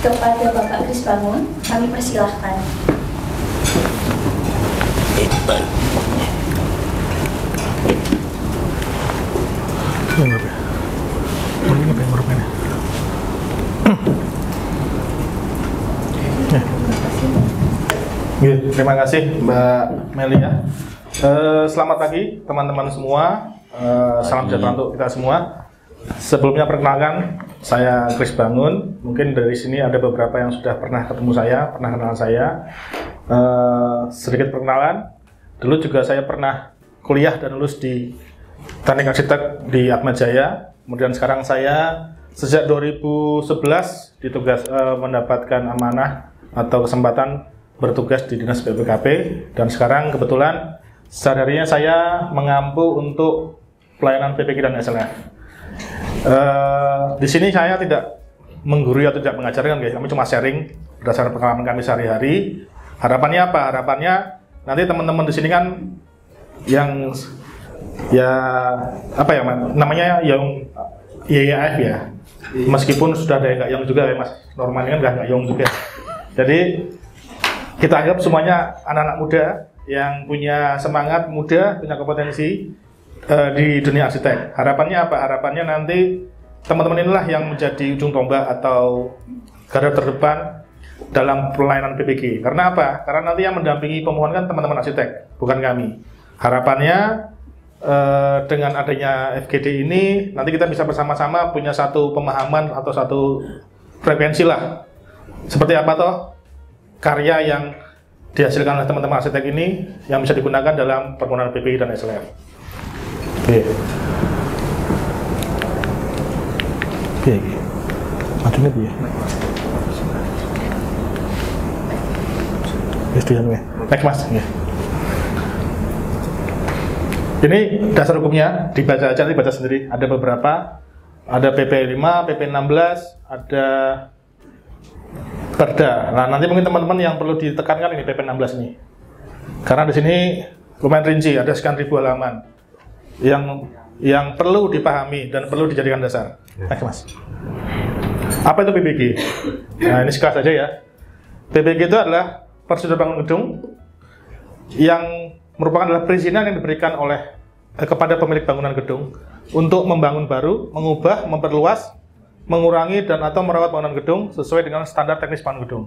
kepada Bapak Kris Bangun, kami persilahkan. Baik. Terima kasih Mbak Melia. Selamat pagi teman-teman semua. Salam sejahtera untuk kita semua. Sebelumnya perkenalkan, saya Kris Bangun. Mungkin dari sini ada beberapa yang sudah pernah ketemu saya, pernah kenal saya. Sedikit perkenalan. Dulu juga saya pernah kuliah dan lulus di Teknik Arsitek di Atmajaya. Kemudian sekarang saya sejak 2011 mendapatkan amanah atau kesempatan bertugas di Dinas BPKP, dan sekarang kebetulan sehari-harinya saya mengampu untuk pelayanan PPG dan SLF. Di sini saya tidak menggurui atau tidak mengajarkan, guys. Kami cuma sharing berdasarkan pengalaman kami sehari-hari. Harapannya apa? Harapannya nanti teman-teman di sini kan yang namanya yang YYF ya. Meskipun sudah ada yang nggak yang juga ya, Mas. Normalnya kan nggak yang juga. Jadi kita anggap semuanya anak-anak muda yang punya semangat muda, punya kompetensi di dunia arsitek. Harapannya apa? Harapannya nanti teman-teman inilah yang menjadi ujung tombak atau garda terdepan dalam pelayanan PPG. Karena apa? Karena nanti yang mendampingi pemohon kan teman-teman arsitek, bukan kami. Harapannya dengan adanya FGD ini nanti kita bisa bersama-sama punya satu pemahaman atau satu frekuensi lah. Seperti apa toh karya yang dihasilkan oleh teman-teman arsitek ini yang bisa digunakan dalam permohonan PPG dan SLF. Oke. Oke. Majunya dia. Next Mas. Ini dasar hukumnya dibaca aja, dibaca sendiri. Ada beberapa, ada PP 5, PP 16, ada Perda. Nah, nanti mungkin teman-teman yang perlu ditekankan ini PP 16 ini. Karena di sini lumayan rinci, ada sekian ribu halaman yang perlu dipahami dan perlu dijadikan dasar. Next Mas. Apa itu PPG? Nah, ini sekelas saja ya. PPG itu adalah prosedur bangun gedung yang merupakan adalah perizinan yang diberikan oleh kepada pemilik bangunan gedung untuk membangun baru, mengubah, memperluas, mengurangi dan atau merawat bangunan gedung sesuai dengan standar teknis bangunan gedung.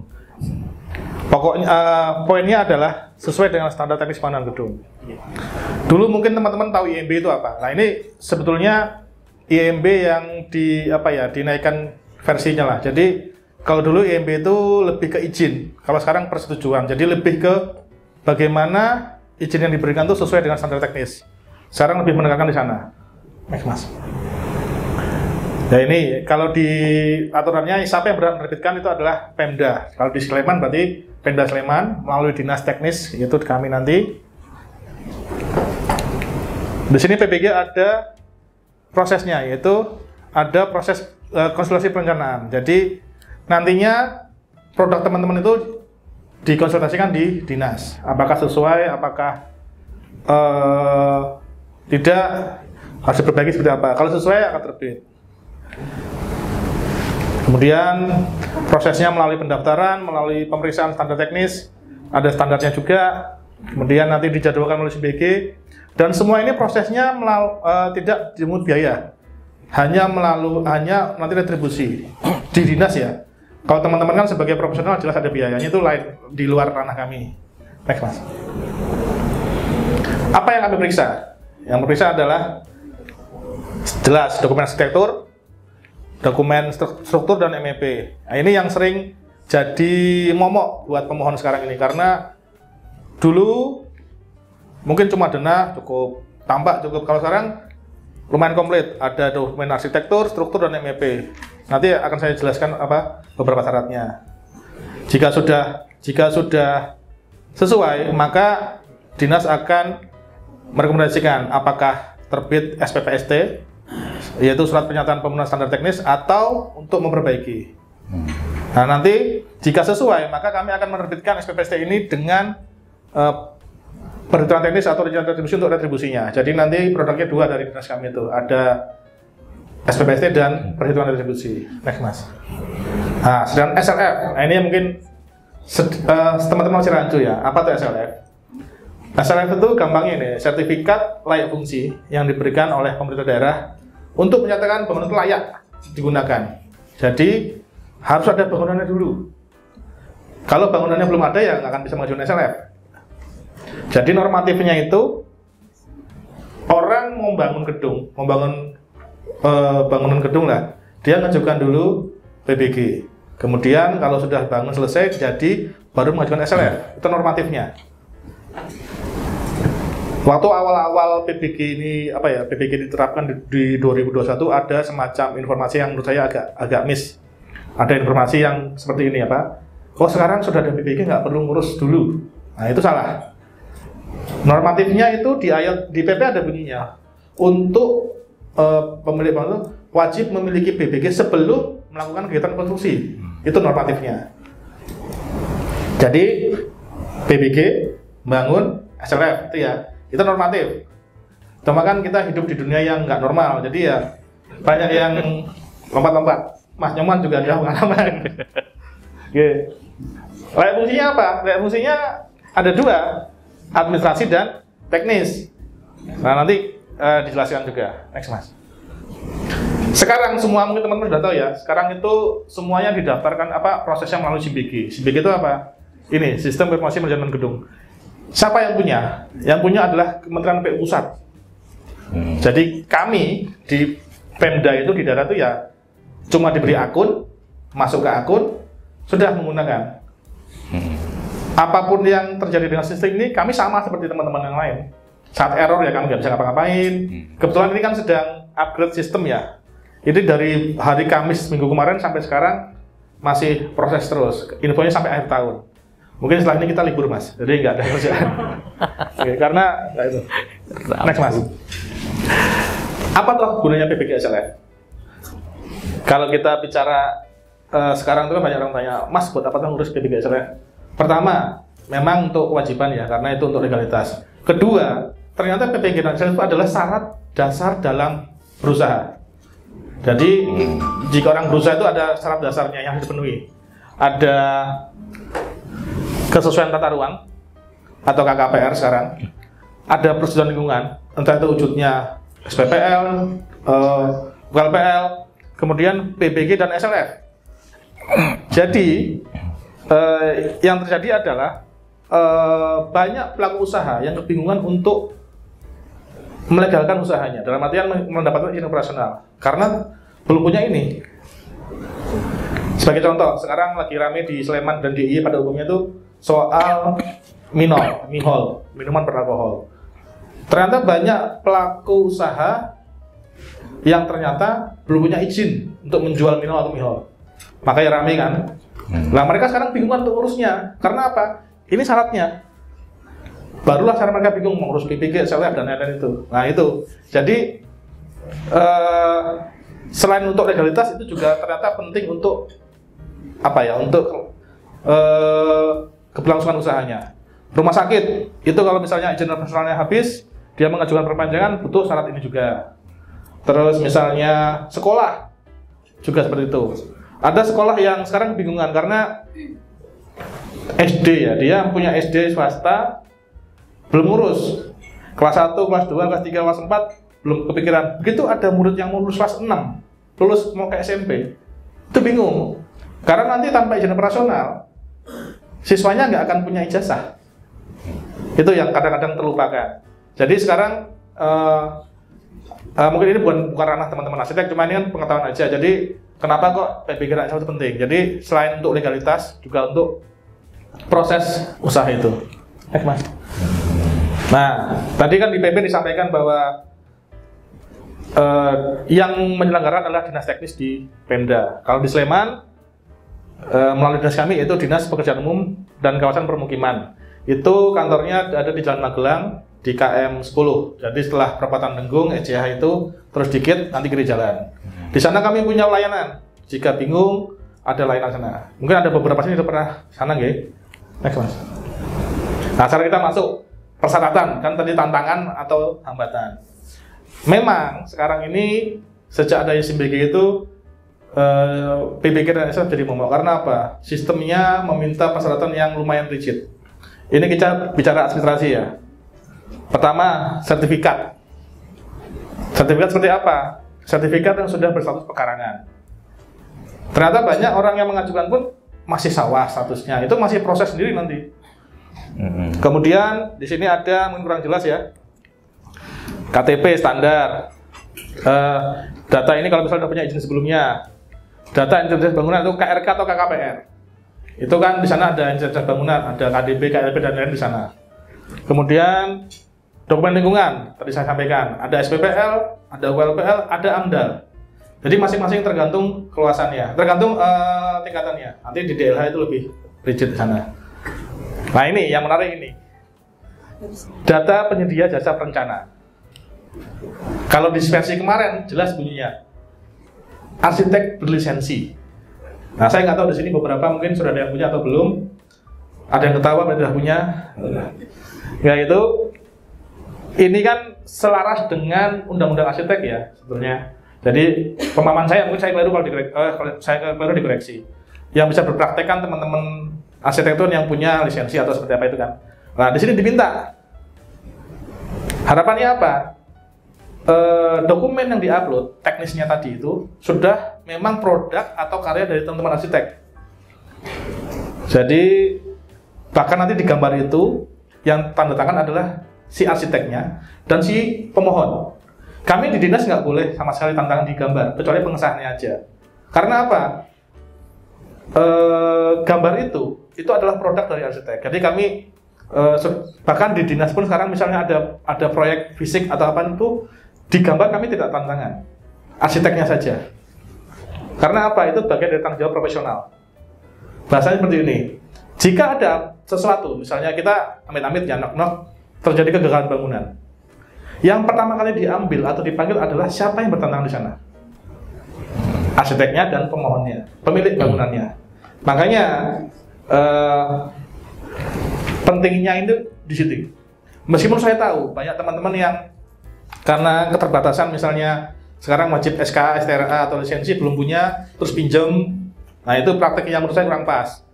Pokoknya poinnya adalah sesuai dengan standar teknis bangunan gedung. Dulu mungkin teman-teman tahu IMB itu apa. Nah, ini sebetulnya IMB yang dinaikkan versinya lah. Jadi kalau dulu IMB itu lebih ke izin, kalau sekarang persetujuan. Jadi lebih ke bagaimana izin yang diberikan itu sesuai dengan standar teknis. Sekarang lebih menekankan di sana. Next Mas. Ya ini kalau di aturannya siapa yang berhak menerbitkan itu adalah Pemda. Kalau di Sleman berarti Pemda Sleman melalui dinas teknis, itu kami nanti. Di sini PPG ada prosesnya, yaitu ada proses konsultasi perencanaan. Jadi nantinya produk teman-teman itu dikonsultasikan di dinas. Apakah sesuai, apakah tidak, harus diperbaiki seperti apa. Kalau sesuai akan terbit. Kemudian prosesnya melalui pendaftaran, melalui pemeriksaan standar teknis, ada standarnya juga. Kemudian nanti dijadwalkan oleh CBG, dan semua ini prosesnya tidak dipungut biaya, hanya nanti retribusi di dinas ya. Kalau teman-teman kan sebagai profesional jelas ada biayanya, itu lain, di luar ranah kami. Next Mas. Apa yang kami periksa? Yang periksa adalah jelas dokumen arsitektur, dokumen struktur dan MEP. Nah, ini yang sering jadi momok buat pemohon sekarang ini, karena dulu mungkin cuma denah cukup, tampak cukup. Kalau sekarang lumayan komplit, ada dokumen arsitektur, struktur dan MEP. Nanti akan saya jelaskan beberapa syaratnya. Jika sudah sesuai, maka dinas akan merekomendasikan apakah terbit SPPST, yaitu surat pernyataan pemenuhan standar teknis, atau untuk memperbaiki. Nah, nanti jika sesuai, maka kami akan menerbitkan SPPST ini dengan perhitungan teknis atau rencana retribusi untuk retribusinya. Jadi nanti produknya dua dari dinas kami itu, ada SPPST dan perhitungan retribusi. Next Mas. Nah, sedangkan SLF, nah ini mungkin teman-teman masih rancu ya, apa tuh SLF? SLF itu gampangnya ini, sertifikat layak fungsi yang diberikan oleh pemerintah daerah untuk menyatakan bangunan itu layak digunakan. Jadi harus ada bangunannya dulu. Kalau bangunannya belum ada ya nggak akan bisa mengajukan SLF. Jadi normatifnya itu orang mau bangun gedung, bangunan gedung lah, dia mengajukan dulu PBG. Kemudian kalau sudah bangun selesai jadi baru mengajukan SLF. Itu normatifnya. Waktu awal-awal PBG ini PBG diterapkan di 2021 ada semacam informasi yang menurut saya agak miss. Ada informasi yang seperti ini oh sekarang sudah ada PBG nggak perlu ngurus dulu. Nah itu salah. Normatifnya itu di PP ada bunyinya untuk pemilik bangunan wajib memiliki PBG sebelum melakukan kegiatan konstruksi. Itu normatifnya. Jadi PBG bangun SLF itu ya, itu normatif. Cuma kan kita hidup di dunia yang nggak normal, jadi ya banyak yang lompat-lompat. Mas Nyoman juga ada pengalaman. Layak fungsinya apa? Layak fungsinya ada dua, administrasi dan teknis. Nah nanti dijelaskan juga. Next Mas. Sekarang semua mungkin teman-teman sudah tahu ya. Sekarang itu semuanya didaftarkan prosesnya melalui SIMBG. SIMBG itu apa? Ini Sistem Informasi Manajemen Gedung. Siapa yang punya? Yang punya adalah Kementerian PU Pusat. Jadi kami di Pemda itu di daerah itu ya cuma diberi akun, masuk ke akun, sudah menggunakan. Apapun yang terjadi dengan sistem ini, kami sama seperti teman-teman yang lain. Saat error ya kami nggak bisa ngapa-ngapain. Kebetulan ini kan sedang upgrade sistem ya. Jadi dari hari Kamis minggu kemarin sampai sekarang masih proses terus. Infonya sampai akhir tahun. Mungkin setelah ini kita libur Mas, jadi nggak ada kerjaan. Karena itu. Next Mas. Apa tuh gunanya PBG SLF? Kalau kita bicara sekarang itu kan banyak orang tanya, Mas buat apa tuh ngurus PBG SLF? Pertama, memang untuk kewajiban ya, karena itu untuk legalitas. Kedua, ternyata PBG dan SLF itu adalah syarat dasar dalam berusaha. Jadi jika orang berusaha itu ada syarat dasarnya yang harus dipenuhi. Ada kesesuaian tata ruang atau KKPR sekarang. Ada persetujuan lingkungan, entah itu wujudnya SPPL, ULPL, kemudian PBG dan SLF. Jadi yang terjadi adalah banyak pelaku usaha yang kebingungan untuk melegalkan usahanya, dalam artian mendapatkan izin operasional karena belum punya ini. Sebagai contoh, sekarang lagi rame di Sleman dan DIY pada umumnya itu soal mihol, minuman beralkohol. Ternyata banyak pelaku usaha yang ternyata belum punya izin untuk menjual minol atau mihol. Makanya rame kan. Nah mereka sekarang bingung untuk urusnya. Karena apa? Ini syaratnya. Barulah cara mereka bingung mengurus PBG, SLF dan lain-lain itu. Nah itu. Jadi selain untuk legalitas itu juga ternyata penting untuk untuk keberlangsungan usahanya. Rumah sakit itu kalau misalnya izin operasionalnya habis, dia mengajukan perpanjangan butuh syarat ini juga. Terus misalnya sekolah juga seperti itu. Ada sekolah yang sekarang kebingungan karena SD ya, dia punya SD swasta belum ngurus. Kelas 1, kelas 2, kelas 3, kelas 4 belum kepikiran. Begitu ada murid yang mau lulus kelas 6, lulus mau ke SMP, itu bingung. Karena nanti tanpa izin operasional, siswanya nggak akan punya ijazah. Itu yang kadang-kadang terlupakan. Jadi sekarang mungkin ini bukan ranah teman-teman arsitek, cuma ini kan pengetahuan aja. Jadi kenapa kok PBG dan SLF itu penting? Jadi selain untuk legalitas, juga untuk proses usaha itu. Mas. Nah, tadi kan di PP disampaikan bahwa yang menyelenggarakan adalah dinas teknis di Pemda. Kalau di Sleman, melalui dinas kami yaitu Dinas Pekerjaan Umum dan Kawasan Permukiman. Itu kantornya ada di Jalan Magelang di KM 10. Jadi setelah perempatan Denggung, ECH itu terus dikit nanti kiri jalan. Di sana kami punya layanan. Jika bingung, ada layanan sana. Mungkin ada beberapa sini sudah pernah sana nggih? Next Mas. Nah, sekarang kita masuk persyaratan, kan tadi tantangan atau hambatan. Memang sekarang ini sejak ada SIMBG itu PBK dan SLF jadi momok. Karena apa? Sistemnya meminta persyaratan yang lumayan rigid. Ini kita bicara administrasi ya. Pertama, sertifikat. Sertifikat seperti apa? Sertifikat yang sudah berstatus pekarangan. Ternyata banyak orang yang mengajukan pun masih sawah statusnya. Itu masih proses sendiri nanti. Kemudian di sini ada mungkin kurang jelas ya. KTP standar. Data ini kalau misalnya sudah punya izin sebelumnya. Data identitas bangunan itu KRK atau KKPR. Itu kan di sana ada identitas bangunan, ada KDB, KLP dan lain di sana. Kemudian dokumen lingkungan, tadi saya sampaikan, ada SPPL, ada ULPL, ada AMDAL. Jadi masing-masing tergantung keluasannya, tergantung tingkatannya. Nanti di DLH itu lebih rigid di sana. Nah ini yang menarik ini. Data penyedia jasa perencana. Kalau di versi kemarin jelas bunyinya arsitek berlisensi. Nah saya nggak tahu di sini beberapa mungkin sudah ada yang punya atau belum. Ada yang ketawa, ada yang sudah punya. Ya itu. Ini kan selaras dengan undang-undang arsitek ya sebetulnya. Jadi pemahaman saya mungkin saya keliru dikoreksi. Yang bisa berpraktek kan teman-teman arsitektur yang punya lisensi atau seperti apa itu kan. Nah di sini diminta. Harapannya apa? Dokumen yang diupload teknisnya tadi itu sudah memang produk atau karya dari teman-teman arsitek. Jadi bahkan nanti di gambar itu yang tanda tangan adalah si arsiteknya dan si pemohon. Kami di dinas nggak boleh sama sekali tanda tangan di gambar kecuali pengesahannya aja. Karena apa? Gambar itu adalah produk dari arsitek. Jadi kami bahkan di dinas pun sekarang misalnya ada proyek fisik atau apa itu di gambar kami tidak tanda tangan, arsiteknya saja. Karena apa? Itu bagian dari tanggung jawab profesional. Bahasanya seperti ini. Jika ada sesuatu, misalnya kita amit-amit ya nok-nok terjadi kegagalan bangunan, yang pertama kali diambil atau dipanggil adalah siapa yang bertanggung di sana? Arsiteknya dan pemohonnya, pemilik bangunannya. Makanya pentingnya itu di situ. Meskipun saya tahu banyak teman-teman yang karena keterbatasan misalnya sekarang wajib SK, STRA atau lisensi belum punya, terus pinjam. Nah itu praktek yang menurut saya kurang pas.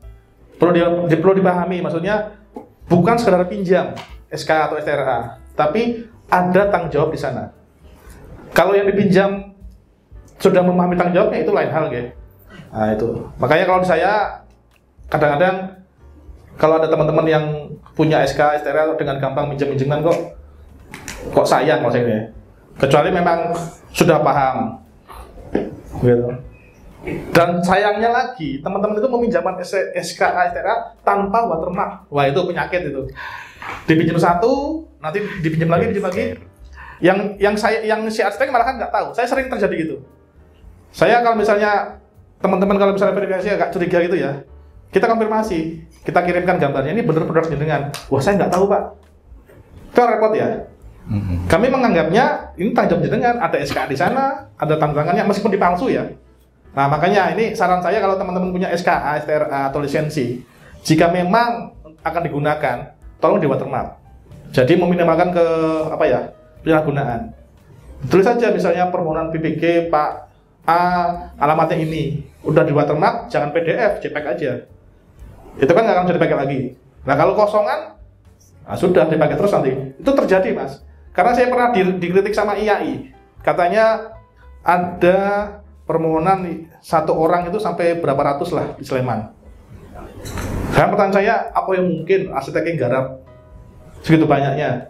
Perlu dipahami, maksudnya bukan sekedar pinjam SK atau STRA, tapi ada tanggung jawab di sana. Kalau yang dipinjam sudah memahami tanggung jawabnya itu lain hal, ya. Nah itu. Makanya kalau saya kadang-kadang kalau ada teman-teman yang punya SK, STRA dengan gampang minjem-minjeman kok sayang kalau saya ini. Kecuali memang sudah paham. Gitu. Dan sayangnya lagi, teman-teman itu meminjamkan SK, STRA tanpa watermark. Wah itu penyakit itu. Dipinjam satu, nanti dipinjam lagi. Yang si arsitek malah kan nggak tahu. Saya sering terjadi gitu. Saya kalau misalnya teman-teman kalau misalnya verifikasi agak curiga gitu ya, kita konfirmasi, kita kirimkan gambarnya ini bener produk jenengan. Wah saya nggak tahu pak. Itu repot ya. Kami menganggapnya ini tanggung jawab jenengan, ada SK di sana, ada tanggungannya meskipun dipalsu ya. Nah makanya ini saran saya kalau teman-teman punya SKA, STRA atau lisensi, jika memang akan digunakan, tolong di watermark. Jadi meminimalkan penyalahgunaan. Tulis saja misalnya permohonan PBG Pak A, alamatnya ini, udah di watermark, jangan PDF, JPEG aja. Itu kan nggak akan bisa dipakai lagi. Nah kalau kosongan, sudah dipakai terus nanti. Itu terjadi mas. Karena saya pernah dikritik sama IAI, katanya ada permohonan satu orang itu sampai berapa ratus lah di Sleman. Pertanyaan saya, apa yang mungkin arsitek yang garap segitu banyaknya?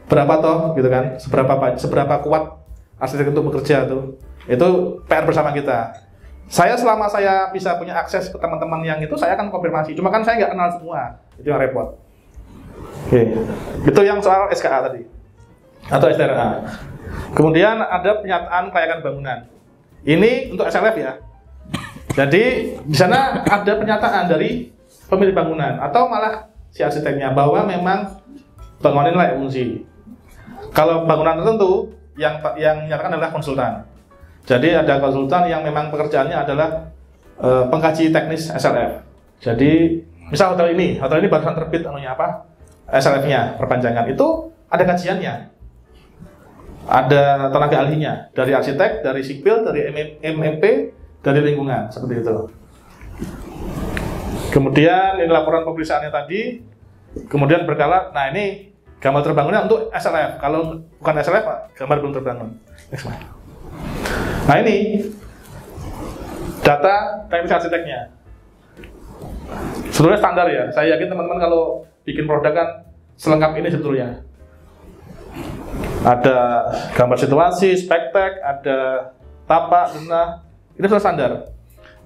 Berapa toh, gitu kan? Seberapa kuat arsitek untuk bekerja tuh? Itu PR bersama kita. Selama saya bisa punya akses ke teman-teman yang itu, saya akan konfirmasi. Cuma kan saya nggak kenal semua, itu yang repot. Oke, itu yang soal SKA tadi atau STRA. Kemudian ada pernyataan kelayakan bangunan. Ini untuk SLF ya. Jadi di sana ada pernyataan dari pemilik bangunan atau malah si arsiteknya bahwa memang bangunan ini layak fungsi. Kalau bangunan tertentu yang menyatakan adalah konsultan. Jadi ada konsultan yang memang pekerjaannya adalah pengkaji teknis SLF. Jadi misal hotel ini barusan terbit SLF-nya perpanjangan itu ada kajiannya. Ada tenaga ahlinya dari arsitek, dari sipil, dari MMP, dari lingkungan, seperti itu. Kemudian ini laporan pemeriksaannya tadi, kemudian berkala. Nah ini gambar terbangunnya untuk SLF. Kalau bukan SLF, gambar belum terbangun. Nah ini data teknis arsiteknya. Sebetulnya standar ya. Saya yakin teman-teman kalau bikin produk kan selengkap ini sebetulnya. Ada gambar situasi, spektek, ada tapak, denah. Ini sudah standar.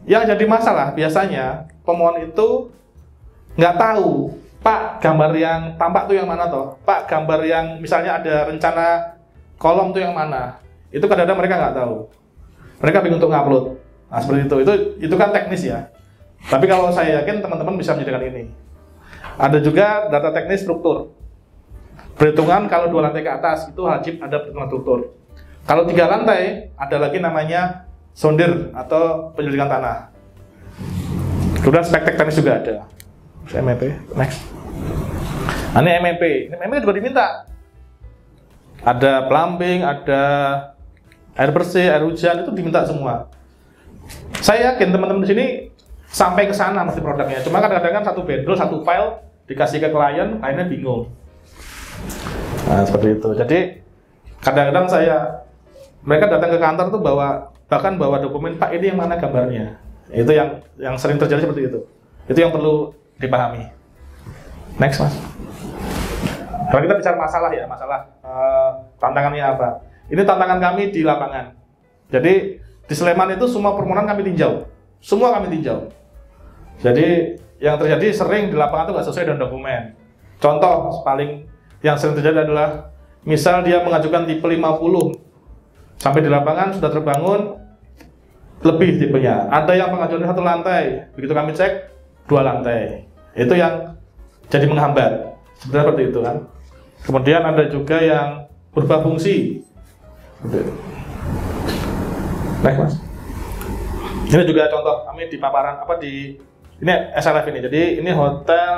Yang jadi masalah biasanya pemohon itu nggak tahu, Pak, gambar yang tampak tuh yang mana toh? Pak, gambar yang misalnya ada rencana kolom tuh yang mana? Itu kadang-kadang mereka nggak tahu. Mereka bingung untuk ngupload. Nah seperti itu. Itu kan teknis ya. Tapi kalau saya yakin teman-teman bisa menjadikan ini. Ada juga data teknis struktur. Perhitungan kalau 2 lantai ke atas itu wajib ada perhitungan struktur. Kalau 3 lantai ada lagi namanya sondir atau penyelidikan tanah. Kemudian spektek teknis juga ada. MEP, next. Nah, ini MEP. Ini MEP juga diminta. Ada plumbing, ada air bersih, air hujan, itu diminta semua. Saya yakin teman-teman di sini sampai ke sana mesti produknya. Cuma kadang-kadang kan satu bundle, satu file dikasih ke klien, kliennya bingung. Nah, seperti itu. Jadi kadang-kadang mereka datang ke kantor tuh bahkan bawa dokumen, Pak ini yang mana gambarnya. Itu yang sering terjadi seperti itu. Itu yang perlu dipahami. Next, Mas. Kalau kita bicara masalah ya, tantangannya apa? Ini tantangan kami di lapangan. Jadi di Sleman itu semua permohonan kami tinjau. Semua kami tinjau. Jadi yang terjadi sering di lapangan itu nggak sesuai dengan dokumen. Contoh paling yang sering terjadi adalah misal dia mengajukan tipe 50, sampai di lapangan sudah terbangun lebih tipenya. Ada yang pengajuannya 1 lantai, begitu kami cek 2 lantai. Itu yang jadi menghambat. Sebenarnya seperti itu kan. Kemudian ada juga yang berubah fungsi. Baik, Mas. Ini juga contoh kami di paparan ini SLF ini. Jadi ini hotel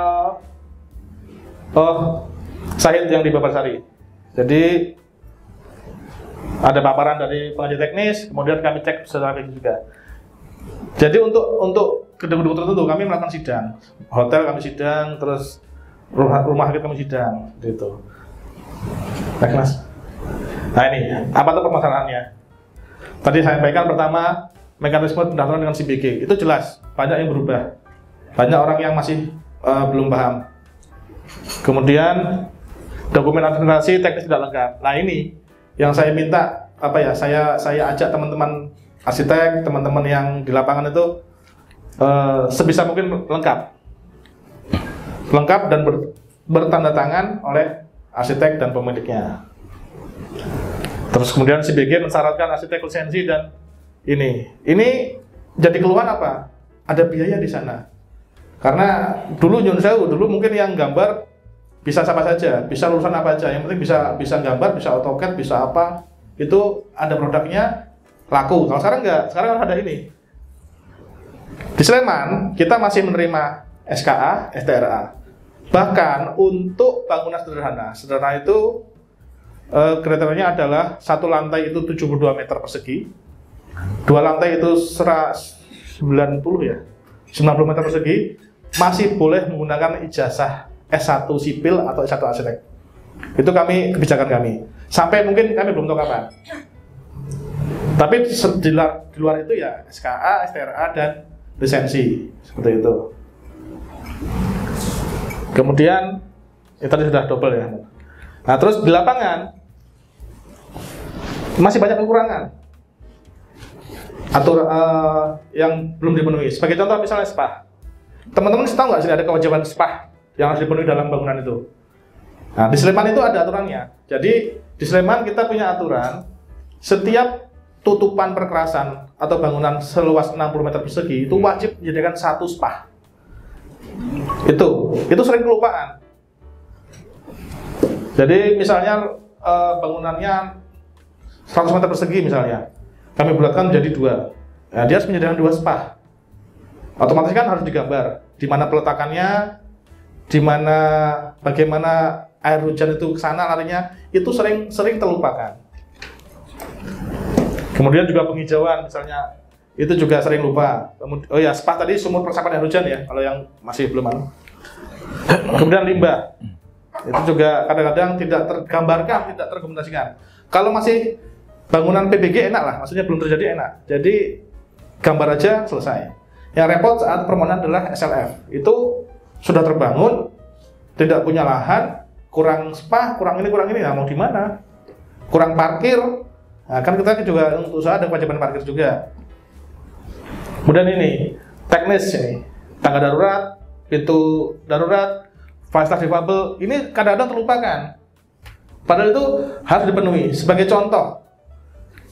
Sahid yang di Babarsari. Jadi ada paparan dari pengajar teknis, kemudian kami cek secara teknis juga. Jadi untuk gedung-gedung tertentu kami melakukan sidang. Hotel kami sidang, terus rumah sakit kami sidang, gitu. Baik, Mas. Nah ini, apa tuh permasalahannya? Tadi saya sampaikan pertama, mekanisme pendaftaran dengan CBG. Itu jelas, banyak yang berubah. Banyak orang yang masih belum paham. Kemudian dokumen administrasi teknis tidak lengkap. Nah ini yang saya minta saya ajak teman-teman arsitek, teman-teman yang di lapangan itu sebisa mungkin lengkap dan bertanda tangan oleh arsitek dan pemiliknya. Terus kemudian CBG mensyaratkan arsitek lisensi dan ini jadi keluhan apa? Ada biaya di sana. Karena dulu nyun sewu, dulu mungkin yang gambar bisa siapa saja, bisa lulusan apa aja, yang penting bisa gambar, bisa AutoCAD, bisa apa, itu ada produknya laku. Kalau sekarang enggak, sekarang ada ini. Di Sleman kita masih menerima SKA, STRA. Bahkan untuk bangunan sederhana itu kriterianya adalah 1 lantai itu 72 meter persegi, 2 lantai itu 90 meter persegi, masih boleh menggunakan ijazah S1 sipil atau S1 arsitek. Itu kebijakan kami. Sampai mungkin kami belum tahu kapan. Tapi di luar itu ya SKA, STRA dan lisensi seperti itu. Kemudian tadi sudah double ya. Nah terus di lapangan masih banyak kekurangan yang belum dipenuhi. Sebagai contoh misalnya spa. Teman-teman tahu nggak sih ada kewajiban spa yang harus dipenuhi dalam bangunan itu? Nah di Sleman itu ada aturannya. Jadi di Sleman kita punya aturan setiap tutupan perkerasan atau bangunan seluas 60 meter persegi itu wajib menyediakan 1 spa. Itu sering kelupaan. Jadi misalnya bangunannya 100 meter persegi misalnya, kami bulatkan menjadi 2. Nah, dia harus menyediakan 2 spa. Otomatis kan harus digambar di mana peletakannya, di mana bagaimana air hujan itu ke sana larinya, itu sering terlupakan. Kemudian juga penghijauan, misalnya itu juga sering lupa. Oh ya, SPA tadi sumur peresapan air hujan ya, kalau yang masih belum anu. Kemudian limbah, itu juga kadang-kadang tidak tergambarkan, tidak terdokumentasikan. Kalau masih bangunan PBG enak lah, maksudnya belum terjadi enak. Jadi gambar aja selesai. Yang repot saat permohonan adalah SLF. Itu sudah terbangun, tidak punya lahan, kurang SPA, kurang ini, nah mau gimana? Kurang parkir, nah, kan kita juga untuk usaha ada kewajiban parkir juga. Kemudian ini, teknis ini, tangga darurat, pintu darurat, fasilitas difabel, ini kadang-kadang terlupakan. Padahal itu harus dipenuhi. Sebagai contoh,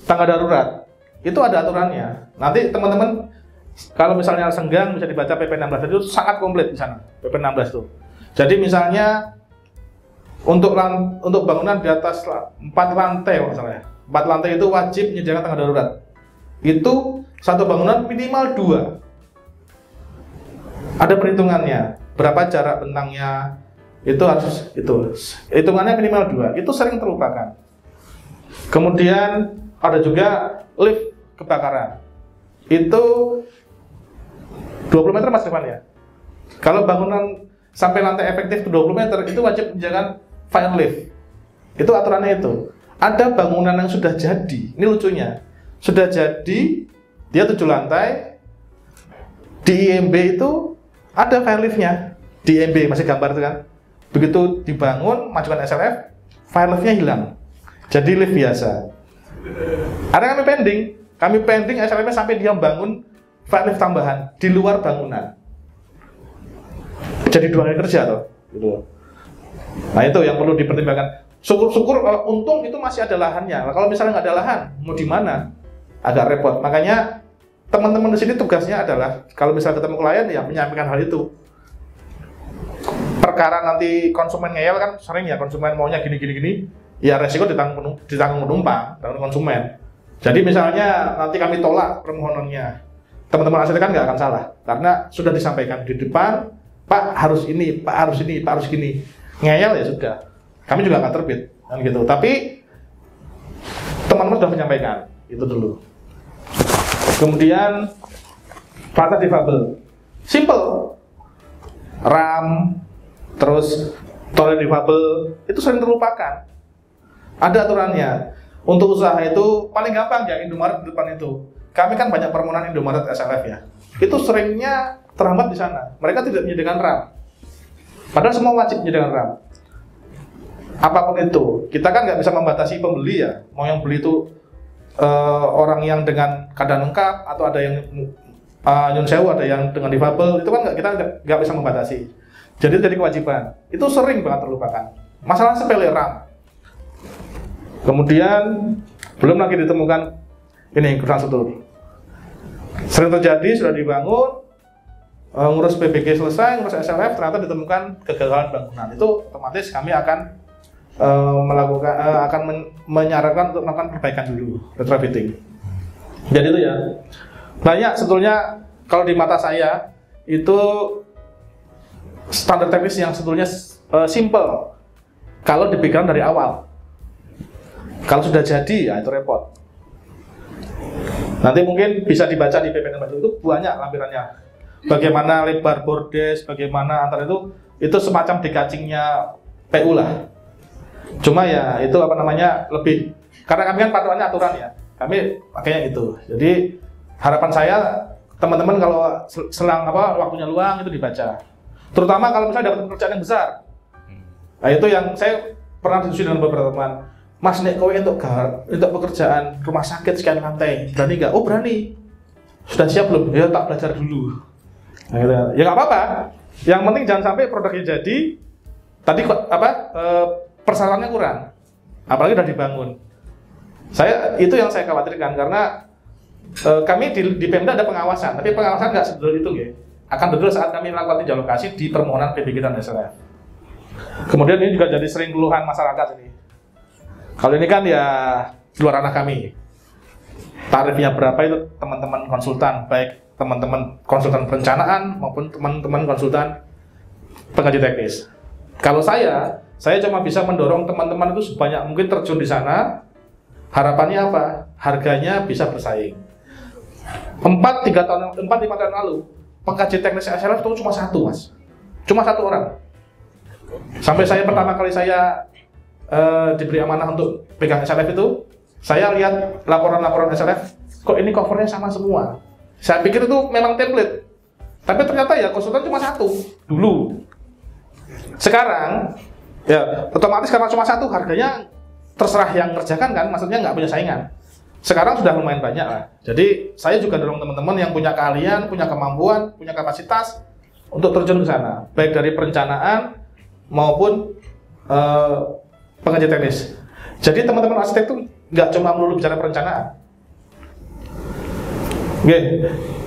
tangga darurat, itu ada aturannya. Nanti teman-teman, kalau misalnya senggang bisa dibaca PP 16 itu sangat komplit di sana, PP 16 itu. Jadi misalnya untuk bangunan di atas 4 lantai, misalnya 4 lantai itu wajib menyediakan tangga darurat. Itu satu bangunan minimal 2. Ada perhitungannya, berapa jarak bentangnya, itu harus hitungannya minimal 2. Itu sering terlupakan. Kemudian ada juga lift kebakaran. Itu 20 meter mas depan ya. Kalau bangunan sampai lantai efektif 20 meter itu wajib menyediakan fire lift. Itu aturannya itu. Ada bangunan yang sudah jadi. Ini lucunya. Sudah jadi, dia 7 lantai. Di IMB itu ada fire liftnya. Di IMB masih gambar itu kan. Begitu dibangun, majukan SLF, fire liftnya hilang. Jadi lift biasa. Ada kami pending SLF-nya sampai dia bangun fire lift tambahan di luar bangunan. Jadi 2 kali kerja toh, gitu. Nah itu yang perlu dipertimbangkan. Syukur-syukur untung itu masih ada lahannya. Nah, kalau misalnya nggak ada lahan, mau di mana? Agak repot. Makanya teman-teman di sini tugasnya adalah kalau misalnya ketemu klien ya menyampaikan hal itu. Perkara nanti konsumen ngeyel kan sering ya, konsumen maunya gini, ya resiko ditanggung penumpang, ditanggung konsumen. Jadi misalnya nanti kami tolak permohonannya, teman-teman arsitek kan nggak akan salah karena sudah disampaikan di depan, Pak harus ini, Pak harus ini, Pak harus gini. Ngeyel ya sudah, kami juga akan terbit kan gitu. Tapi teman-teman sudah menyampaikan itu dulu. Kemudian fasilitas difabel, simple, RAM, terus toilet difabel itu sering terlupakan. Ada aturannya. Untuk usaha itu paling gampang ya Indomaret di depan itu. Kami kan banyak permohonan Indomaret SLF ya. Itu seringnya terhambat di sana. Mereka tidak menyediakan RAM. Padahal semua wajib menyediakan RAM. Apapun itu, kita kan nggak bisa membatasi pembeli ya. Mau yang beli itu orang yang dengan keadaan lengkap atau ada yang nyun sewu, ada yang dengan difabel, itu kan kita nggak bisa membatasi. Jadi itu jadi kewajiban. Itu sering banget terlupakan. Masalah sepele RAM. Kemudian belum lagi ditemukan ini infrastruktur. Sering terjadi sudah dibangun, ngurus PBG selesai, ngurus SLF, ternyata ditemukan kegagalan bangunan. Itu otomatis kami akan menyarankan untuk melakukan perbaikan dulu, retrofitting. Jadi itu ya. Banyak sebetulnya kalau di mata saya itu standar teknis yang sebetulnya simple kalau dipikirkan dari awal. Kalau sudah jadi ya itu repot. Nanti mungkin bisa dibaca di PP 16 itu banyak lampirannya. Bagaimana lebar bordes, bagaimana antar itu semacam dekacingnya PU lah. Cuma ya itu apa namanya lebih karena kami kan patokannya aturan ya. Kami pakainya itu. Jadi harapan saya teman-teman kalau selang waktunya luang itu dibaca. Terutama kalau misalnya dapat pekerjaan yang besar. Nah itu yang saya pernah diskusi dengan beberapa teman. Mas nek kowe untuk pekerjaan rumah sakit sekian lantai, berani nggak? Oh berani. Sudah siap belum? Ya tak belajar dulu. Nah, gitu. Ya nggak apa-apa. Yang penting jangan sampai produknya jadi. Tadi persyaratannya kurang. Apalagi udah dibangun. Itu yang saya khawatirkan karena kami di Pemda ada pengawasan, tapi pengawasan nggak sebetulnya itu ya. Akan betul saat kami melakukan tinjau lokasi di permohonan PBG dan SLF. Kemudian ini juga jadi sering keluhan masyarakat ini. Kalau ini kan ya luar ranah kami. Tarifnya berapa itu teman-teman konsultan, baik teman-teman konsultan perencanaan maupun teman-teman konsultan pengkaji teknis. Kalau saya cuma bisa mendorong teman-teman itu sebanyak mungkin terjun di sana. Harapannya apa? Harganya bisa bersaing. 4-5 tahun lalu pengkaji teknis SLF itu cuma satu, Mas. Cuma satu orang. Sampai saya pertama kali saya diberi amanah untuk pegang SLF itu, saya lihat laporan-laporan SLF, kok ini covernya sama semua. Saya pikir itu memang template, tapi ternyata ya konsultan cuma satu dulu. Sekarang ya otomatis karena cuma satu, harganya terserah yang kerjakan kan, maksudnya nggak punya saingan. Sekarang sudah lumayan banyak lah. Jadi saya juga dorong teman-teman yang punya keahlian, punya kemampuan, punya kapasitas untuk terjun ke sana, baik dari perencanaan maupun pengajar teknis. Jadi teman-teman arsitek itu nggak cuma melulu bicara perencanaan. Oke,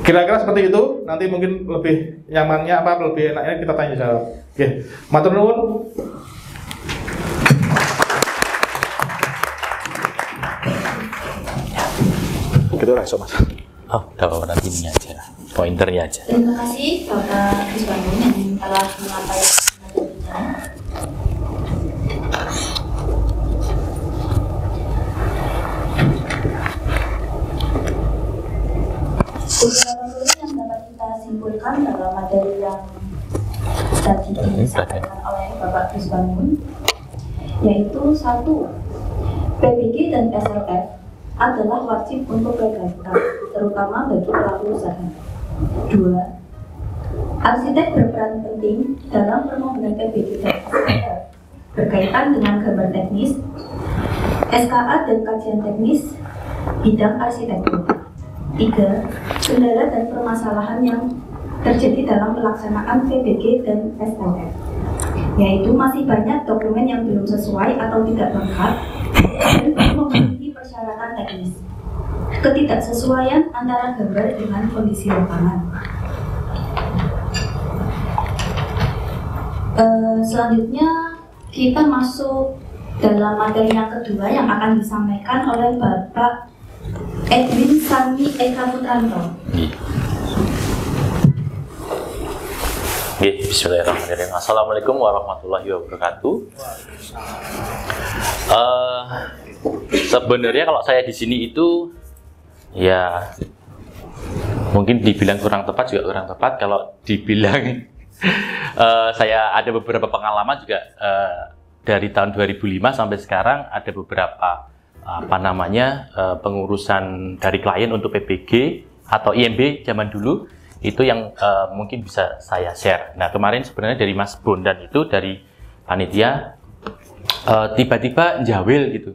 kira-kira seperti itu. Nanti mungkin lebih nyamannya lebih enaknya kita tanya jawab. Oke, matur nuwun. Gitu lah, Mas. Oh, udah apa nanti ini aja, pointernya aja. Terima kasih Bapak Kris Bangun yang telah menyampaikan materinya. Beberapa poin yang dapat kita simpulkan dalam materi yang tadi disampaikan oleh Bapak Kris Bangun, yaitu 1. PBG dan SLF adalah wajib untuk legalitas, terutama bagi pelaku usaha. 2. Arsitek berperan penting dalam permohonan PBG dan SLF berkaitan dengan gambar teknis, SKA dan kajian teknis bidang arsitektur. 3. Kendala dan permasalahan yang terjadi dalam pelaksanaan PBG dan SLF, yaitu masih banyak dokumen yang belum sesuai atau tidak lengkap dan belum memenuhi persyaratan teknis, ketidaksesuaian antara gambar dengan kondisi lapangan. Selanjutnya kita masuk dalam materi yang kedua yang akan disampaikan oleh Bapak Edwin Sami Eka Putranto. Bismillahirrahmanirrahim. Assalamualaikum warahmatullahi wabarakatuh. Sebenarnya kalau saya di sini itu ya mungkin dibilang kurang tepat juga kurang tepat. Kalau dibilang saya ada beberapa pengalaman juga dari tahun 2005 sampai sekarang ada beberapa pengurusan dari klien untuk PBG atau IMB zaman dulu itu yang mungkin bisa saya share. Nah kemarin sebenarnya dari Mas Bondan itu dari panitia tiba-tiba jawil gitu,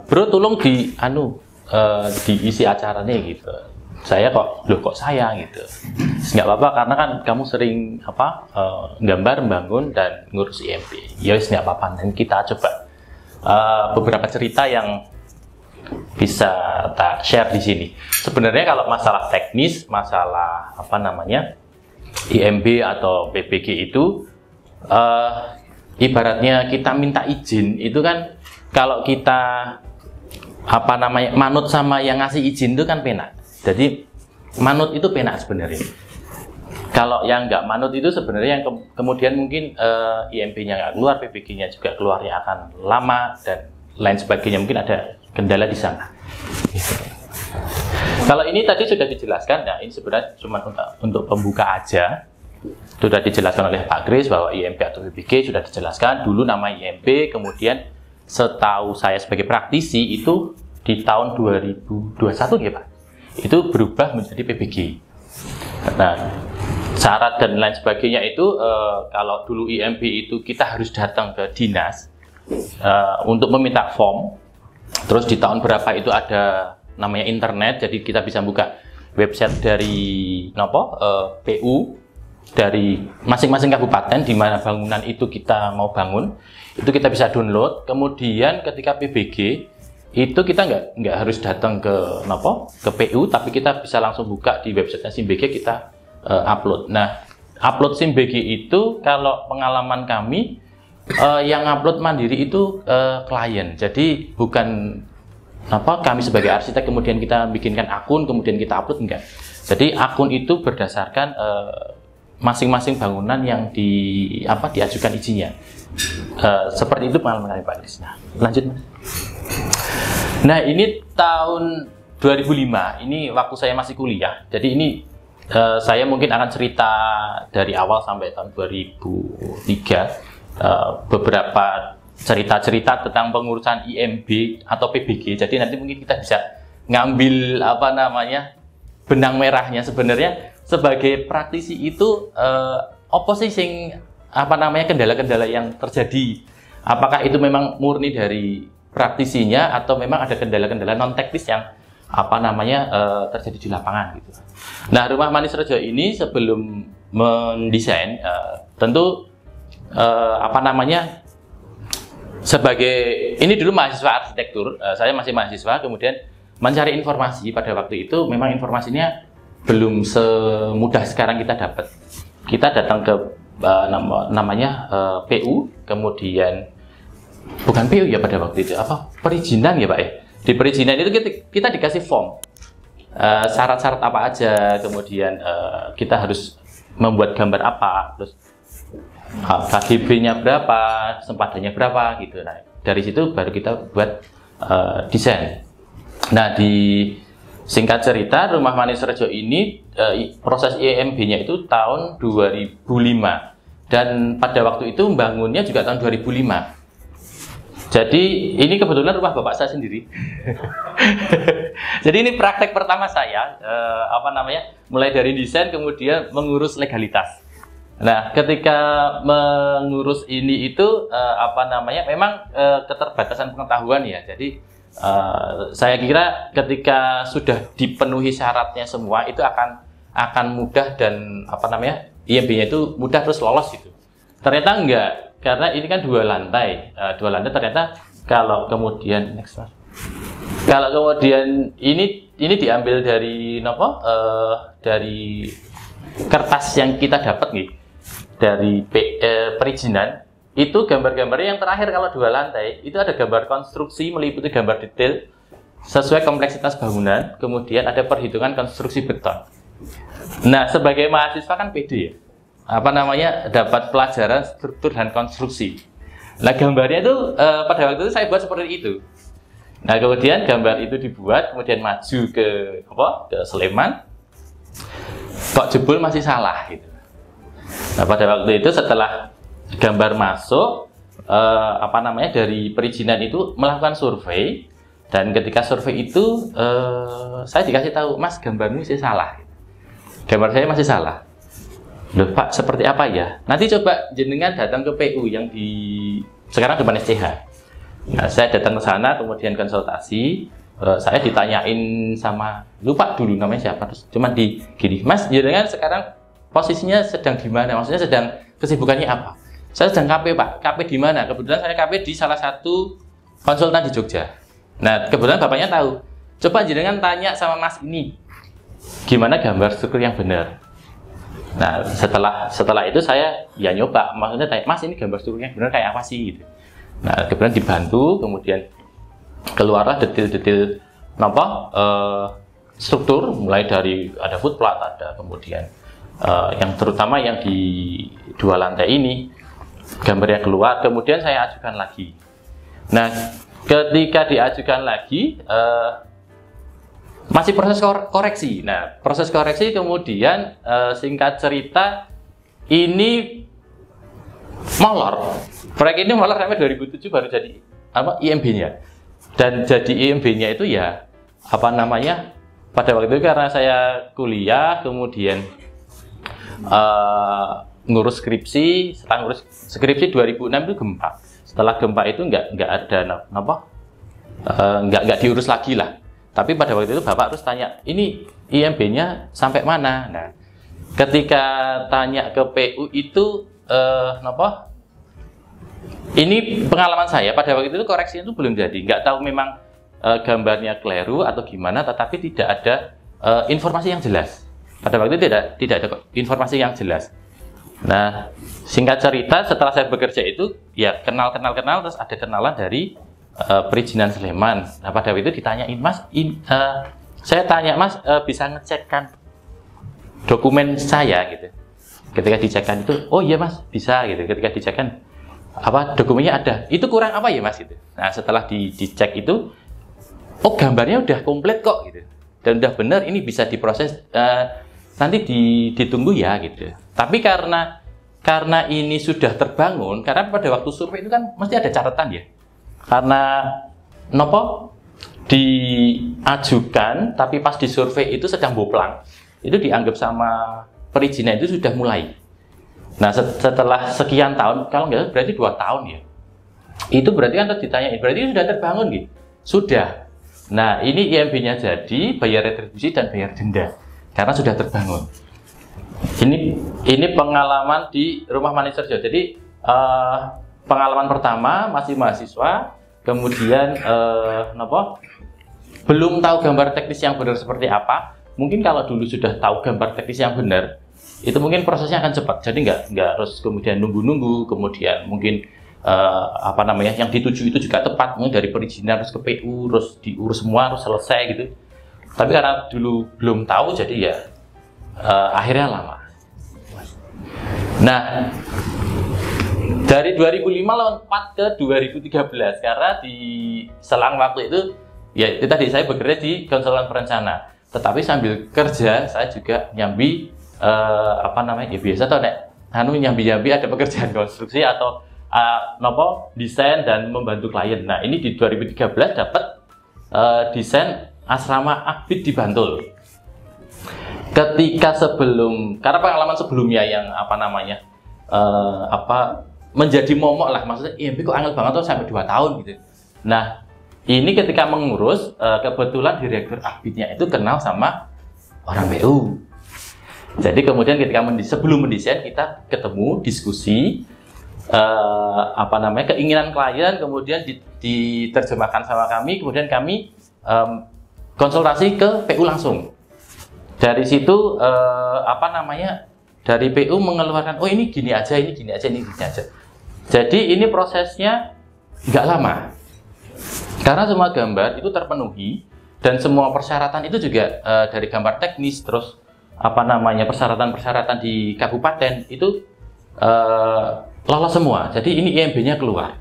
bro tolong diisi acaranya gitu. Saya kok saya gitu. Nggak apa-apa karena kan kamu sering gambar, membangun dan ngurus IMB. Ya wis nggak apa-apa. Dan kita coba beberapa cerita yang bisa tak share di sini. Sebenarnya kalau masalah teknis, masalah IMB atau PBG itu ibaratnya kita minta izin itu kan kalau kita manut sama yang ngasih izin itu kan penak. Jadi manut itu penak sebenarnya. Kalau yang nggak manut itu sebenarnya yang kemudian mungkin IMB-nya nggak keluar, PBG-nya juga keluarnya akan lama dan lain sebagainya, mungkin ada kendala di sana. Kalau ini tadi sudah dijelaskan, nah ini sebenarnya cuma untuk pembuka aja. Sudah dijelaskan oleh Pak Kris bahwa IMB atau PBG sudah dijelaskan dulu nama IMB, kemudian setahu saya sebagai praktisi itu di tahun 2021 ya Pak, itu berubah menjadi PBG. Nah, syarat dan lain sebagainya itu kalau dulu IMB itu kita harus datang ke dinas untuk meminta form. Terus di tahun berapa itu ada namanya internet, jadi kita bisa buka website dari PU dari masing-masing kabupaten di mana bangunan itu kita mau bangun, itu kita bisa download. Kemudian ketika PBG itu kita nggak harus datang ke PU, tapi kita bisa langsung buka di websitenya SIMBG, kita upload. Nah, upload SIMBG itu kalau pengalaman kami yang upload mandiri itu klien. Jadi bukan kami sebagai arsitek kemudian kita bikinkan akun kemudian kita upload, enggak. Jadi akun itu berdasarkan masing-masing bangunan yang diajukan izinnya. Seperti itu pengalaman kami Pak Kris. Nah, lanjut Mas. Nah, ini tahun 2005, ini waktu saya masih kuliah. Jadi ini saya mungkin akan cerita dari awal sampai tahun 2003, beberapa cerita-cerita tentang pengurusan IMB atau PBG. Jadi nanti mungkin kita bisa ngambil apa namanya benang merahnya. Sebenarnya sebagai praktisi itu apa sih apa namanya kendala-kendala yang terjadi? Apakah itu memang murni dari praktisinya atau memang ada kendala-kendala non teknis yang apa namanya terjadi di lapangan gitu. Nah, Rumah Manis Rejo ini sebelum mendesain tentu apa namanya sebagai ini dulu mahasiswa arsitektur, saya masih mahasiswa, kemudian mencari informasi pada waktu itu memang informasinya belum semudah sekarang kita dapat. Kita datang ke namanya PU, kemudian bukan PU ya pada waktu itu, apa perizinan ya Pak ya. Di perizinan itu kita dikasih form, syarat-syarat apa aja, kemudian kita harus membuat gambar apa, terus KGB-nya berapa, sempadannya berapa gitu. Nah, dari situ baru kita buat desain. Nah, di singkat cerita Rumah Manis Rejo ini proses IMB-nya itu tahun 2005 dan pada waktu itu membangunnya juga tahun 2005. Jadi ini kebetulan rumah bapak saya sendiri. Jadi ini praktek pertama saya, apa namanya, mulai dari desain kemudian mengurus legalitas. Nah, ketika mengurus ini itu apa namanya, memang keterbatasan pengetahuan ya. Jadi saya kira ketika sudah dipenuhi syaratnya semua itu akan mudah dan apa namanya IMB-nya itu mudah terus lolos gitu. Ternyata enggak. Karena ini kan dua lantai ternyata kalau kemudian kalau kemudian ini diambil dari dari kertas yang kita dapat nih dari perizinan itu gambar-gambar yang terakhir kalau dua lantai itu ada gambar konstruksi meliputi gambar detail sesuai kompleksitas bangunan, kemudian ada perhitungan konstruksi beton. Nah, sebagai mahasiswa kan pede ya. Apa namanya dapat pelajaran struktur dan konstruksi. Nah, gambarnya itu pada waktu itu saya buat seperti itu. Nah, kemudian gambar itu dibuat, kemudian maju ke Sleman, kok jebul masih salah gitu. Nah, pada waktu itu setelah gambar masuk, apa namanya dari perizinan itu melakukan survei, dan ketika survei itu saya dikasih tahu, Mas gambarmu masih salah. Gambar saya masih salah. Loh Pak, seperti apa ya? Nanti coba jenengan datang ke PU yang sekarang depan SCH. Nah, saya datang ke sana, kemudian konsultasi. Saya ditanyain sama, lupa dulu namanya siapa. Terus cuma gini, Mas, jenengan sekarang posisinya sedang di mana? Maksudnya sedang kesibukannya apa? Saya sedang KP Pak. KP di mana? Kebetulan saya KP di salah satu konsultan di Jogja. Nah, kebetulan bapaknya tahu. Coba jenengan tanya sama Mas ini, gimana gambar struktur yang benar? Nah, setelah itu saya ya nyoba, maksudnya tanya, Mas ini gambar strukturnya benar kayak apa sih gitu. Nah, kemudian dibantu, kemudian keluarlah detail-detail struktur, mulai dari ada footplate, ada kemudian yang terutama yang di dua lantai ini gambarnya keluar, kemudian saya ajukan lagi. Nah, ketika diajukan lagi masih proses koreksi. Nah, proses koreksi kemudian singkat cerita ini molor. Proyek ini molor sampai 2007 baru jadi IMB-nya. Dan jadi IMB-nya itu ya apa namanya? Pada waktu itu karena saya kuliah, kemudian ngurus skripsi, setelah ngurus skripsi 2006 itu gempa. Setelah gempa itu nggak ada nggak diurus lagi lah. Tapi pada waktu itu Bapak harus tanya, ini IMB-nya sampai mana? Nah, ketika tanya ke PU itu, ini pengalaman saya, pada waktu itu koreksinya itu belum jadi. Nggak tahu memang gambarnya keliru atau gimana, tetapi tidak ada informasi yang jelas. Pada waktu itu tidak ada informasi yang jelas. Nah, singkat cerita, setelah saya bekerja itu, ya kenal, terus ada kenalan dari perizinan Sleman. Nah, pada waktu itu ditanyain, Mas, saya tanya, Mas, bisa ngecekkan dokumen saya gitu. Ketika dicekkan itu, oh iya Mas, bisa gitu. Ketika dicekkan, apa dokumennya ada, itu kurang apa ya Mas gitu. Nah, setelah dicek itu, oh gambarnya udah komplit kok gitu. dan udah benar, ini bisa diproses, nanti ditunggu ya gitu. Tapi karena ini sudah terbangun, karena pada waktu survei itu kan mesti ada catatan ya. Karena nopo diajukan, tapi pas di survei itu sedang boplang, itu dianggap sama perizinan itu sudah mulai. Nah setelah sekian tahun, kalau nggak berarti 2 tahun ya, itu berarti kan ditanyain, berarti sudah terbangun gitu. Sudah. Nah ini IMB-nya jadi bayar retribusi dan bayar denda karena sudah terbangun. Ini pengalaman di Rumah Manisterjo. Jadi pengalaman pertama masih mahasiswa, kemudian belum tahu gambar teknis yang benar seperti apa. Mungkin kalau dulu sudah tahu gambar teknis yang benar, itu mungkin prosesnya akan cepat. Jadi nggak harus kemudian nunggu-nunggu, kemudian mungkin yang dituju itu juga tepat, mungkin dari perizinan terus ke PU, terus diurus semua, terus selesai gitu. Tapi karena dulu belum tahu, jadi ya akhirnya lama. Nah, dari 2005 lompat ke 2013 karena di selang waktu itu ya itu tadi saya bekerja di konsultan perencana, tetapi sambil kerja saya juga nyambi ya biasa atau nyambi ada pekerjaan konstruksi atau desain dan membantu klien. Nah ini di 2013 dapat desain asrama Akbid di Bantul. Ketika karena pengalaman sebelumnya yang menjadi momok lah, maksudnya IMB kok angel banget tuh sampai 2 tahun gitu. Nah ini ketika mengurus, kebetulan direktur Akbidnya itu kenal sama orang PU. Jadi kemudian ketika sebelum mendesain kita ketemu, diskusi keinginan klien, kemudian diterjemahkan sama kami, kemudian kami konsultasi ke PU langsung. Dari situ dari PU mengeluarkan, oh ini gini aja, ini gini aja, ini gini aja. Jadi ini prosesnya nggak lama karena semua gambar itu terpenuhi dan semua persyaratan itu juga dari gambar teknis, terus persyaratan-persyaratan di kabupaten itu lolos semua. Jadi ini IMB-nya keluar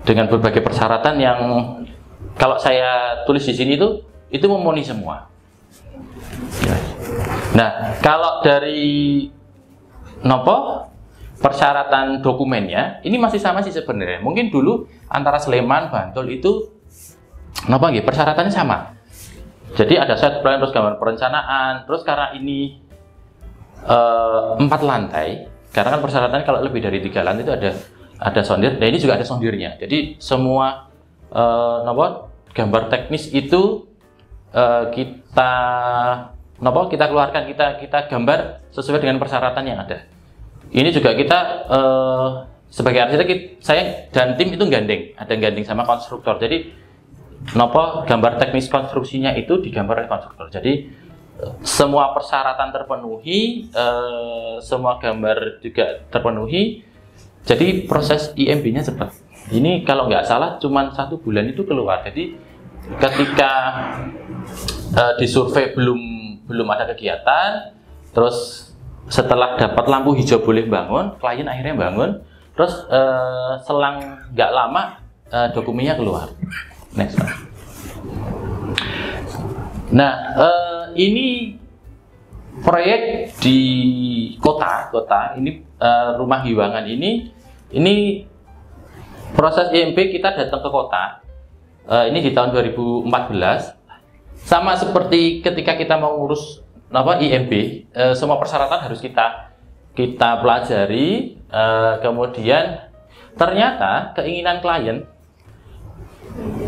dengan berbagai persyaratan yang kalau saya tulis di sini itu memenuhi semua. Nah, kalau dari persyaratan dokumennya ini masih sama sih sebenarnya. Mungkin dulu antara Sleman, Bantul itu persyaratannya sama. Jadi ada set plan, terus gambar perencanaan, terus karena ini 4 lantai, karena kan persyaratannya kalau lebih dari 3 lantai itu ada sondir, dan ini juga ada sondirnya. Jadi semua gambar teknis itu kita keluarkan, kita gambar sesuai dengan persyaratan yang ada. Ini juga kita sebagai arsitek, saya dan tim itu gandeng sama konstruktor. Jadi gambar teknis konstruksinya itu digambar oleh konstruktor. Jadi semua persyaratan terpenuhi, semua gambar juga terpenuhi. Jadi proses IMB-nya cepat. Ini kalau nggak salah cuma 1 bulan itu keluar. Jadi ketika disurvei belum ada kegiatan, terus setelah dapat lampu hijau boleh bangun, klien akhirnya bangun, terus selang nggak lama dokumennya keluar. Next. Nah ini proyek di kota ini rumah Hiwangan ini proses IMB kita datang ke kota ini di tahun 2014, sama seperti ketika kita mengurus IMB, semua persyaratan harus kita pelajari, kemudian ternyata keinginan klien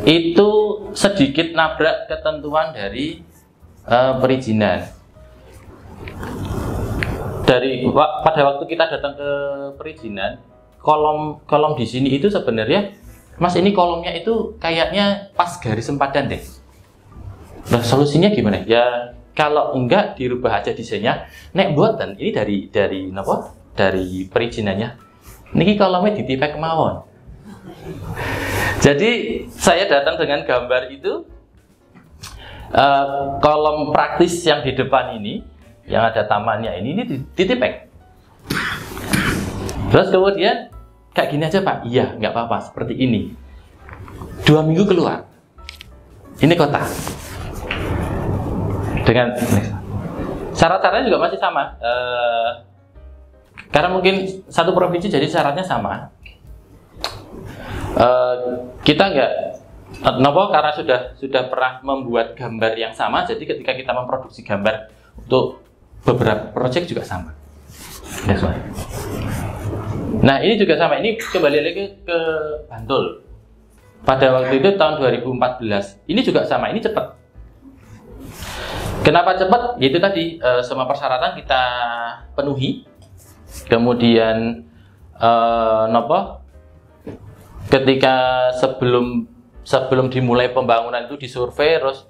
itu sedikit nabrak ketentuan dari perizinan. Pada waktu kita datang ke perizinan, kolom di sini itu sebenarnya, Mas, ini kolomnya itu kayaknya pas garis sempadan deh. Nah, solusinya gimana? Ya kalau enggak dirubah aja desainnya. Nek buatan ini dari perizinannya. Niki kolomnya ditipek kemawon. Jadi saya datang dengan gambar itu, kolom praktis yang di depan ini, yang ada tamannya ini ditipek. Terus kemudian kayak gini aja Pak, iya nggak apa-apa, seperti ini. 2 minggu keluar. Ini kota. Dengan syarat-syaratnya juga masih sama. Karena mungkin satu provinsi jadi syaratnya sama. Kita nggak, karena sudah pernah membuat gambar yang sama, jadi ketika kita memproduksi gambar untuk beberapa proyek juga sama. Nah ini juga sama, ini kembali lagi ke Bantul. Pada waktu itu tahun 2014, ini juga sama, ini cepat. Kenapa cepat? Yaitu tadi semua persyaratan kita penuhi. Kemudian ketika sebelum dimulai pembangunan itu disurvei, terus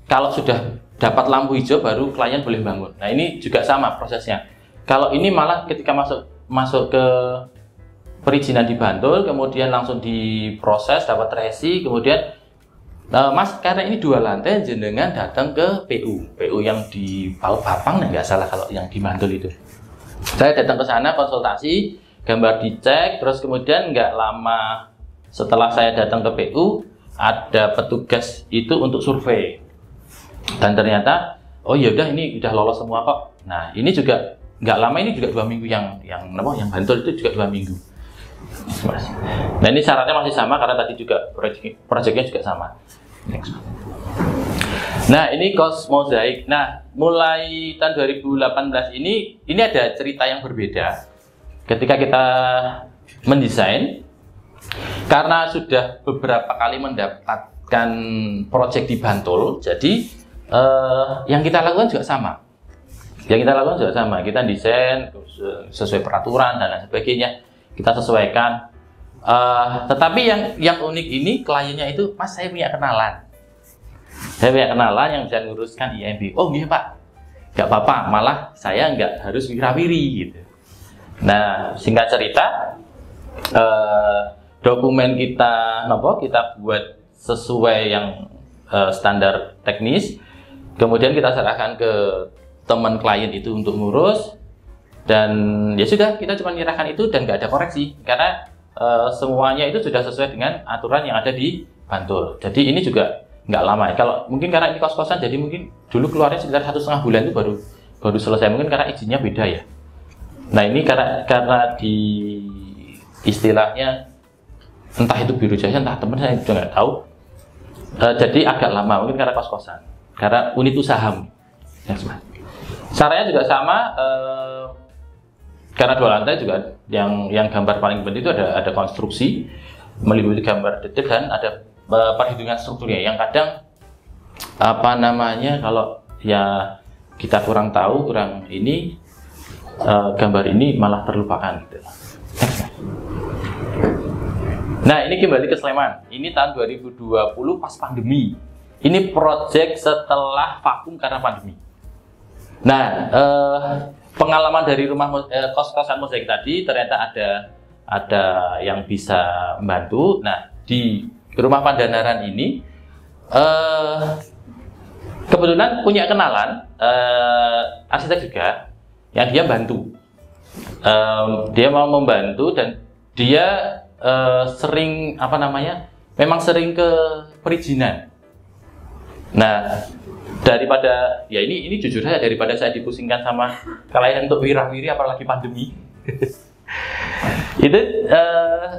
kalau sudah dapat lampu hijau baru klien boleh bangun. Nah ini juga sama prosesnya. Kalau ini malah ketika masuk ke perizinan di Bantul, kemudian langsung diproses, dapat resi, kemudian Mas, karena ini 2 lantai, jenengan datang ke PU yang di Bapang, nggak salah kalau yang di Bantul itu. Saya datang ke sana konsultasi, gambar dicek, terus kemudian nggak lama setelah saya datang ke PU, ada petugas itu untuk survei. Dan ternyata, oh ya udah ini udah lolos semua kok. Nah ini juga nggak lama, ini juga 2 minggu yang Bantul itu juga 2 minggu. Nah ini syaratnya masih sama karena tadi juga proyeknya juga sama. Nah ini cost mozaik. Nah mulai tahun 2018 ini ada cerita yang berbeda. Ketika kita mendesain, karena sudah beberapa kali mendapatkan proyek di Bantul, jadi yang kita lakukan juga sama. Kita desain sesuai peraturan dan lain sebagainya. Kita sesuaikan, tetapi yang unik ini kliennya itu, Mas saya punya kenalan yang bisa nguruskan IMB. Oh iya Pak, nggak apa-apa, malah saya nggak harus wirawiri gitu. Nah singkat cerita, dokumen kita buat sesuai yang standar teknis, kemudian kita serahkan ke teman klien itu untuk ngurus. Dan ya sudah, kita cuma menyerahkan itu dan nggak ada koreksi karena semuanya itu sudah sesuai dengan aturan yang ada di Bantul. Jadi ini juga nggak lama. Kalau mungkin karena ini kos-kosan, jadi mungkin dulu keluarnya sekitar 1,5 bulan itu baru selesai. Mungkin karena izinnya beda ya. Nah ini karena di istilahnya entah itu biru jasa, entah teman saya juga nggak tahu. Jadi agak lama mungkin karena kos-kosan, karena unit usaha. Caranya juga sama. Karena 2 lantai juga yang gambar paling penting itu ada konstruksi meliputi gambar detail dan ada perhitungan strukturnya yang kadang kalau ya kita kurang tahu, gambar ini malah terlupakan gitu. Nah ini kembali ke Sleman, ini tahun 2020 pas pandemi, ini proyek setelah vakum karena pandemi. Nah pengalaman dari rumah kos-kosan mozaik tadi, ternyata ada yang bisa membantu. Nah di rumah Pandanaran ini kebetulan punya kenalan arsitek juga yang dia bantu. Dia mau membantu dan dia sering memang sering ke perizinan. Nah daripada ya ini jujur saja, daripada saya dipusingkan sama klien untuk wirawiri apalagi pandemi itu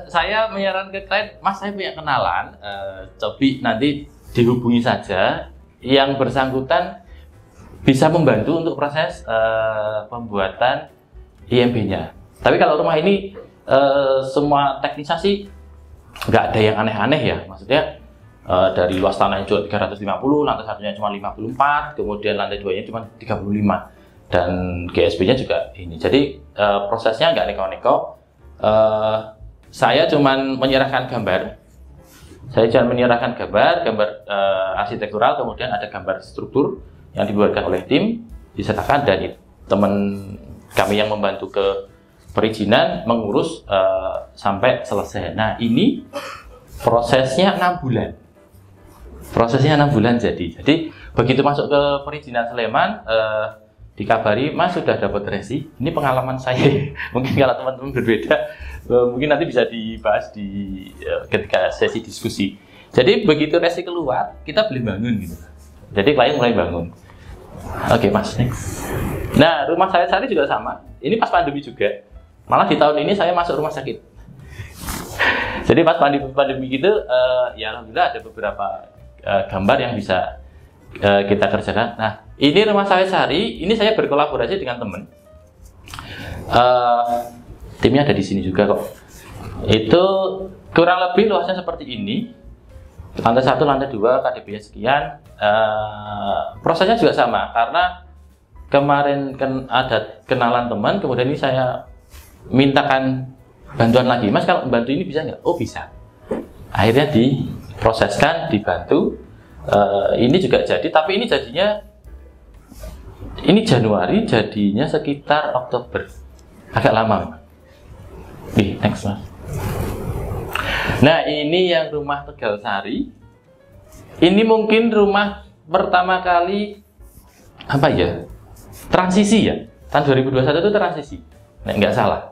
saya menyarankan ke klien, Mas saya punya kenalan, cobi nanti dihubungi saja, yang bersangkutan bisa membantu untuk proses pembuatan IMB-nya. Tapi kalau rumah ini semua teknisasi nggak ada yang aneh-aneh ya, maksudnya dari luas tanahnya cuma 350, lantai satunya cuma 54, kemudian lantai 2-nya cuma 35, dan GSB-nya juga ini. Jadi prosesnya nggak neko-neko. Saya cuma menyerahkan gambar. Gambar arsitektural, kemudian ada gambar struktur yang dibuatkan oleh tim, diserahkan, dan teman kami yang membantu ke perizinan mengurus sampai selesai. Nah ini prosesnya 6 bulan. Jadi begitu masuk ke perizinan Sleman, dikabari, Mas sudah dapat resi. Ini pengalaman saya. Mungkin kalau teman-teman berbeda, mungkin nanti bisa dibahas ketika sesi diskusi. Jadi begitu resi keluar, kita boleh bangun gitu. Jadi klien mulai bangun. Oke, Mas. Nah, rumah saya sehari juga sama. Ini pas pandemi juga. Malah di tahun ini saya masuk rumah sakit. Jadi pas pandemi gitu, ya alhamdulillah ada beberapa gambar yang bisa kita kerjakan. Nah, ini rumah saya sehari. Ini saya berkolaborasi dengan teman. Timnya ada di sini juga kok. Itu kurang lebih luasnya seperti ini. Lantai 1, lantai 2, KDP-nya sekian. Prosesnya juga sama karena kemarin ada kenalan teman, kemudian ini saya mintakan bantuan lagi. Mas, kalau bantu ini bisa nggak? Oh, bisa. Akhirnya diproseskan, dibantu. Ini juga jadi, tapi ini jadinya ini Januari, jadinya sekitar Oktober. Agak lama. Next, Mas. Nah, ini yang rumah Tegal Sari. Ini mungkin rumah pertama kali apa ya? Transisi ya. Tahun 2021 itu transisi. Nah, nggak salah.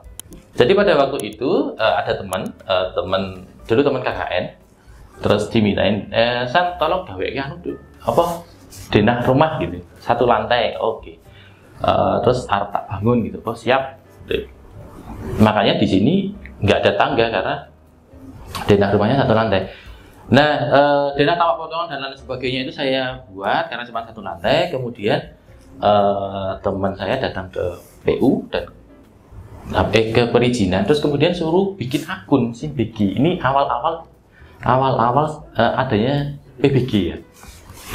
Jadi pada waktu itu ada teman KKN, terus dimintain, San tolong gawe denah rumah gitu, 1 lantai, oke. Terus harus tak bangun gitu, oh siap. Makanya di sini nggak ada tangga karena denah rumahnya 1 lantai. Nah, denah tapak potongan dan lain sebagainya itu saya buat karena cuma 1 lantai. Kemudian teman saya datang ke PU dan ke perizinan, terus kemudian suruh bikin akun SIMBG. Ini awal-awal adanya PBG ya.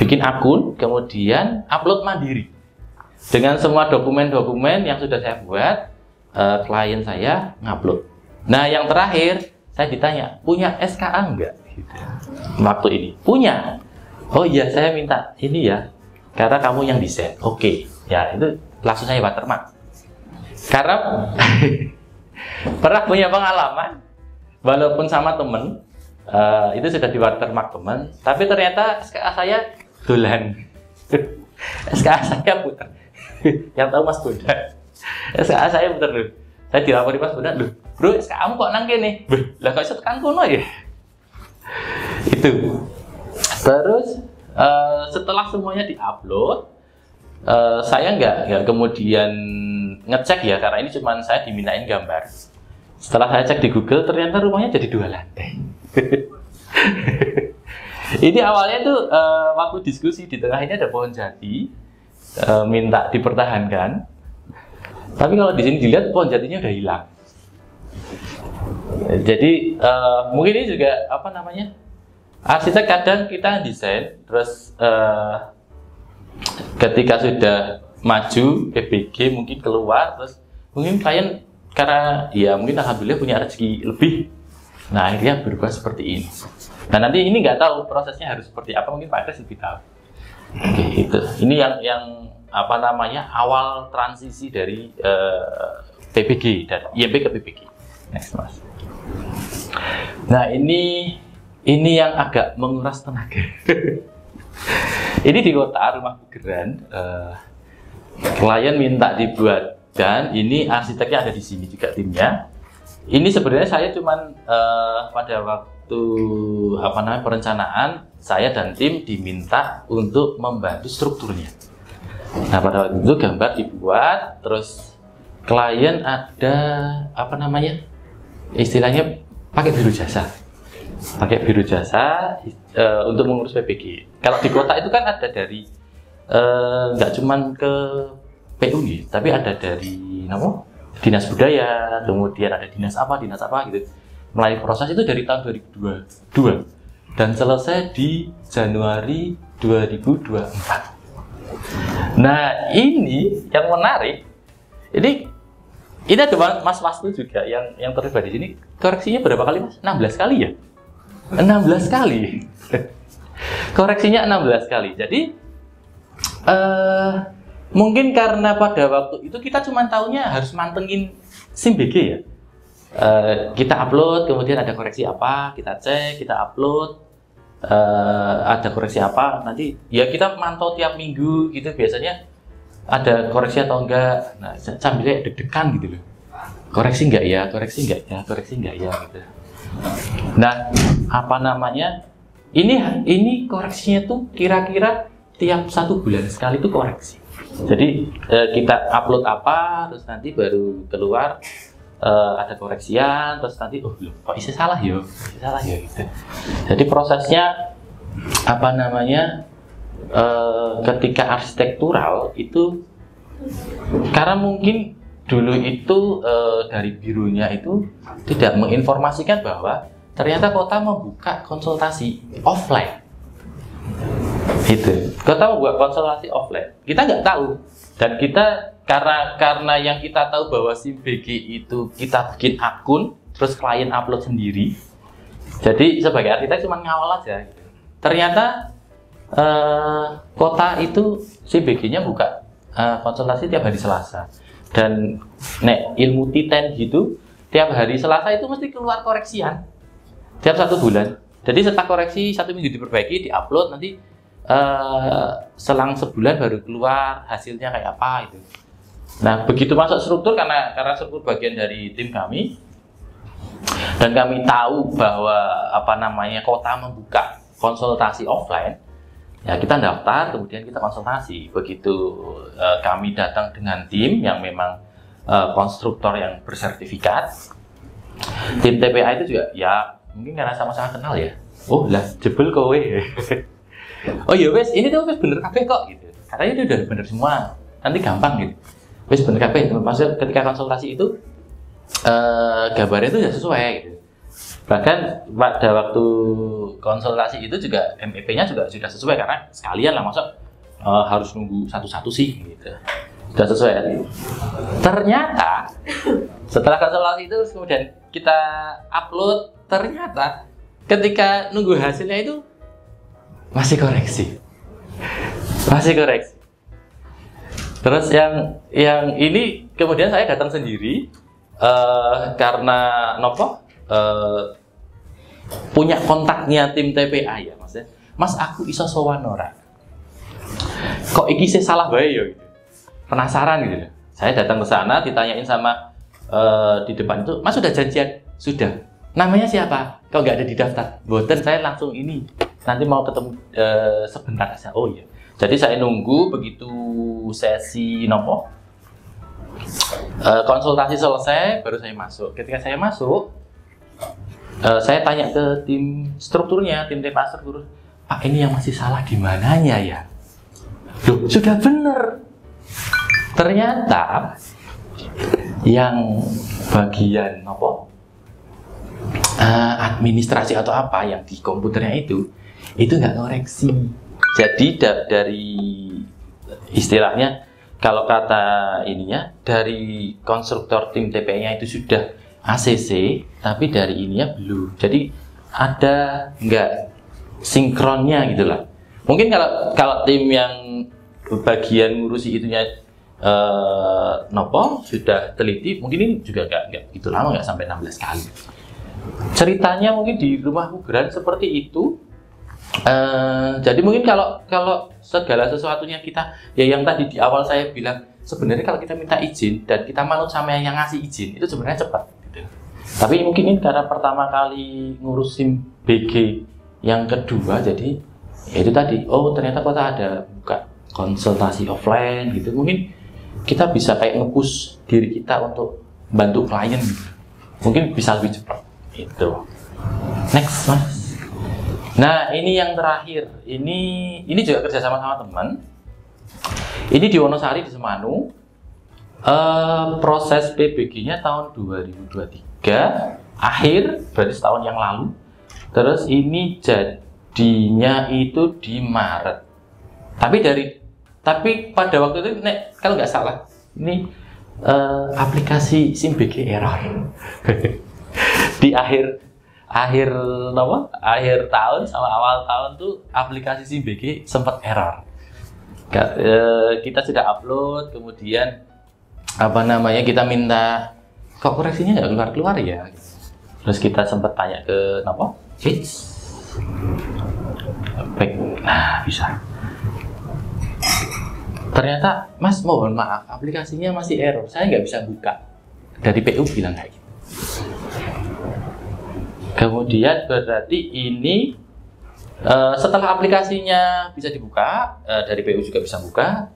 Bikin akun, kemudian upload mandiri dengan semua dokumen-dokumen yang sudah saya buat. Klien saya ngupload. Nah, yang terakhir saya ditanya, punya SKA enggak? Gitu. Waktu ini punya. Oh iya, saya minta ini ya, karena kamu yang desain. Oke, ya itu langsung saya watermark. Karena pernah punya pengalaman, walaupun sama temen, itu sudah di watermark teman, tapi ternyata SKA saya dolan. SKA saya putar. Yang tahu Mas Bondan, SKA saya putar loh. Saya dilapori Mas Bondan, loh bro, SKA kamu kok nang kene? Lah kok iso tekan kono ya? Itu. Terus setelah semuanya diupload, saya nggak kemudian ngecek ya, karena ini cuma saya dimintain gambar. Setelah saya cek di Google, ternyata rumahnya jadi 2 lantai. Ini awalnya tuh waktu diskusi di tengah ini ada pohon jati, minta dipertahankan. Tapi kalau di sini dilihat pohon jatinya udah hilang. Jadi mungkin ini juga apa namanya? Arsitek kadang kita desain, terus ketika sudah maju PBG mungkin keluar, terus mungkin klien karena ya mungkin alhamdulillah punya rezeki lebih, nah akhirnya berubah seperti ini. Nah nanti ini nggak tahu prosesnya harus seperti apa, mungkin Pak Kris lebih tahu. Oke, itu ini yang apa namanya awal transisi dari PBG dari IMP ke PBG. Next, Mas. Nah ini yang agak menguras tenaga. Ini di kota Rumah Bugeran, klien minta dibuat, dan ini arsiteknya ada di sini juga timnya. Ini sebenarnya saya cuman pada waktu apa namanya perencanaan, saya dan tim diminta untuk membantu strukturnya. Nah pada waktu itu gambar dibuat, terus klien ada apa namanya istilahnya pakai biru jasa untuk mengurus PBG. Kalau di kota itu kan ada dari nggak cuman ke PU nih, tapi ada dari Dinas Budaya, kemudian ada dinas apa gitu. Mulai proses itu dari tahun 2022 dan selesai di Januari 2024. Nah ini yang menarik, ini ada Mas Wastu juga yang terlibat di sini. Koreksinya berapa kali Mas? 16 kali ya? 16 kali. Koreksinya 16 kali. Jadi mungkin karena pada waktu itu kita cuma tahunya harus mantengin SIMBG ya. Kita upload, kemudian ada koreksi apa, kita cek, kita upload, ada koreksi apa, nanti ya kita mantau tiap minggu gitu, biasanya ada koreksi atau enggak. Nah sambil deg-degan gitu loh, koreksi enggak ya gitu. Nah apa namanya, ini koreksinya tuh kira-kira tiap 1 bulan sekali itu koreksi. Jadi kita upload apa, terus nanti baru keluar ada koreksian, terus nanti oh loh, kok isi salah ya, gitu. Jadi prosesnya apa namanya ketika arsitektural itu karena mungkin dulu itu dari bironya itu tidak menginformasikan bahwa ternyata kota membuka konsultasi offline. Itu kota membuka konsultasi offline. Kita nggak tahu, dan kita karena yang kita tahu bahwa SIM BG itu kita bikin akun, terus klien upload sendiri. Jadi sebagai arsitek cuma ngawal aja. Ternyata kota itu SIM BG-nya buka konsultasi tiap hari Selasa. Dan nek ilmu titen gitu, tiap hari Selasa itu mesti keluar koreksian tiap 1 bulan. Jadi setelah koreksi 1 minggu diperbaiki, diupload, nanti selang sebulan baru keluar hasilnya kayak apa itu. Nah begitu masuk struktur, karena struktur bagian dari tim kami, dan kami tahu bahwa apa namanya kota membuka konsultasi offline. Ya kita daftar, kemudian kita konsultasi. Begitu kami datang dengan tim yang memang konstruktor yang bersertifikat. Tim TPA itu juga ya mungkin karena sama-sama kenal ya. Oh lah jebel kowe. Oh ya wes, ini tuh wes bener kabeh kok gitu. Katanya itu udah bener semua. Nanti gampang gitu. Wes bener kabeh. Maksudnya ketika konsultasi itu gambarnya itu sudah sesuai gitu. Bahkan pada waktu konsultasi itu juga MEP-nya juga sudah sesuai, karena sekalian lah, masa harus nunggu satu-satu sih gitu. Sudah sesuai. Ternyata setelah konsultasi itu kemudian kita upload, ternyata ketika nunggu hasilnya itu masih koreksi. Terus yang ini kemudian saya datang sendiri karena nopo punya kontaknya tim TPA ya, maksudnya Mas aku iso sowan ora, kok iki sih salah bae ya gitu. Penasaran gitu. Saya datang ke sana, ditanyain sama di depan itu, Mas sudah janjian? Sudah. Namanya siapa? Kok nggak ada di daftar? Boten, saya langsung ini nanti mau ketemu sebentar aja. Oh iya. Jadi saya nunggu begitu sesi nopo konsultasi selesai baru saya masuk. Ketika saya masuk, saya tanya ke tim strukturnya, tim TPA struktur, Pak ini yang masih salah di mananya ya? Loh, sudah bener. Ternyata yang bagian apa? Administrasi atau apa yang di komputernya itu nggak koreksi. Jadi dari istilahnya kalau kata ininya dari konstruktor tim TPA-nya itu sudah ACC, tapi dari ininya belum. Jadi ada nggak sinkronnya gitulah. Mungkin kalau tim yang bagian ngurusi itunya nopo sudah teliti, mungkin ini juga nggak gitu lama, nggak sampai 16 kali. Ceritanya mungkin di rumah Mugran seperti itu. Jadi mungkin kalau segala sesuatunya kita ya yang tadi di awal saya bilang, sebenarnya kalau kita minta izin dan kita manut sama yang ngasih izin itu sebenarnya cepat gitu. Tapi mungkin ini karena pertama kali ngurusin BG yang kedua, jadi ya itu tadi, oh ternyata kota ada buka konsultasi offline gitu, mungkin kita bisa kayak nge-push diri kita untuk bantu klien gitu. Mungkin bisa lebih cepat itu. Next Mas. Nah ini yang terakhir, ini juga kerja sama teman. Ini di Wonosari di Semanu. Proses PBG-nya tahun 2023 akhir, berarti setahun yang lalu. Terus ini jadinya itu di Maret. Tapi pada waktu itu kalau nggak salah ini aplikasi SIM BG error. Di akhir tahun sama awal tahun tuh aplikasi SIM BG sempat error. Kita sudah upload, kemudian kita minta kok koreksinya nggak keluar ya. Terus kita sempat tanya ke bisa. Ternyata Mas mohon maaf aplikasinya masih error, saya nggak bisa buka. Dari PU bilang kayak gitu. Kemudian berarti ini Setelah aplikasinya bisa dibuka, dari PU juga bisa buka.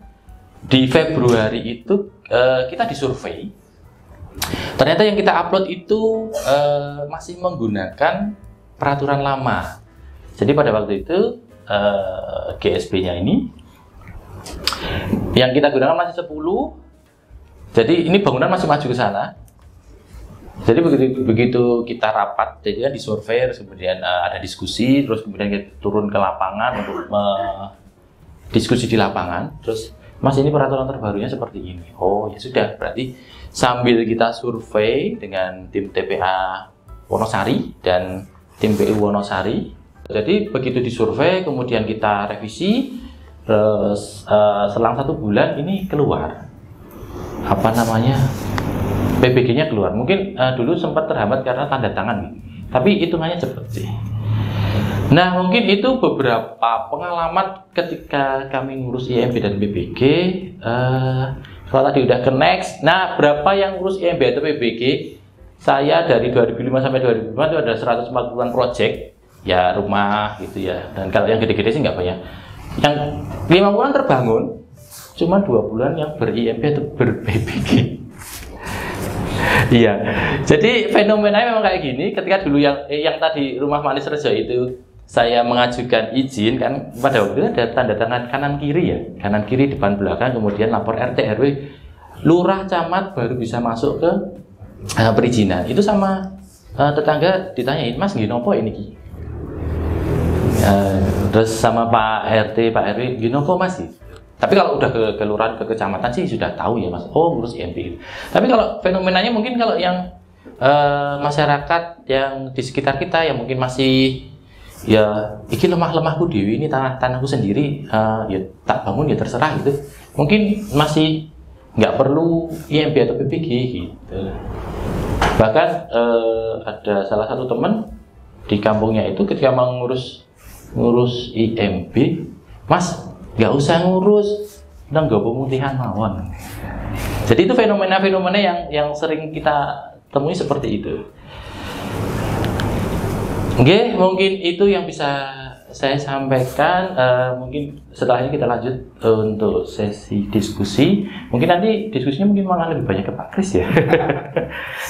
Di Februari itu kita disurvei. Ternyata yang kita upload itu masih menggunakan peraturan lama. Jadi pada waktu itu GSB-nya ini yang kita gunakan masih 10. Jadi ini bangunan masih maju ke sana. Jadi begitu kita rapat, jadi kan disurvei, kemudian ada diskusi, terus kemudian kita turun ke lapangan untuk diskusi di lapangan. Terus, Mas, ini peraturan terbarunya seperti ini. Oh ya sudah, berarti sambil kita survei dengan tim TPA Wonosari dan tim PU Wonosari. Jadi begitu disurvei, kemudian kita revisi, terus selang 1 bulan ini keluar apa namanya, PBG-nya keluar. Mungkin dulu sempat terhambat karena tanda tangan, tapi hitungannya cepat sih. Nah, mungkin itu beberapa pengalaman ketika kami ngurus IMB dan PBG. Kalau tadi udah ke next, nah berapa yang ngurus IMB atau PBG? Saya dari 2005 sampai 2005 itu ada 140-an project, ya rumah gitu ya. Dan kalau yang gede-gede sih nggak banyak. Yang 5 bulan terbangun, cuma 2 bulan yang ber-IMB atau ber-PBG. Iya, jadi fenomenanya memang kayak gini. Ketika dulu yang tadi Rumah Manis Rejo itu saya mengajukan izin, kan pada waktu itu ada tanda tangan kanan kiri ya, kanan kiri depan belakang, kemudian lapor RT RW, lurah camat baru bisa masuk ke perizinan. Itu sama tetangga ditanyain, Mas ginopo ini ki? Terus sama Pak RT Pak RW, ginopo Mas? Tapi kalau udah ke kelurahan, ke kecamatan sih sudah tahu ya Mas, oh ngurus IMB. Tapi kalau fenomenanya mungkin kalau yang masyarakat yang di sekitar kita yang mungkin masih ya iki lemah-lemahku dewi, ini tanahku sendiri, ya tak bangun ya terserah gitu. Mungkin masih nggak perlu IMB atau PBG gitu. Bahkan ada salah satu teman di kampungnya itu ketika mau ngurus IMB, Mas nggak usah ngurus, udah nggak pemutihan mawon. Jadi itu fenomena-fenomena yang sering kita temui seperti itu. Oke, mungkin itu yang bisa saya sampaikan. Mungkin setelah ini kita lanjut untuk sesi diskusi. Mungkin nanti diskusinya mungkin malah lebih banyak ke Pak Kris ya.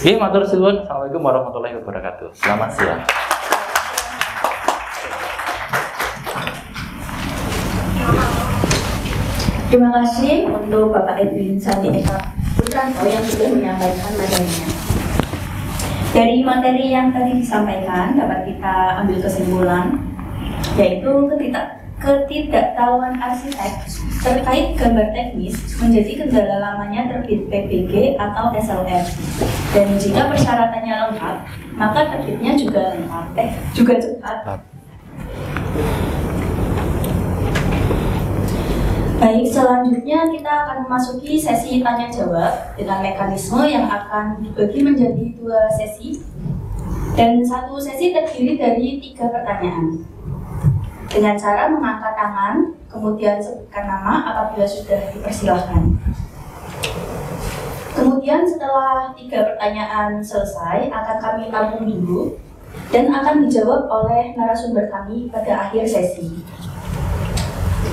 Oke, matur suwun. Assalamualaikum warahmatullahi wabarakatuh. Selamat siang. Terima kasih untuk Bapak Edwin Sandi Eka Putranto yang sudah menyampaikan materinya. Dari materi yang tadi disampaikan dapat kita ambil kesimpulan, yaitu ketidaktahuan arsitek terkait gambar teknis menjadi kendala lamanya terbit PBG atau SLR. Dan jika persyaratannya lengkap, maka terbitnya juga lengkap, juga cepat. Baik, selanjutnya kita akan memasuki sesi tanya jawab dengan mekanisme yang akan dibagi menjadi 2 sesi, dan 1 sesi terdiri dari 3 pertanyaan dengan cara mengangkat tangan, kemudian sebutkan nama apabila sudah dipersilahkan. Kemudian setelah 3 pertanyaan selesai akan kami tampung dulu dan akan dijawab oleh narasumber kami pada akhir sesi.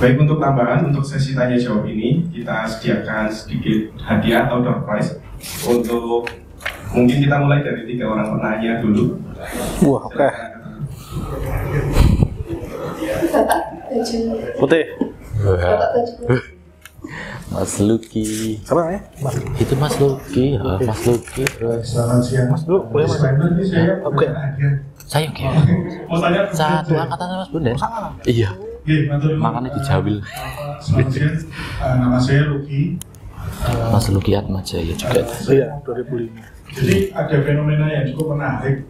Baik, untuk tambahan untuk sesi tanya jawab ini kita sediakan sedikit hadiah atau door prize. Untuk mungkin kita mulai dari 3 orang penanya dulu. Wah, oke. Bapak baju Putih. Bapak baju Mas Luki. Siapa namanya? Itu Mas Luki, ya, Mas Luki. Selamat siang. Mas dulu, boleh Mas? Ini saya Oke. hadiah. Saya oke. Mau tanya Satu angkatan sama Mas Bunda. Iya. Oke, Makanya dijawil. Selamat siang. Nama saya Luki. Mas Luki Atmajaya juga. Iya, 2005. Jadi ada fenomena yang cukup menarik.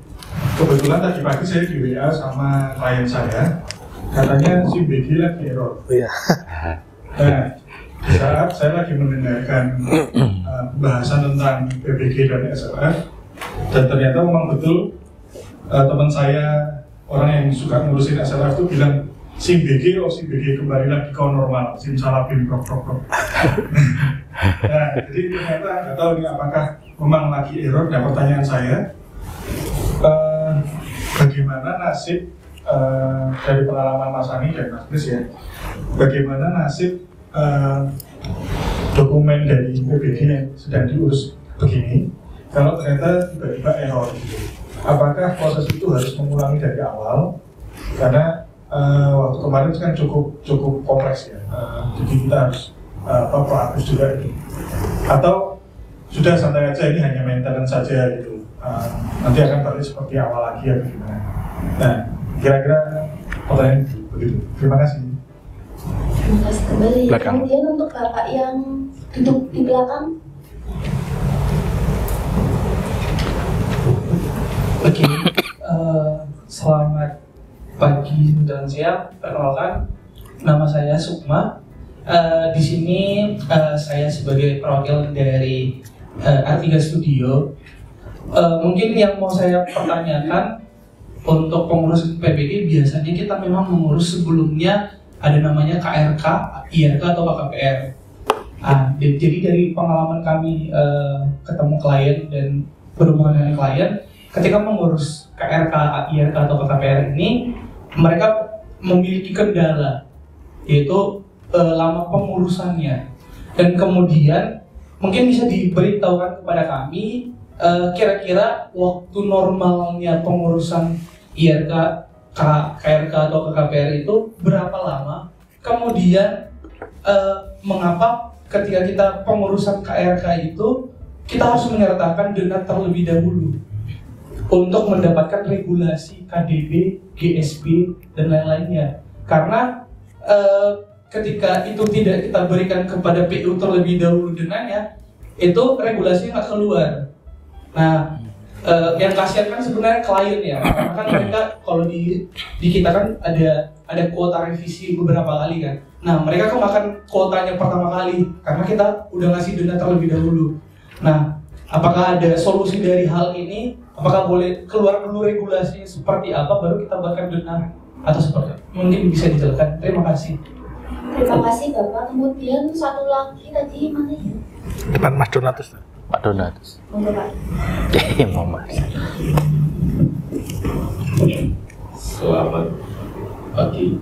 Kebetulan tadi pagi saya di WA sama klien saya, katanya si BG lagi error. Iya. Nah, di saat saya lagi mendengarkan pembahasan tentang PBG dan SLR, dan ternyata memang betul teman saya, orang yang suka ngurusin SLR itu bilang SIM BG, SIM BG kembali lagi ke normal, SIM salah PIN, prok. Nah, jadi ternyata nggak tahu nih apakah memang lagi error. Dan pertanyaan saya, bagaimana nasib dari pengalaman Mas Ani dan Mas Kris ya, bagaimana nasib dokumen dari PBG yang sedang diurus begini kalau ternyata tiba-tiba error gitu. Apakah proses itu harus mengulangi dari awal? Karena waktu kemarin kan cukup kompleks ya, jadi kita harus proaktif juga gitu. Atau sudah santai aja, ini hanya maintenance saja gitu, nanti akan balik seperti awal lagi ya gimana. Nah, kira-kira pertanyaan begitu. Terima kasih. Terima kasih kembali. Belakang. Kemudian untuk Bapak yang duduk di belakang. Oke, selamat pagi dan siang. Perkenalkan, nama saya Sukma. Di sini saya sebagai perwakilan dari R3 Studio. Mungkin yang mau saya pertanyakan untuk pengurus PBG, biasanya kita memang mengurus sebelumnya ada namanya KRK, IRK atau KKPR. Jadi dari pengalaman kami ketemu klien dan berhubungan dengan klien, ketika mengurus KRK, IRK atau KKPR ini, mereka memiliki kendala, yaitu lama pengurusannya. Dan kemudian mungkin bisa diberitahukan kepada kami kira-kira waktu normalnya pengurusan IRK, KRK atau KKPR itu berapa lama? Kemudian mengapa ketika kita pengurusan KRK itu kita harus menyertakan dana terlebih dahulu untuk mendapatkan regulasi KDB, GSB, dan lain-lainnya. Karena ketika itu tidak kita berikan kepada PU terlebih dahulu dananya, itu regulasinya nggak keluar. Nah, yang kasihan kan sebenarnya klien ya, karena kan mereka kalau di kita kan ada kuota revisi beberapa kali kan. Nah, mereka kan makan kuotanya pertama kali karena kita udah ngasih dana terlebih dahulu. Nah, apakah ada solusi dari hal ini? Apakah boleh keluar dulu regulasinya seperti apa baru kita buatkan dana atau seperti apa? Mungkin bisa dijelaskan. Terima kasih. Terima kasih Bapak. Kemudian satu lagi tadi mana ya? Depan Mas Donatus. Pak Donatus. Monggo Pak. Mau Mas. Selamat pagi.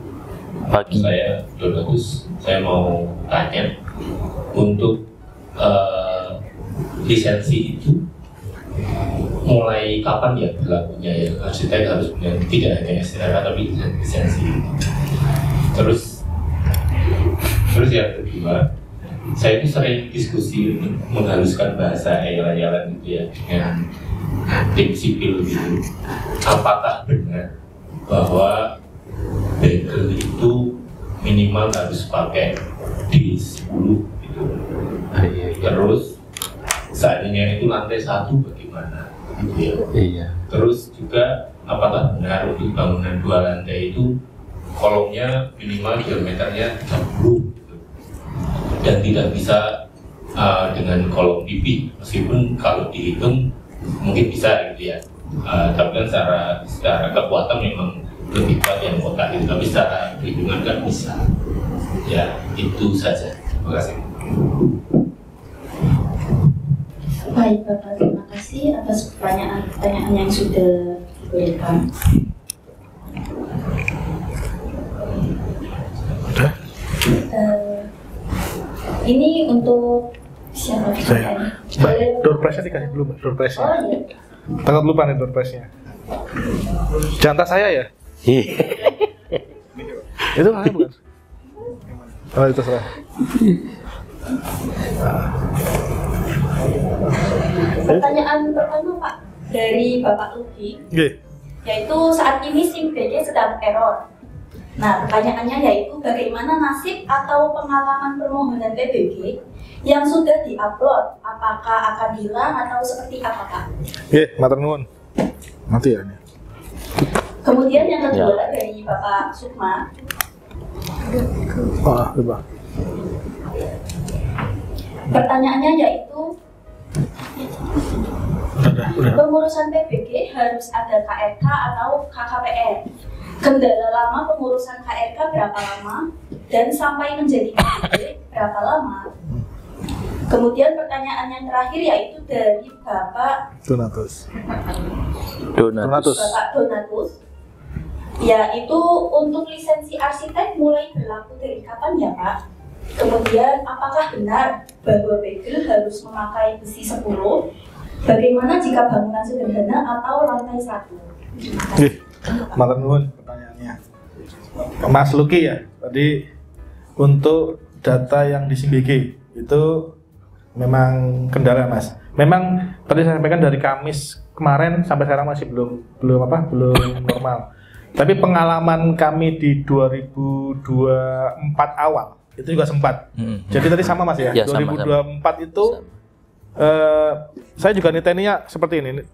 Saya Donatus. Saya mau tanya untuk lisensi itu mulai kapan ya berlakunya ya? Arsitek harus punya tidak hanya STNK tapi lisensi. Terus yang kedua, saya itu sering diskusi untuk menghaluskan bahasa ayal-ayalan gitu ya dengan tim sipil gitu. Apakah benar bahwa bagel itu minimal harus pakai D10 gitu? Terus seandainya itu lantai 1 bagaimana? Gitu ya. Iya. Terus juga apakah benar untuk bangunan 2 lantai itu kolomnya minimal diameternya 60 gitu, dan tidak bisa dengan kolom pipi, meskipun kalau dihitung mungkin bisa gitu ya, tapi kan secara kekuatan memang lebih kuat yang kotak itu, tapi secara perhitungan kan bisa. Ya, itu saja. Terima kasih. Baik Bapak, terima kasih atas pertanyaan yang sudah diberikan. Ini untuk siapa? Saya. Mbak, door prize-nya dikasih dulu, Mbak. Door prize-nya. Oh iya. Tanggal lupa nih door prize-nya. Jangan tas saya ya? Itu saya bukan? Oh, itu salah. Pertanyaan pertama Pak dari Bapak Luki, yaitu saat ini SIM BG sedang error. Nah, pertanyaannya yaitu bagaimana nasib atau pengalaman permohonan PBG yang sudah diupload, apakah akan hilang atau seperti apa Pak? Matur nuwun. Nanti ya ini. Kemudian yang kedua dari Bapak Sukma, Lupa. pertanyaannya yaitu Udah. pengurusan PBG harus ada KRK atau KKPR. Kendala lama pengurusan KRK berapa lama dan sampai menjadi KPG berapa lama? Kemudian pertanyaan yang terakhir yaitu dari Bapak Donatus. Bapak Donatus. Ya, itu untuk lisensi arsitek mulai berlaku dari kapan ya, Pak? Kemudian, apakah benar bahwa bagel harus memakai besi 10? Bagaimana jika bangunan sederhana atau lantai 1? Matur nuwun pertanyaannya. Mas Luki ya, tadi untuk data yang di SIMBG itu memang kendala Mas. Memang tadi saya sampaikan dari Kamis kemarin sampai sekarang masih belum normal. Tapi pengalaman kami di 2024 awal itu juga sempat. Jadi tadi sama Mas ya, 2024 itu saya juga niteninya seperti ini.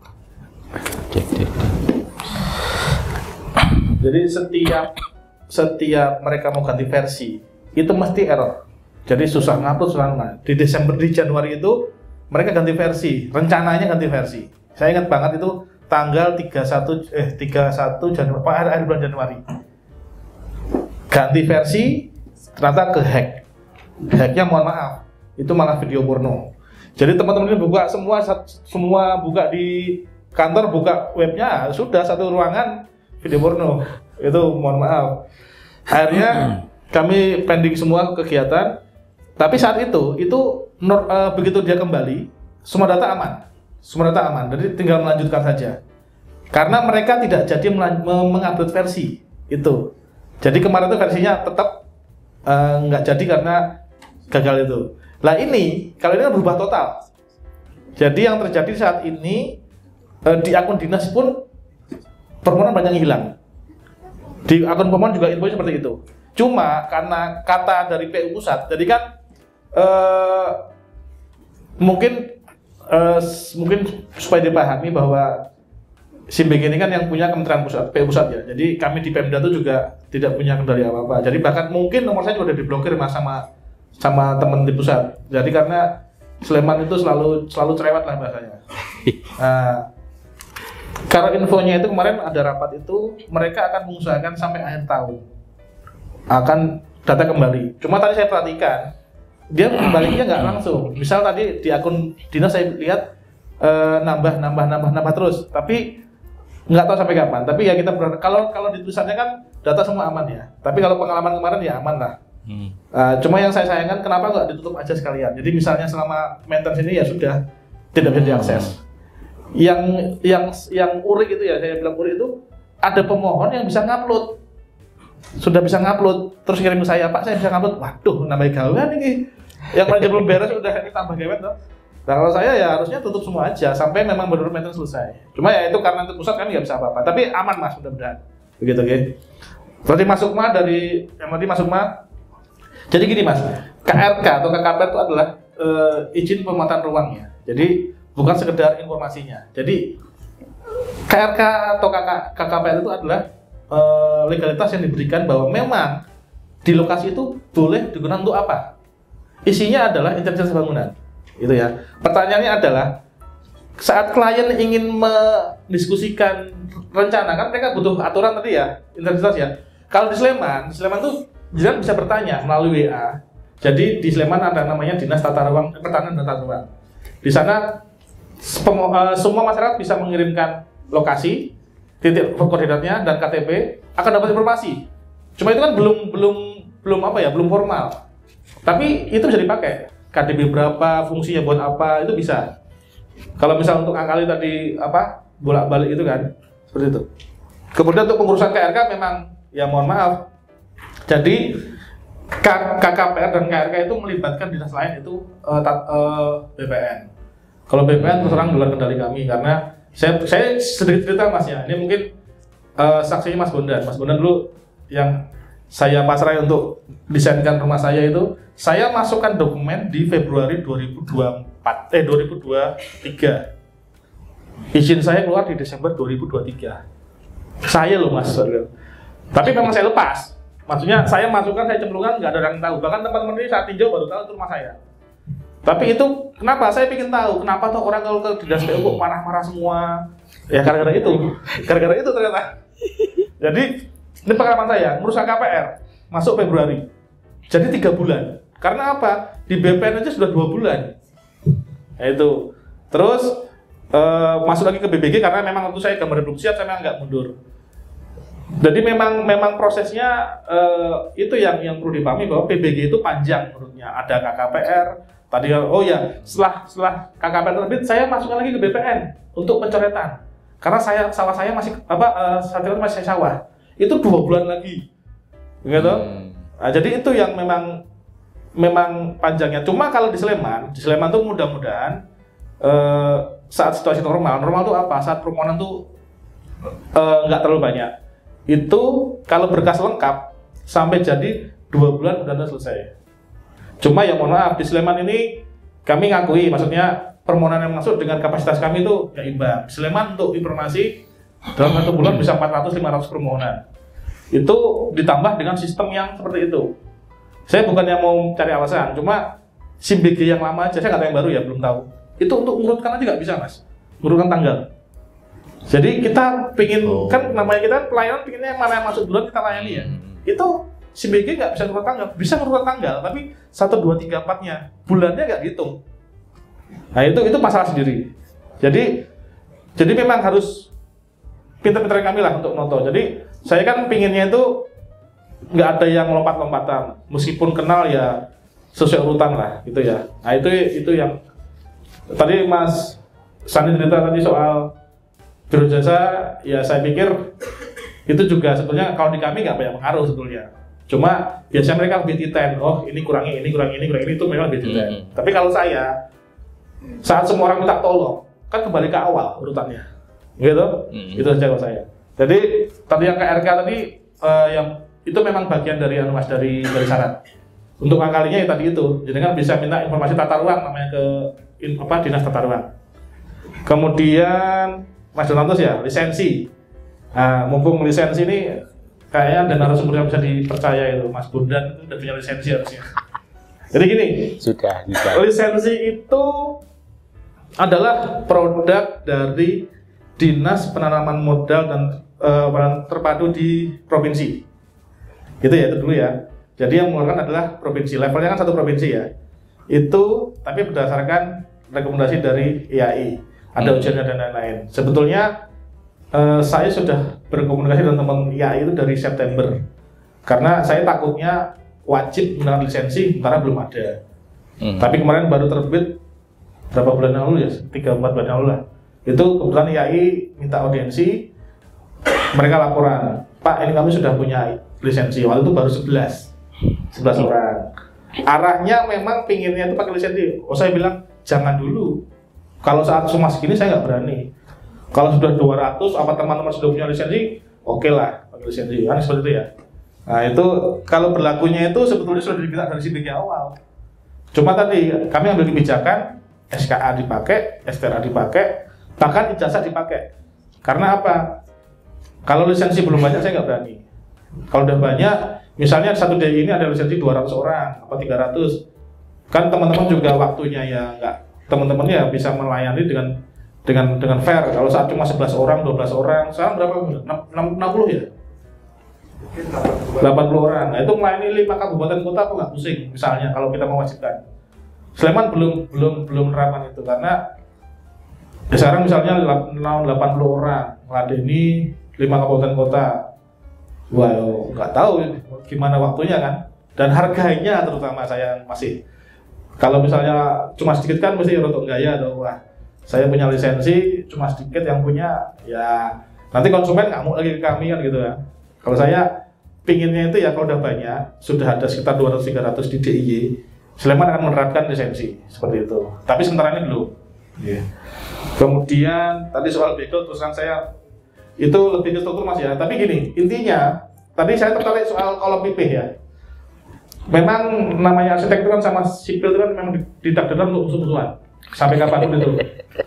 Jadi setiap mereka mau ganti versi itu mesti error. Jadi susah ngupload selama di Januari itu mereka ganti versi, rencananya ganti versi. Saya ingat banget itu tanggal 31 Januari, akhir bulan Januari. Ganti versi ternyata ke-hack. Hacknya mohon maaf, itu malah video porno. Jadi teman-teman ini buka semua buka di kantor, buka webnya, sudah satu ruangan video porno. Itu mohon maaf. Akhirnya kami pending semua kegiatan. Tapi saat itu begitu dia kembali, semua data aman. Jadi tinggal melanjutkan saja. Karena mereka tidak jadi mengupload versi itu. Jadi kemarin itu versinya tetap nggak jadi karena gagal itu. Nah ini, kali ini kan berubah total. Jadi yang terjadi saat ini di akun dinas pun permohonan banyak yang hilang. Di akun pemohon juga infonya seperti itu. Cuma karena kata dari PU Pusat, jadi kan mungkin supaya dipahami bahwa SIMBG ini kan yang punya Kementerian Pusat, PU Pusat ya. Jadi kami di Pemda itu juga tidak punya kendali apa-apa. Jadi bahkan mungkin nomor saya juga udah diblokir Mas sama teman di pusat. Jadi karena Sleman itu selalu cerewet lah bahasanya. Kalau infonya itu kemarin ada rapat itu, mereka akan mengusahakan sampai akhir tahun akan data kembali. Cuma tadi saya perhatikan dia kembalinya nggak langsung. Misal tadi di akun dinas saya lihat nambah terus, tapi nggak tahu sampai kapan. Tapi ya kita kalau di tulisannya kan data semua aman ya. Tapi kalau pengalaman kemarin ya aman lah. Cuma yang saya sayangkan kenapa nggak ditutup aja sekalian. Jadi misalnya selama maintenance ini ya sudah tidak bisa diakses. Yang URI itu ya, saya bilang URI itu ada pemohon yang bisa ngupload. Sudah bisa ngupload, terus kirim ke saya, Pak saya bisa ngupload. Waduh, nambah gawean ini. Yang lainnya belum beres udah ini tambah gawean tuh. Nah kalau saya ya harusnya tutup semua aja sampai memang benar-benar maintenance selesai. Cuma ya itu karena itu pusat kan nggak bisa apa-apa. Tapi aman Mas, mudah-mudahan. Begitu oke. Berarti Mas Sukma dari yang tadi Mas Sukma. Jadi gini Mas, KRK atau KKP itu adalah izin pemuatan ruang ya. Jadi bukan sekedar informasinya. Jadi KRK atau KKP itu adalah legalitas yang diberikan bahwa memang di lokasi itu boleh digunakan untuk apa? Isinya adalah integritas bangunan. Itu ya. Pertanyaannya adalah saat klien ingin mendiskusikan rencana kan mereka butuh aturan tadi ya, integritas ya. Kalau di Sleman tuh jiran bisa bertanya melalui WA. Jadi di Sleman ada namanya Dinas Tata Ruang, Pertanahan dan Tata Ruang. Di sana semua masyarakat bisa mengirimkan lokasi, titik koordinatnya dan KTP akan dapat informasi. Cuma itu kan belum formal. Tapi itu bisa dipakai. KDB berapa, fungsinya buat apa, itu bisa. Kalau misal untuk angkali tadi bolak-balik itu kan seperti itu. Kemudian untuk pengurusan KRK memang ya mohon maaf. Jadi KKPR dan KRK itu melibatkan dinas lain itu BPN. Kalau BPN terus terang di luar kendali kami karena saya sedikit cerita Mas ya. Ini mungkin saksinya Mas Bondan. Mas Bondan dulu yang saya pasrah untuk desainkan rumah saya itu, saya masukkan dokumen di Februari 2023. Izin saya keluar di Desember 2023. Saya loh Mas. Tapi memang saya lepas. Maksudnya saya masukkan, saya cemplungkan, nggak ada orang tahu. Bahkan teman-teman ini saat tinjau baru tahu itu rumah saya. Tapi itu kenapa? Saya ingin tahu kenapa tuh orang kalau ke dinas PU kok marah-marah semua. Ya gara-gara itu ternyata. Jadi ini pengalaman saya, ngurus KPR masuk Februari. Jadi 3 bulan. Karena apa? Di BPN aja sudah 2 bulan. Nah, itu. Terus masuk lagi ke BBG karena memang waktu saya gambar belum siap, saya memang nggak mundur. Jadi memang prosesnya itu yang perlu dipahami bahwa PBG itu panjang menurutnya. Ada KKPR tadi, oh ya setelah KKPR terbit saya masukkan lagi ke BPN untuk pencoretan karena sawah saya masih sertifikat masih sawah itu 2 bulan lagi, gitu. Nah, jadi itu yang memang panjangnya. Cuma kalau di Sleman tuh mudah-mudahan saat situasi normal tuh apa? Saat permohonan tuh nggak terlalu banyak. Itu kalau berkas lengkap sampai jadi 2 bulan udah selesai. Cuma ya mohon maaf, di Sleman ini kami ngakui, maksudnya permohonan yang masuk dengan kapasitas kami itu ya imbang. Sleman untuk informasi dalam 1 bulan bisa 400-500 permohonan. Itu ditambah dengan sistem yang seperti itu. Saya bukan yang mau cari alasan, cuma SIM BG yang lama aja, saya nggak tahu yang baru ya, belum tahu. Itu untuk urutkan aja nggak bisa mas, urutkan tanggal. Jadi kita pingin, kan namanya kita pelayanan pinginnya yang mana yang masuk duluan kita layani ya. Itu SIM BG nggak bisa ngurut tanggal, bisa ngurut tanggal, tapi 1, 2, 3, 4-nya bulannya nggak hitung. Nah itu masalah sendiri. Jadi memang harus pintar-pintar kami lah untuk noto. Jadi saya kan pinginnya itu nggak ada yang lompat-lompatan, meskipun kenal ya sesuai urutan lah, gitu ya. Nah itu yang tadi Mas Sani cerita tadi soal biro jasa, ya saya pikir itu juga sebetulnya kalau di kami nggak banyak pengaruh sebetulnya. Cuma biasanya mereka lebih detail, oh ini kurangi ini itu memang lebih detail. Tapi kalau saya saat semua orang minta tolong, kan kembali ke awal urutannya, gitu. Itu saja kalau saya. Jadi tadi yang KRK tadi yang itu memang bagian dari mas dari syarat. Untuk ngakalinya ya tadi itu, jadi kan bisa minta informasi tata ruang namanya ke dinas tata ruang. Kemudian Mas Donatus ya lisensi. Nah, mumpung lisensi ini kayaknya ada narasumber yang bisa dipercaya itu, Mas Bondan itu udah punya lisensi harusnya. Jadi gini, sudah. Lisensi itu adalah produk dari Dinas Penanaman Modal dan Terpadu di provinsi. Gitu ya, itu dulu ya. Jadi yang mengeluarkan adalah provinsi, levelnya kan 1 provinsi ya. Itu tapi berdasarkan rekomendasi dari IAI, ada ujiannya dan lain-lain. Sebetulnya saya sudah berkomunikasi dengan teman IAI itu dari September, karena saya takutnya wajib menggunakan lisensi, sementara belum ada. Tapi kemarin baru terbit berapa bulan yang lalu ya, 3-4 bulan yang lalu lah. Itu kebetulan IAI minta audiensi, mereka laporan, Pak ini kami sudah punya lisensi, waktu itu baru 11 orang. Arahnya memang pinginnya itu pakai lisensi. Oh saya bilang jangan dulu. Kalau saat cuma segini saya nggak berani. Kalau sudah 200, apa teman-teman sudah punya lisensi, oke lah pakai lisensi. Kan seperti itu ya. Nah itu kalau berlakunya itu sebetulnya sudah diminta dari SIM BG awal. Cuma tadi kami ambil kebijakan SKA dipakai, STRA dipakai, bahkan ijazah dipakai. Karena apa? Kalau lisensi belum banyak saya nggak berani. Kalau udah banyak, misalnya satu DI ini ada lisensi 200 orang, apa 300, kan teman-teman juga waktunya ya nggak, teman-teman ya bisa melayani dengan fair. Kalau saat cuma 11 orang, 12 orang, sekarang berapa? 60 ya? 80 orang. Nah itu melayani 5 kabupaten kota aku nggak pusing. Misalnya kalau kita mewajibkan. Sleman belum menerapkan itu karena ya sekarang misalnya 80 orang meladeni 5 kabupaten kota. Wah, nggak tahu gimana waktunya kan. Dan harganya terutama saya masih, kalau misalnya cuma sedikit kan mesti rotok gaya atau wah saya punya lisensi cuma sedikit yang punya ya nanti konsumen ngamuk lagi ke kami kan gitu ya. Kalau saya pinginnya itu ya kalau udah banyak, sudah ada sekitar 200-300 di DIY, Sleman akan menerapkan lisensi seperti itu. Tapi sementara ini belum. Kemudian tadi soal bagel terus kan saya itu lebih ke struktur mas ya. Tapi gini, intinya tadi saya tertarik soal kolom pipih ya. Memang namanya arsitek itu kan sama sipil itu kan memang ditakdirkan untuk musuh-musuhan. Sampai kapanpun itu.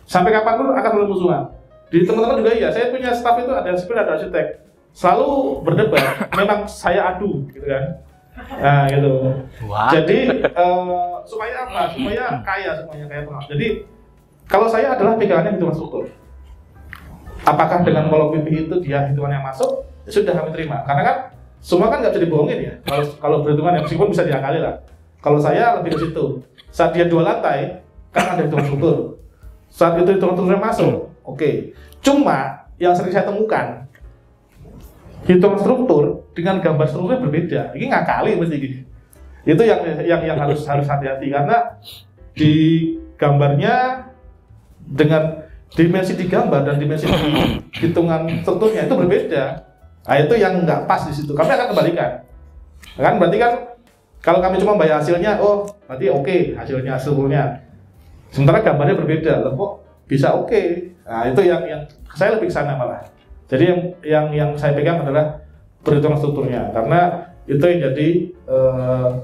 Sampai kapanpun akan selalu musuhan. Di teman-teman juga iya, saya punya staff itu ada sipil ada arsitek. Selalu berdebat, memang saya adu gitu kan. Nah gitu. Wow. Jadi supaya apa? Supaya kaya semuanya kaya pengalaman. Jadi kalau saya adalah pegangannya hitungan struktur. Apakah dengan kolom pipih itu dia hitungan yang masuk? Ya sudah kami terima. Karena kan semua kan nggak bisa dibohongin ya. Kalau berhitungan ya meskipun bisa diakali lah. Kalau saya lebih ke situ. Saat dia 2 lantai, kan ada hitungan struktur. Saat itu hitungan strukturnya masuk, oke. Cuma yang sering saya temukan hitung struktur dengan gambar strukturnya berbeda. Ini ngakali mesti gini. Itu yang harus hati-hati karena di gambarnya dengan dimensi di gambar dan dimensi di hitungan strukturnya itu berbeda. Nah, itu yang nggak pas di situ. Kami akan kembalikan. Kan berarti kan kalau kami cuma bayar hasilnya, oh berarti oke hasilnya strukturnya. Sementara gambarnya berbeda, loh kok bisa oke. Nah, itu yang saya lebih ke sana malah. Jadi yang saya pegang adalah perhitungan strukturnya karena itu yang jadi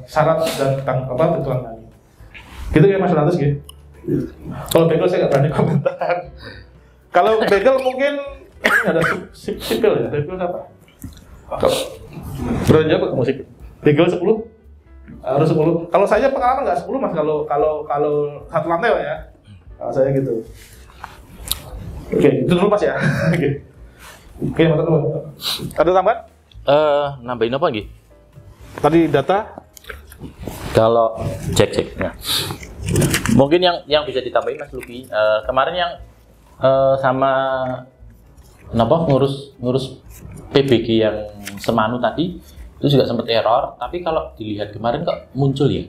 syarat dan perhitungan kami. Gitu ya Mas Ratus gitu. Kalau bagel saya nggak berani komentar. Kalau bagel mungkin ini ada sipil ya, sipil apa? Berani jawab kamu sipil. Bagel 10? Harus 10. Kalau saya pengalaman nggak 10 Mas, kalau satu lantai Pak ya. Kalau saya gitu. Oke, itu dulu Mas ya. Oke, Mas teman. Ada tambahan? Nambahin apa lagi? Tadi data. Kalau cek. Nah. Mungkin yang bisa ditambahin Mas Luki, kemarin yang sama ngurus PBG yang Semanu tadi itu juga sempat error, tapi kalau dilihat kemarin kok muncul ya,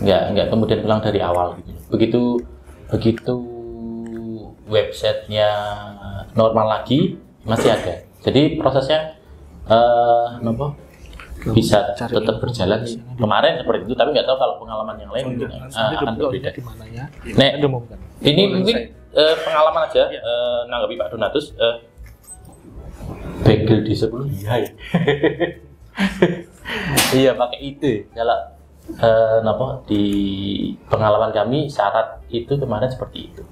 nggak kemudian ulang dari awal gitu. Begitu websitenya normal lagi masih ada, jadi prosesnya bisa tetap berjalan kemarin seperti itu, tapi nggak tahu kalau pengalaman yang lain mungkin akan berbeda. Nek, ini mungkin pengalaman aja nanggapi Pak Donatus. Bagel di 10 iya ya. Iya pakai itu. Kalau di pengalaman kami syarat itu kemarin seperti itu.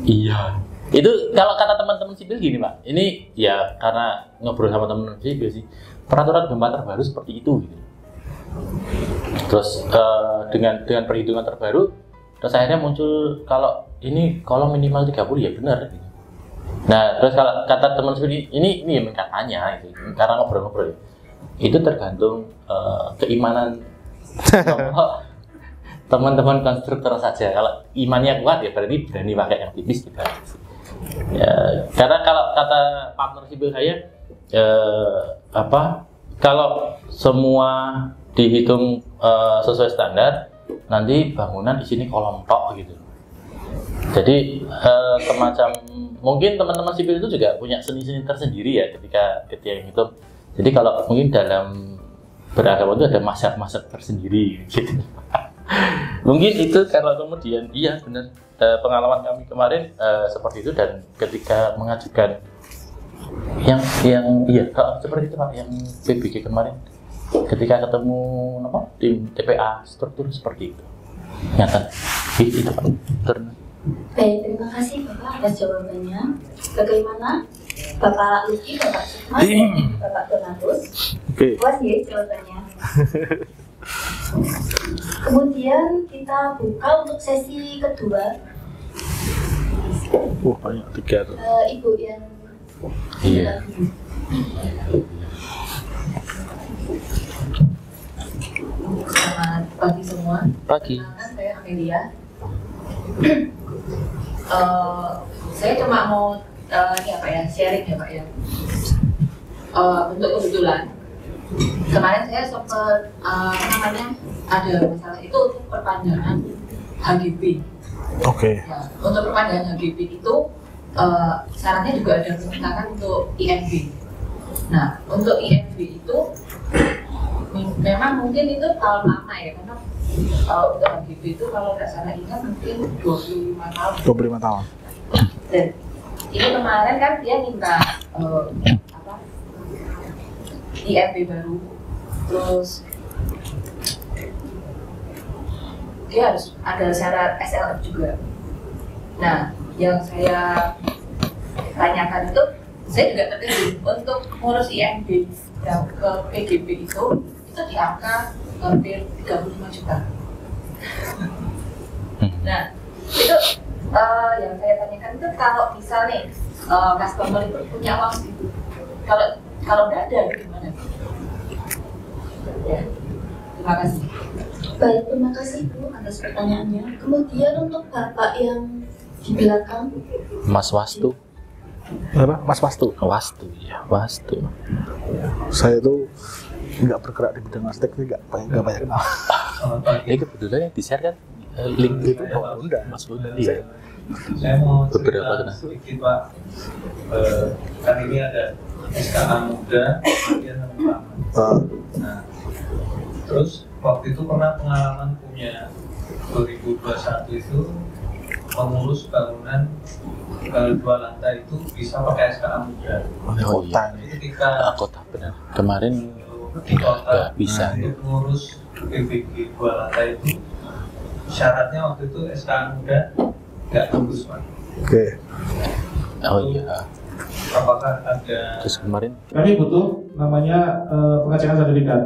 Iya. Itu kalau kata teman-teman sipil gini Pak, ini ya karena ngobrol sama teman-teman sipil sih, peraturan gempa terbaru seperti itu gitu. Terus dengan perhitungan terbaru, terus akhirnya muncul kalau ini kolom minimal 30 ya benar gitu. Nah terus kalau kata teman sipil ini yang katanya gitu, karena ngobrol-ngobrol itu tergantung keimanan teman-teman konstruktor saja. Kalau imannya kuat ya berarti berani pakai yang tipis gitu. Ya, karena kalau kata partner sipil saya kalau semua dihitung sesuai standar, nanti bangunan di sini kolom tok gitu. Jadi semacam mungkin teman-teman sipil itu juga punya seni-seni tersendiri ya ketika hitung. Jadi kalau mungkin dalam beragama itu ada mazhab-mazhab tersendiri gitu. Mungkin itu kalau kemudian iya benar pengalaman kami kemarin seperti itu, dan ketika mengajukan yang seperti itu Pak, yang PBG kemarin ketika ketemu tim TPA struktur seperti itu nyata itu Pak. Baik, terima kasih Bapak atas jawabannya. Bagaimana Bapak Luki, Bapak Sukma, Bapak Donatus? Puas ya jawabannya. Kemudian kita buka untuk sesi kedua. Banyak 3 tuh. Ibu yang iya. Selamat pagi semua. Pagi. Saya Amelia. Saya cuma mau sharing ya Pak ya. Untuk kebetulan kemarin saya sempat ada masalah itu untuk perpanjangan HGB. Oke. Ya, untuk perpanjangan HGB itu syaratnya juga ada permintaan untuk INB. Nah, untuk INB itu memang mungkin itu tahun lama ya, karena untuk HGB itu kalau nggak salah ingat mungkin 25 tahun. 25 tahun. Dan ini kemarin kan dia minta INB baru, terus dia harus ada syarat SLF juga. Nah, yang saya tanyakan itu, saya juga terkejut untuk ngurus INB yang ke PGB itu di angka hampir 35 juta. Nah, itu yang saya tanyakan itu kalau misal nih customer itu punya uang segitu, kalau nggak ada gimana? Ya, terima kasih. Baik, terima kasih Bu atas pertanyaannya. Kemudian untuk Bapak yang di belakang, Mas Wastu. Apa? Mas Wastu. Wastu, ya Wastu. Saya tuh nggak bergerak di bidang arsitek, nggak banyak kenal. Ya kebetulan yang di-share kan link itu Mas Bunda. Iya. Saya mau Beberapa cerita kena. sedikit Pak. Kan ini ada SKA muda, kemudian sama Pak. Nah, terus waktu itu pernah pengalaman punya 2021 itu mengurus bangunan 2 lantai itu bisa pakai SKA muda. Oh iya. Jadi ketika Kota benar. Kemarin di kota nggak bisa. untuk mengurus PBG 2 lantai itu syaratnya waktu itu SKA muda nggak bagus Pak. Oke. Oh iya. Apakah ada Terus kemarin Kami butuh namanya pengecekan sertifikat.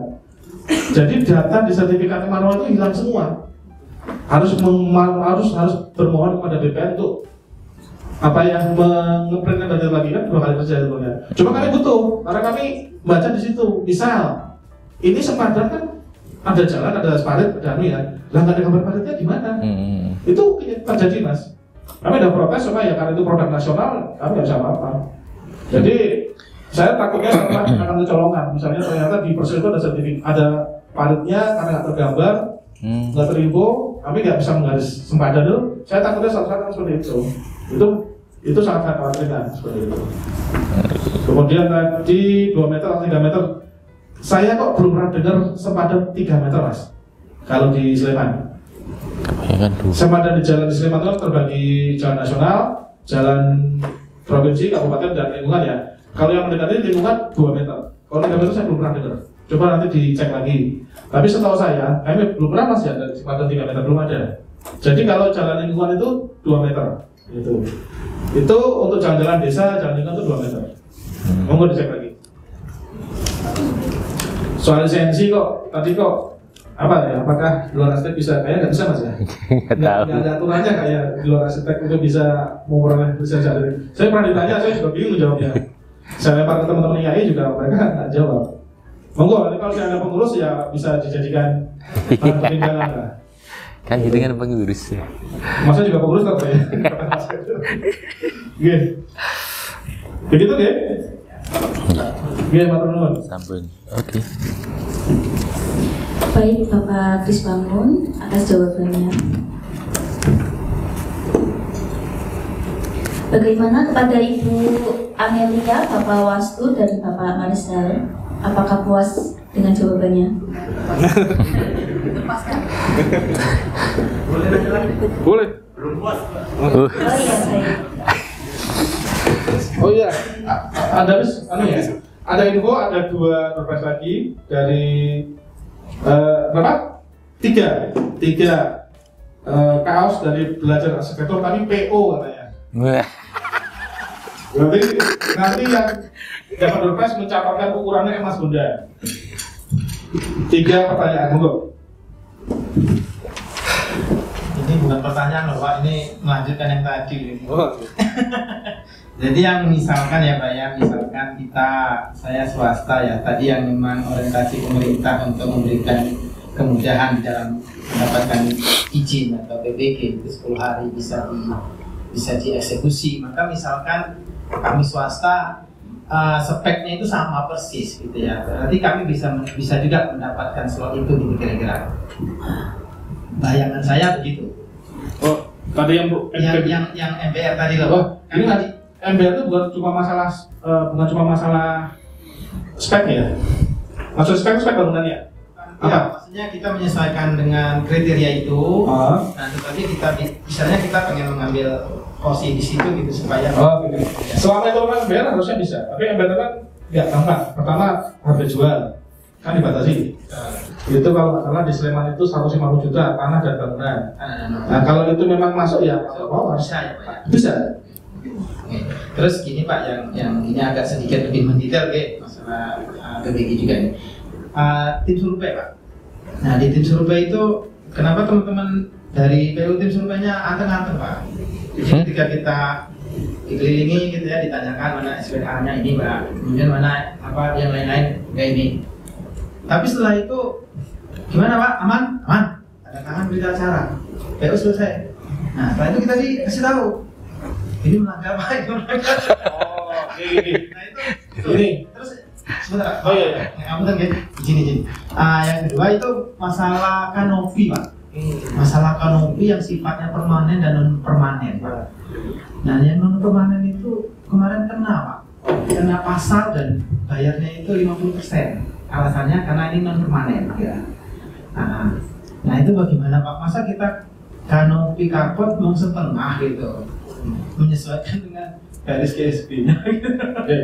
Jadi data di sertifikat manual itu hilang semua. Harus bermohon kepada BPN untuk apa yang mengeprintkan data lagi kan 2 kali kerja sebenarnya. Cuma kami butuh karena kami baca di situ. Misal ini sepadan kan ada jalan, ada parit, ada anu ya. Lah nggak ada gambar paritnya gimana? Itu terjadi Mas. Kami ada protes cuma ya karena itu produk nasional kami nggak bisa apa-apa. Jadi saya takutnya akan kecolongan. Misalnya ternyata di Persel itu ada sertifikat, ada paritnya karena nggak tergambar, nggak terinfo, kami nggak bisa menggaris sempadan itu. Saya takutnya suatu saat seperti itu. Itu sangat khawatirkan seperti itu. Kemudian tadi 2 meter atau 3 meter, saya kok belum pernah dengar sempadan 3 meter Mas. Kalau di Sleman. kebanyakan dulu. Sempadan di jalan di Sleman itu terbagi jalan nasional, jalan provinsi, kabupaten, dan lingkungan ya. Kalau yang mendekati lingkungan 2 meter. Kalau 3 meter saya belum pernah dengar. Coba nanti dicek lagi. Tapi setahu saya, kami belum pernah Mas ya dari sempadan 3 meter belum ada. Jadi kalau jalan lingkungan itu 2 meter. Itu untuk jalan-jalan desa, jalan lingkungan itu 2 meter. Monggo dicek lagi. Soal lisensi kok tadi kok apa ya? Apakah di luar arsitek bisa? Kayaknya nggak bisa Mas ya. Nggak ada aturannya kayak di luar arsitek itu bisa memperoleh lisensi. Saya pernah ditanya, saya juga bingung jawabnya. Saya lempar ke teman-teman IAI juga mereka nggak jawab. Monggo, nanti kalau saya ada pengurus ya bisa dijadikan bahan pertimbangan lah. Kan itu kan pengurus ya. Masa juga pengurus kok ya? Oke. Begitu deh. Oke, matur nuwun. Sampun. Oke. Baik, Bapak Kris Bangun atas jawabannya. Bagaimana kepada Ibu Amelia, Bapak Wastu, dan Bapak Marisal? Apakah puas dengan jawabannya? Boleh. Oh iya, baik. Oh iya, ada ada info, ada 2 surprise lagi dari berapa? 3 kaos dari belajar arsitektur, tapi PO katanya. Wah. Berarti nanti yang dapat surprise mencatatkan ukurannya Mas Bunda. 3 pertanyaan, monggo. Ini bukan pertanyaan loh Pak, ini melanjutkan yang tadi. Jadi yang misalkan ya Pak ya, misalkan saya swasta ya, tadi yang memang orientasi pemerintah untuk memberikan kemudahan di dalam mendapatkan izin atau PBG itu 10 hari bisa dieksekusi. Maka misalkan kami swasta speknya itu sama persis gitu ya, berarti kami bisa juga mendapatkan slot itu gitu kira-kira. Bayangan saya begitu. Oh, tadi yang MBR tadi loh. Oh, ini tadi MBR itu bukan cuma masalah spek ya. Maksud spek bangunannya. Iya, maksudnya kita menyesuaikan dengan kriteria itu. Nah, tadi misalnya kita pengen mengambil posisi di situ gitu supaya. Oh, gitu. Selama itu kan MBR harusnya bisa, tapi MBR kan nggak gampang. Pertama harga jual kan dibatasi. Itu kalau nggak salah di Sleman itu 150 juta tanah dan bangunan. Nah kalau itu memang masuk ya bisa ya Pak ya? Bisa. Terus gini Pak, yang ini agak sedikit lebih mendetail masalah PBG juga nih. Tim survei Pak. Nah di tim survei itu kenapa teman-teman dari PU tim surveinya anteng-anteng Pak? Jadi ketika kita dikelilingi gitu ya, ditanyakan mana SPH-nya ini Pak, kemudian mana apa yang lain-lain kayak ini. Tapi setelah itu gimana Pak? Aman? Ada tangan berita acara. PU selesai. Nah setelah itu kita dikasih tahu ini melanggar apa? Ini melanggar. Oh, gini. Nah itu ini terus sebentar. Oh iya, ampun ya. Izin. Yang kedua itu masalah kanopi, Pak. Masalah kanopi yang sifatnya permanen dan non permanen, Pak. Nah, yang non permanen itu kemarin kena, Pak. Kena pasal dan bayarnya itu 50%. Alasannya karena ini non permanen, ya. Nah itu bagaimana, Pak? Masa kita kanopi karpet mau setengah gitu, menyesuaikan dengan garis GSB-nya gitu. Oke.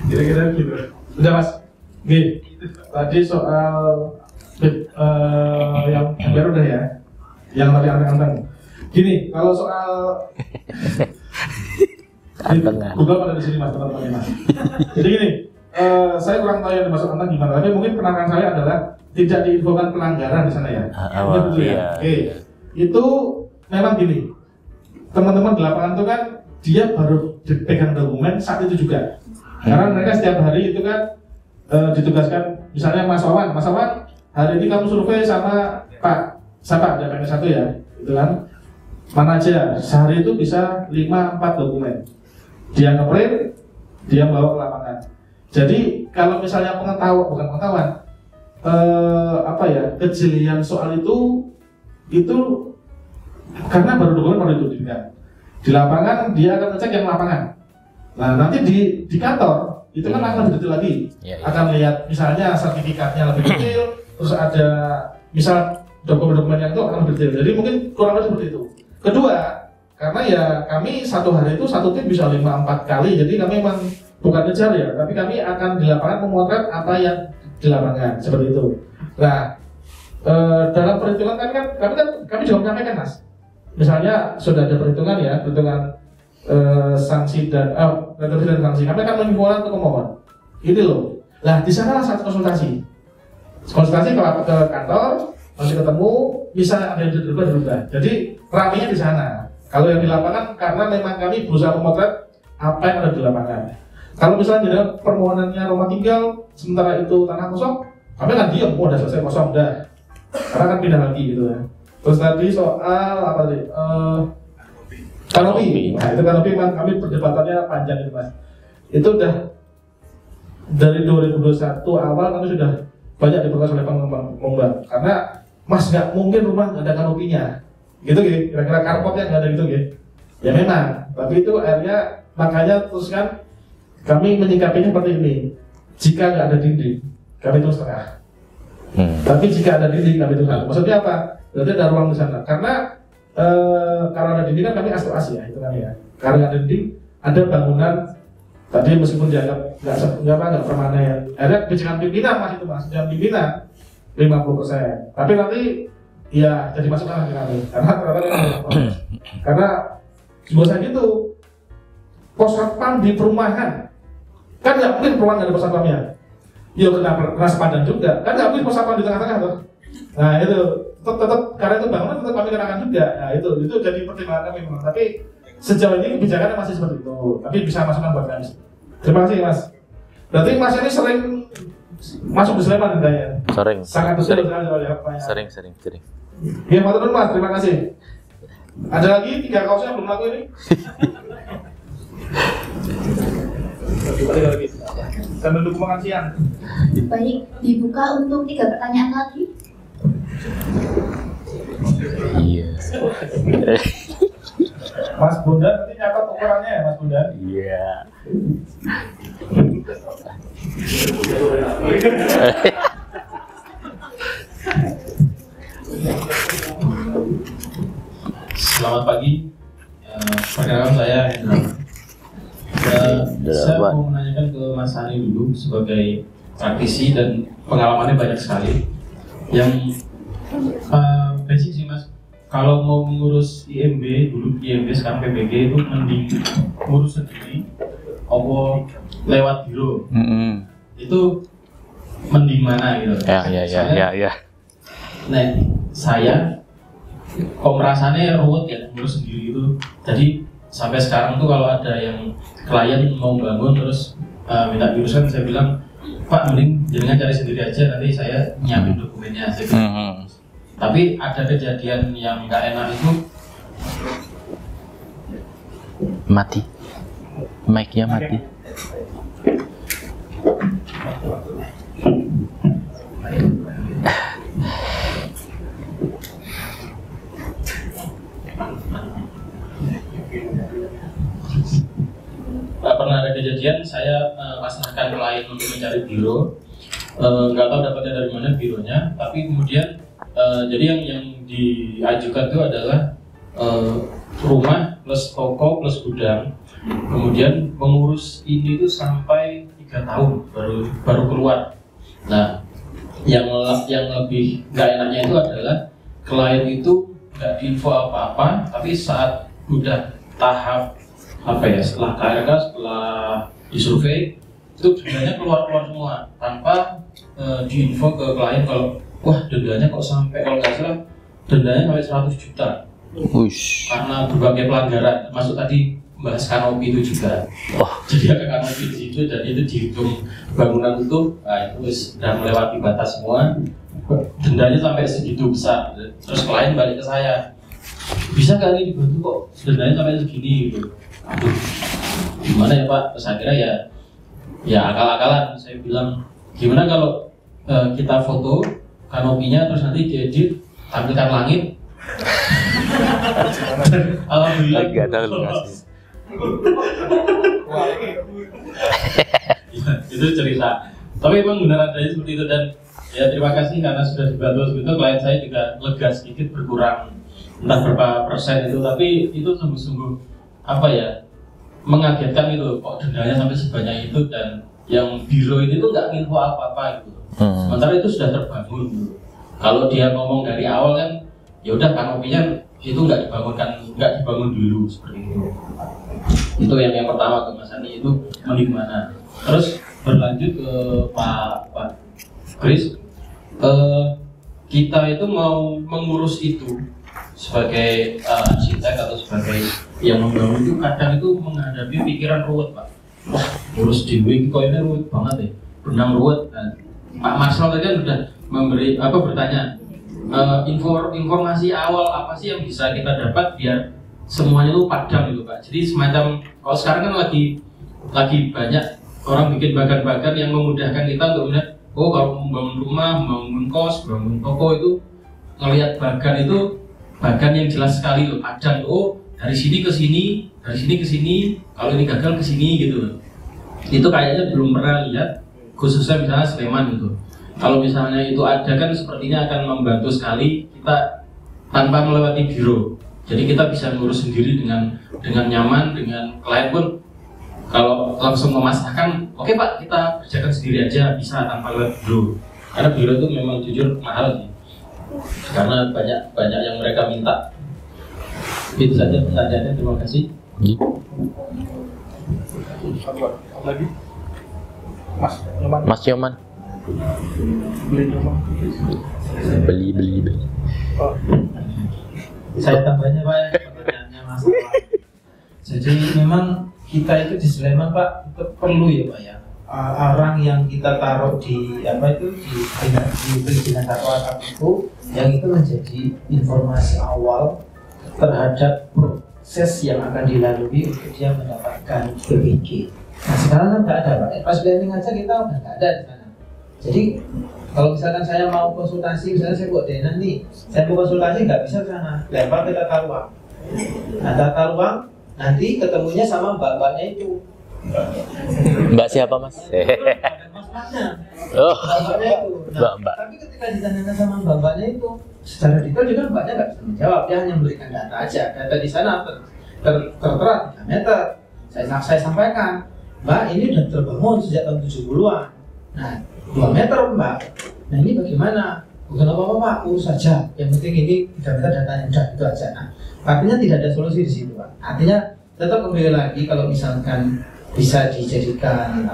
Kira-kira gitu. Udah Mas. Gini. Tadi soal yang baru udah ya. Yang tadi anteng-anteng. Gini, kalau soal Google pada di sini Mas, teman-teman Mas. Jadi gini, saya kurang tahu yang dimaksud anteng gimana. Tapi mungkin penanganan saya adalah tidak diinfokan pelanggaran di sana ya. Betul ya. Oke. Itu memang gini. Teman-teman di lapangan itu kan dia baru dipegang dokumen saat itu juga. Karena mereka setiap hari itu kan ditugaskan, misalnya Mas Wawan, hari ini kamu survei sama Pak siapa, ada PNS 1 ya, gitu kan. Mana aja, sehari itu bisa 5-4 dokumen. Dia nge-print, dia bawa ke lapangan. Jadi kalau misalnya pengetahuan, kejelian soal itu karena baru dokumen baru ditutupkan. Di lapangan dia akan ngecek yang lapangan. Nah nanti di kantor itu kan akan lebih detail lagi. Akan lihat misalnya sertifikatnya lebih detail, terus ada misal dokumen-dokumen yang itu akan lebih detail. Jadi mungkin kurang lebih seperti itu. Kedua, karena ya kami satu hari itu satu tim bisa 5-4 kali. Jadi kami memang bukan ngejar ya, tapi kami akan di lapangan memotret apa yang di lapangan seperti itu. Nah, dalam perhitungan kami juga menyampaikan Mas. Misalnya sudah ada perhitungan sanksi dan sanksi. Kami akan mengimbaukan untuk pemohon. Ini loh. Nah, di sana saat konsultasi ke kantor, nanti ketemu, bisa ada yang dirubah. Jadi ramenya di sana. Kalau yang di lapangan karena memang kami berusaha memotret apa yang ada di lapangan. Kalau misalnya permohonannya rumah tinggal, sementara itu tanah kosong, kami kan diam, udah selesai kosong, udah. Karena kan pindah lagi gitu ya. Terus tadi soal apa tadi? Kanopi. Nah itu kanopi memang kami perdebatannya panjang itu Mas. Itu udah dari 2021 awal kami sudah banyak diprotes oleh pengembang. Karena Mas nggak mungkin rumah nggak ada kanopinya. Gitu gitu, kira-kira karpotnya nggak ada gitu gitu. Ya memang, tapi itu akhirnya makanya terus kan kami menyikapinya seperti ini. Jika nggak ada dinding, kami terus setengah. Tapi jika ada dinding, kami terus setengah. Maksudnya apa? Berarti ada ruang di sana. Karena ada dinding kan kami aspirasi ya, itu kami ya. Karena ada dinding, ada bangunan tadi meskipun dianggap nggak permanen. Akhirnya kebijakan pimpinan Mas itu Mas, kebijakan pimpinan 50%. Tapi nanti ya jadi masukan lagi kami. Karena bosan gitu. Pos satpam di perumahan kan nggak mungkin perumahan nggak ada pos satpamnya. Ya kena sepadan juga. Kan nggak mungkin pos satpam di tengah-tengah tuh. Nah itu tetap karena itu bangunan tetap kami kenakan juga. Nah itu jadi pertimbangan kami memang. Tapi sejauh ini kebijakannya masih seperti itu. Tapi bisa masukan buat kami. Terima kasih Mas. Berarti Mas ini sering masuk di Sleman katanya. Sering. Sangat betul sekali ya. Sering. Ya matur nuwun Mas, terima kasih. Ada lagi 3 kaos yang belum laku ini? Sambil nunggu makan siang. Baik, dibuka untuk 3 pertanyaan lagi. Iya. Mas Bondan nanti nyatat ukurannya ya Mas Bondan? Iya. Selamat pagi. Perkenalkan saya saya mau menanyakan ke Mas Hani dulu sebagai praktisi dan pengalamannya banyak sekali. Yang basic sih Mas, kalau mau mengurus IMB dulu IMB sekarang PBG itu mending ngurus sendiri, apa lewat biro. Itu mending mana gitu? Ya. Nah, saya kok merasanya ruwet ya ngurus sendiri itu. Jadi sampai sekarang tuh kalau ada yang klien mau bangun terus minta diuruskan, saya bilang Pak mending jangan cari sendiri aja, nanti saya nyiapin dokumennya aja. Tapi ada kejadian yang nggak enak itu Mati. Mic-nya mati. Pernah ada kejadian saya pasrahkan klien untuk mencari biro, nggak tahu dapatnya dari mana bironya, tapi kemudian jadi yang diajukan itu adalah rumah plus toko plus gudang, kemudian mengurus ini itu sampai 3 tahun baru keluar. Nah, yang lebih nggak enaknya itu adalah klien itu nggak diinfo apa-apa, tapi saat udah tahap setelah KRK, setelah disurvei itu dendanya keluar semua tanpa diinfo ke klien kalau wah dendanya kok sampai, kalau nggak salah dendanya sampai 100 juta. Ush. Karena berbagai pelanggaran, termasuk tadi membahas kanopi itu juga. Jadi ada kanopi di situ dan itu dihitung bangunan itu, nah itu sudah melewati batas semua. Dendanya sampai segitu besar. Terus klien balik ke saya, bisa nggak ini dibantu kok dendanya sampai segini gitu. Aduh, gimana ya Pak? Terus akhirnya ya akal-akalan. Saya bilang, gimana kalau kita foto kanopinya terus nanti diedit, tampilkan langit. Alhamdulillah. Gak ada lokasi. Ya, itu cerita. Tapi memang benar adanya seperti itu dan ya terima kasih karena sudah dibantu seperti itu. Klien saya juga lega sedikit, berkurang entah berapa persen itu, tapi itu sungguh-sungguh apa ya, mengagetkan itu kok dendanya sampai sebanyak itu dan yang biro ini tuh nggak info apa-apa gitu. Sementara itu sudah terbangun gitu. Kalau dia ngomong dari awal kan ya udah kanopinya itu nggak dibangun dulu seperti itu. Itu yang pertama ke Mas Ani, itu mending mana. Terus berlanjut ke Pak Chris, kita itu mau mengurus itu sebagai arsitek atau sebagai yang membangun itu kadang itu menghadapi pikiran ruwet Pak. Wah, ngurus dewe kok ini ruwet banget ya, benang ruwet. Nah, Pak Marcel tadi kan udah bertanya informasi awal apa sih yang bisa kita dapat biar semuanya itu padam gitu Pak. Jadi semacam kalau sekarang kan lagi banyak orang bikin bagan-bagan yang memudahkan kita untuk melihat, oh kalau membangun rumah, membangun kos, membangun toko itu ngelihat bagan itu bagan yang jelas sekali loh, padam. Oh dari sini ke sini, dari sini ke sini, kalau ini gagal ke sini gitu. Itu kayaknya belum pernah lihat, khususnya misalnya Sleman gitu. Kalau misalnya itu ada kan sepertinya akan membantu sekali kita tanpa melewati biro. Jadi kita bisa ngurus sendiri dengan nyaman, dengan klien pun kalau langsung memasrahkan, oke Pak kita kerjakan sendiri aja, bisa tanpa lewat biro. Karena biro itu memang jujur mahal sih. Karena banyak yang mereka minta. Itu saja pertanyaannya, terima kasih. Satu lagi, Mas Yoman. Beli. Oh. Saya tambahnya Pak ya, pertanyaannya masalah. Jadi memang kita itu di Sleman Pak itu perlu ya Pak ya, orang yang kita taruh di perizinan satu atap itu, yang itu menjadi informasi awal terhadap proses yang akan dilalui untuk dia mendapatkan PBG. Nah sekarang kan nggak ada Pak, pas planning aja kita udah nggak ada di sana. Jadi kalau misalkan saya mau konsultasi, misalnya saya buat Denan nih, saya mau konsultasi nggak bisa ke sana, lempar ke tata ruang. Nah tata ruang nanti ketemunya sama mbak-mbaknya itu. Mbak siapa Mas? Oh, Mbak-mbaknya itu. Nah, Mbak. tapi ketika ditanyakan sama mbak-mbaknya itu, secara detail juga mbaknya nggak bisa menjawab, dia hanya memberikan data aja. Data di sana tertera 3 meter. Saya sampaikan, Mbak ini udah terbangun sejak tahun 70-an. Nah 2 meter Mbak. Nah ini bagaimana? Bukan apa-apa Pak, urus saja. Yang penting ini 3 meter datanya udah itu aja. Nah, artinya tidak ada solusi di situ Pak. Artinya tetap kembali lagi kalau misalkan bisa dijadikan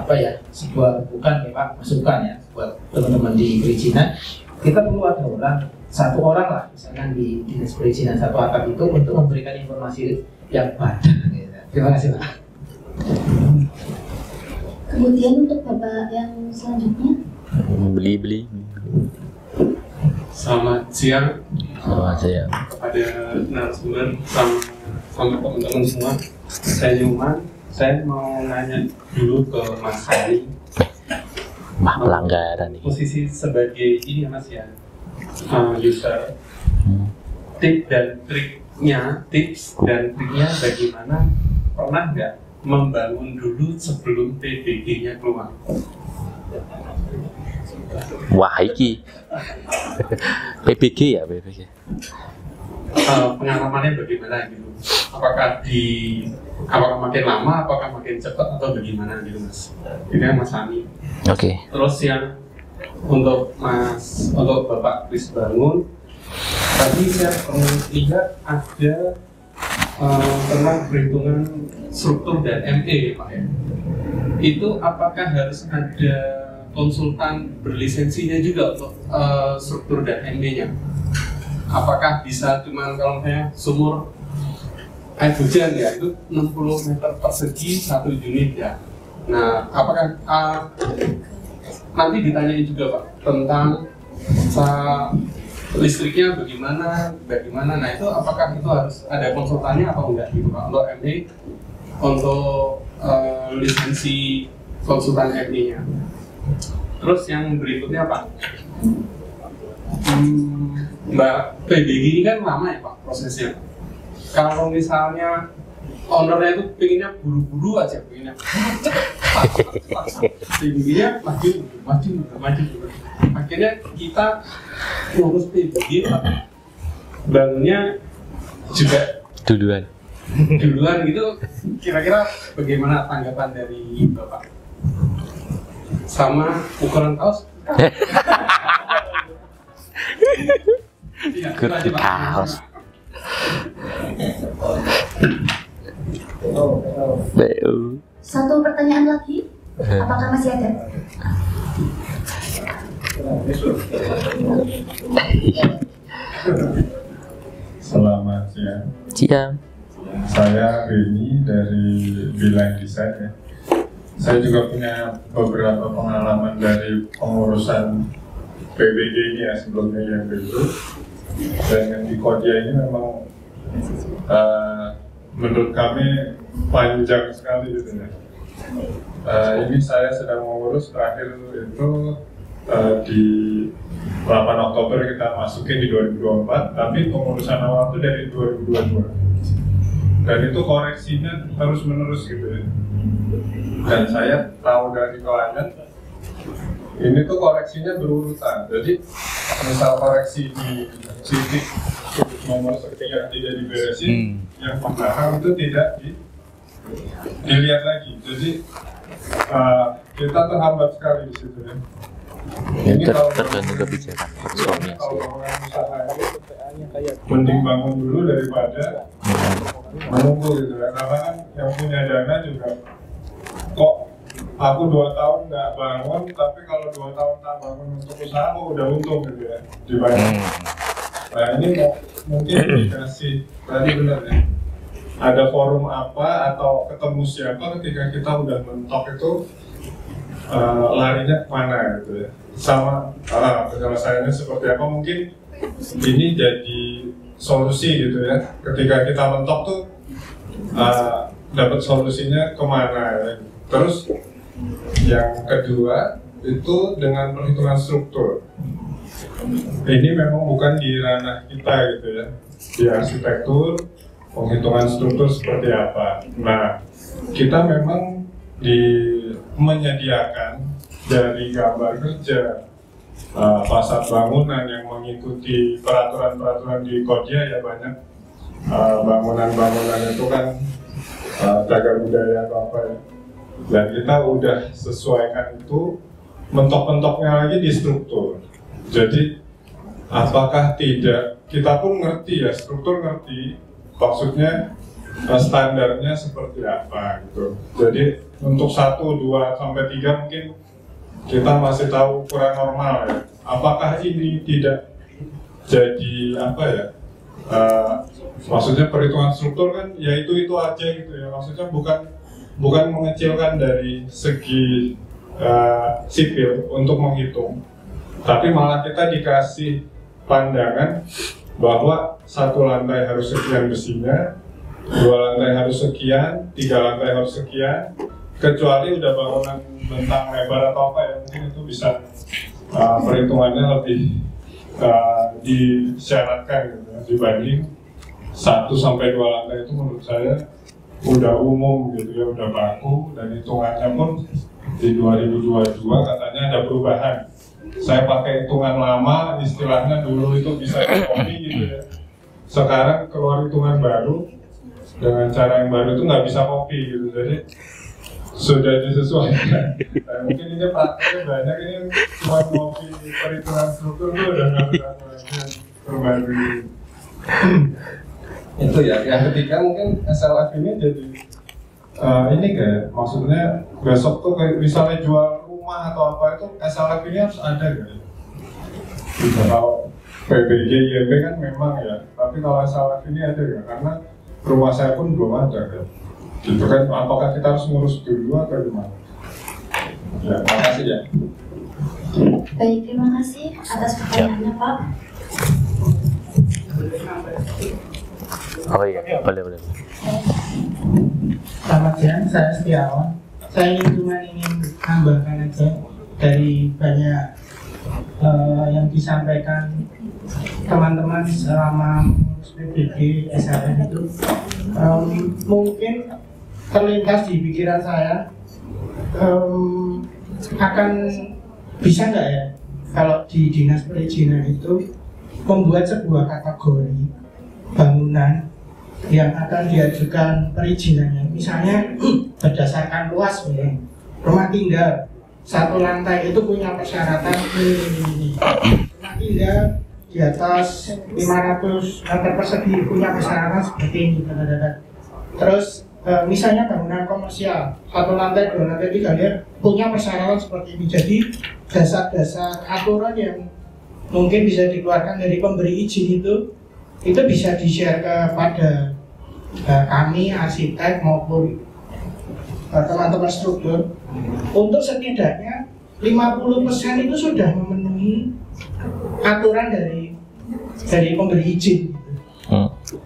sebuah bukan ya Pak, masukan ya buat teman-teman di perizinan. Kita perlu ada satu orang lah misalkan di dinas perizinan satu atap itu untuk memberikan informasi yang padat. Terima kasih Pak. Kemudian untuk Bapak yang selanjutnya. Beli. Selamat siang Selamat siang. kepada narasumber, sama sama teman-teman semua. Saya Nyoman, saya mau nanya dulu ke Mas Hari. Pelanggaran nih. Posisi sebagai ini ya Mas ya, user. Tips dan triknya bagaimana, pernah nggak membangun dulu sebelum PBG-nya keluar? Wah, iki PBG ya, PBG. Pengalamannya bagaimana gitu? Apakah makin lama, apakah makin cepat atau bagaimana gitu Mas? Ini kan Mas Hani. Oke. Terus yang untuk Bapak Kris Bangun, tadi saya pernah lihat ada tentang perhitungan struktur dan ME Pak ya. Itu apakah harus ada konsultan berlisensinya juga untuk struktur dan ME-nya? Apakah bisa cuman kalau saya sumur air hujan ya itu 60 meter persegi 1 unit ya. Nah, apakah nanti ditanyain juga Pak tentang listriknya bagaimana? Nah itu apakah itu harus ada konsultannya atau enggak gitu Pak untuk ME, untuk lisensi konsultan ME-nya. Terus yang berikutnya Pak, Mbak PBG ini kan lama ya Pak prosesnya. Kalau misalnya ownernya itu pengennya buru-buru aja, pengennya PBG-nya maju. Akhirnya kita ngurus PBG, bangunnya juga duluan gitu. Kira-kira bagaimana tanggapan dari Bapak? Sama ukuran kaos? Kaos. Satu pertanyaan lagi, apakah masih ada? Selamat siang. Saya Beni dari Beeline Design ya. Saya juga punya beberapa pengalaman dari pengurusan PBG ini ya sebelumnya yang dulu. Dan yang di Kodia ini memang menurut kami panjang sekali gitu ya. Ini saya sedang mengurus terakhir itu di 8 Oktober kita masukin di 2024, tapi pengurusan awal itu dari 2022. Dan itu koreksinya terus menerus gitu ya. Dan saya tahu dari klien ini tuh koreksinya berurutan. Jadi misal koreksi di titik nomor sekian tidak diberesin, yang belakang itu tidak dilihat lagi. Jadi kita terhambat sekali di situ ya. Ini tergantung kebijakan personnya sih. Mending bangun dulu daripada menunggu gitu ya. Karena kan yang punya dana juga kok aku 2 tahun nggak bangun, tapi kalau 2 tahun tak bangun untuk usaha aku udah untung gitu ya dibanding. Nah ini mungkin dikasih tadi benar ya. Ada forum apa atau ketemu siapa ketika kita udah mentok itu larinya kemana gitu ya. Sama penyelesaiannya seperti apa, mungkin ini jadi solusi gitu ya. Ketika kita mentok tuh dapat solusinya kemana ya. Terus yang kedua itu dengan perhitungan struktur. Ini memang bukan di ranah kita gitu ya. Di arsitektur, penghitungan struktur seperti apa. Nah, kita memang menyediakan dari gambar kerja, fasad bangunan yang mengikuti peraturan-peraturan di Kodia ya banyak. Bangunan-bangunan itu kan cagar budaya atau apa ya. Dan kita udah sesuaikan itu, mentok-mentoknya lagi di struktur. Jadi apakah tidak, kita pun ngerti ya, struktur ngerti, maksudnya standarnya seperti apa gitu. Jadi untuk 1, 2, sampai 3 mungkin kita masih tahu ukuran normal ya. Apakah ini tidak jadi apa ya, maksudnya perhitungan struktur kan ya itu aja gitu ya. Maksudnya bukan mengecilkan dari segi sipil untuk menghitung, tapi malah kita dikasih pandangan bahwa 1 lantai harus sekian besinya, 2 lantai harus sekian, 3 lantai harus sekian, kecuali udah bangunan bentang lebar atau apa ya, mungkin itu bisa perhitungannya lebih disyaratkan gitu ya, dibanding 1 sampai 2 lantai itu menurut saya udah umum gitu ya, udah baku, dan hitungannya pun di 2022 katanya ada perubahan. Saya pakai hitungan lama, istilahnya dulu itu bisa copy gitu ya. Sekarang keluar hitungan baru dengan cara yang baru itu nggak bisa copy gitu, jadi sudah disesuaikan. Nah, mungkin ini prakteknya banyak, ini cuma copy perhitungan struktur itu udah nggak bisa perbarui. Itu ya. Yang ketiga mungkin SLF ini jadi ini kayak maksudnya besok tuh kayak misalnya jual rumah atau apa itu SLF ini harus ada gitu. Bisa kalau PBG, IMB kan memang ya, tapi kalau SLF ini ada ya, karena rumah saya pun belum ada kan. Gitu kan, apakah kita harus ngurus dulu atau gimana? Ya, terima kasih ya. Baik, terima kasih atas pertanyaannya Pak. Oh iya, boleh. Selamat siang, saya Setiawan. Saya ingin tambahkan aja dari banyak yang disampaikan teman-teman selama mengurus PBG SLF itu, mungkin terlintas di pikiran saya, akan bisa nggak ya kalau di dinas perizinan itu membuat sebuah kategori bangunan yang akan diajukan perizinannya, misalnya berdasarkan luas ya. Rumah tinggal 1 lantai itu punya persyaratan ini. Rumah tinggal di atas 500 meter persegi punya persyaratan seperti ini. Terus misalnya bangunan komersial 1 lantai, 2 lantai, 3 dia punya persyaratan seperti ini. Jadi dasar-dasar aturan yang mungkin bisa dikeluarkan dari pemberi izin itu bisa di-share kepada kami arsitek maupun teman-teman struktur, untuk setidaknya 50% itu sudah memenuhi aturan dari pemberi izin.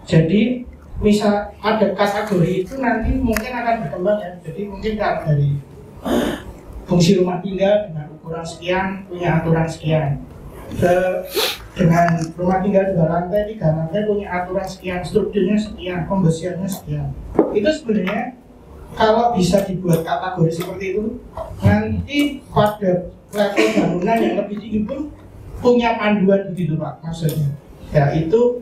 Jadi misal ada kategori itu nanti mungkin akan berkembang ya. Jadi mungkin kalau dari fungsi rumah tinggal dengan ukuran sekian punya aturan sekian, dengan rumah tinggal 2 lantai, 3 lantai punya aturan sekian, strukturnya sekian, pembersihannya sekian. Itu sebenarnya kalau bisa dibuat kategori seperti itu, nanti pada level bangunan yang lebih tinggi pun punya panduan begitu Pak, maksudnya. Ya itu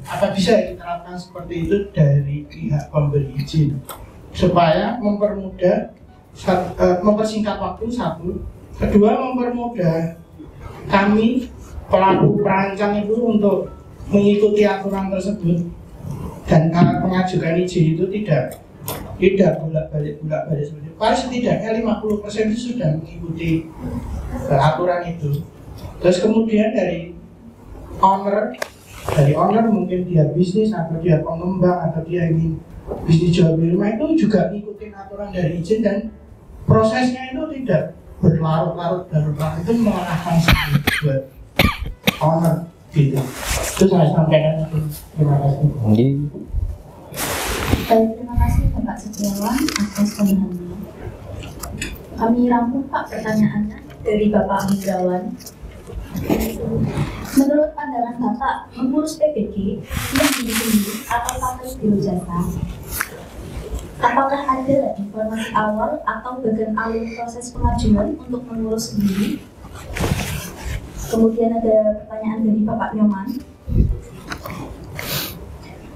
apa bisa diterapkan seperti itu dari pihak pemberi izin supaya mempermudah, mempersingkat waktu satu, kedua mempermudah kami pelaku perancang itu untuk mengikuti aturan tersebut, dan pengajukan izin itu tidak bolak-balik seperti itu. Paling setidaknya 50% itu sudah mengikuti aturan itu. Terus kemudian dari owner mungkin dia bisnis atau dia pengembang atau dia ingin bisnis jual beli rumah itu juga ngikutin aturan dari izin, dan prosesnya itu tidak berlarut-larut itu mengarahkan sekali buat owner gitu. Itu saya sampaikan. Terima kasih. Baik, terima kasih Bapak Setiawan atas pemahamannya. Kami rangkum Pak pertanyaannya dari Bapak Hendrawan. Menurut pandangan Bapak, mengurus PBG sendiri atau pakai biro jasa? Apakah ada informasi awal atau bagian alur proses pengajuan untuk mengurus sendiri? Kemudian ada pertanyaan dari Bapak Nyoman.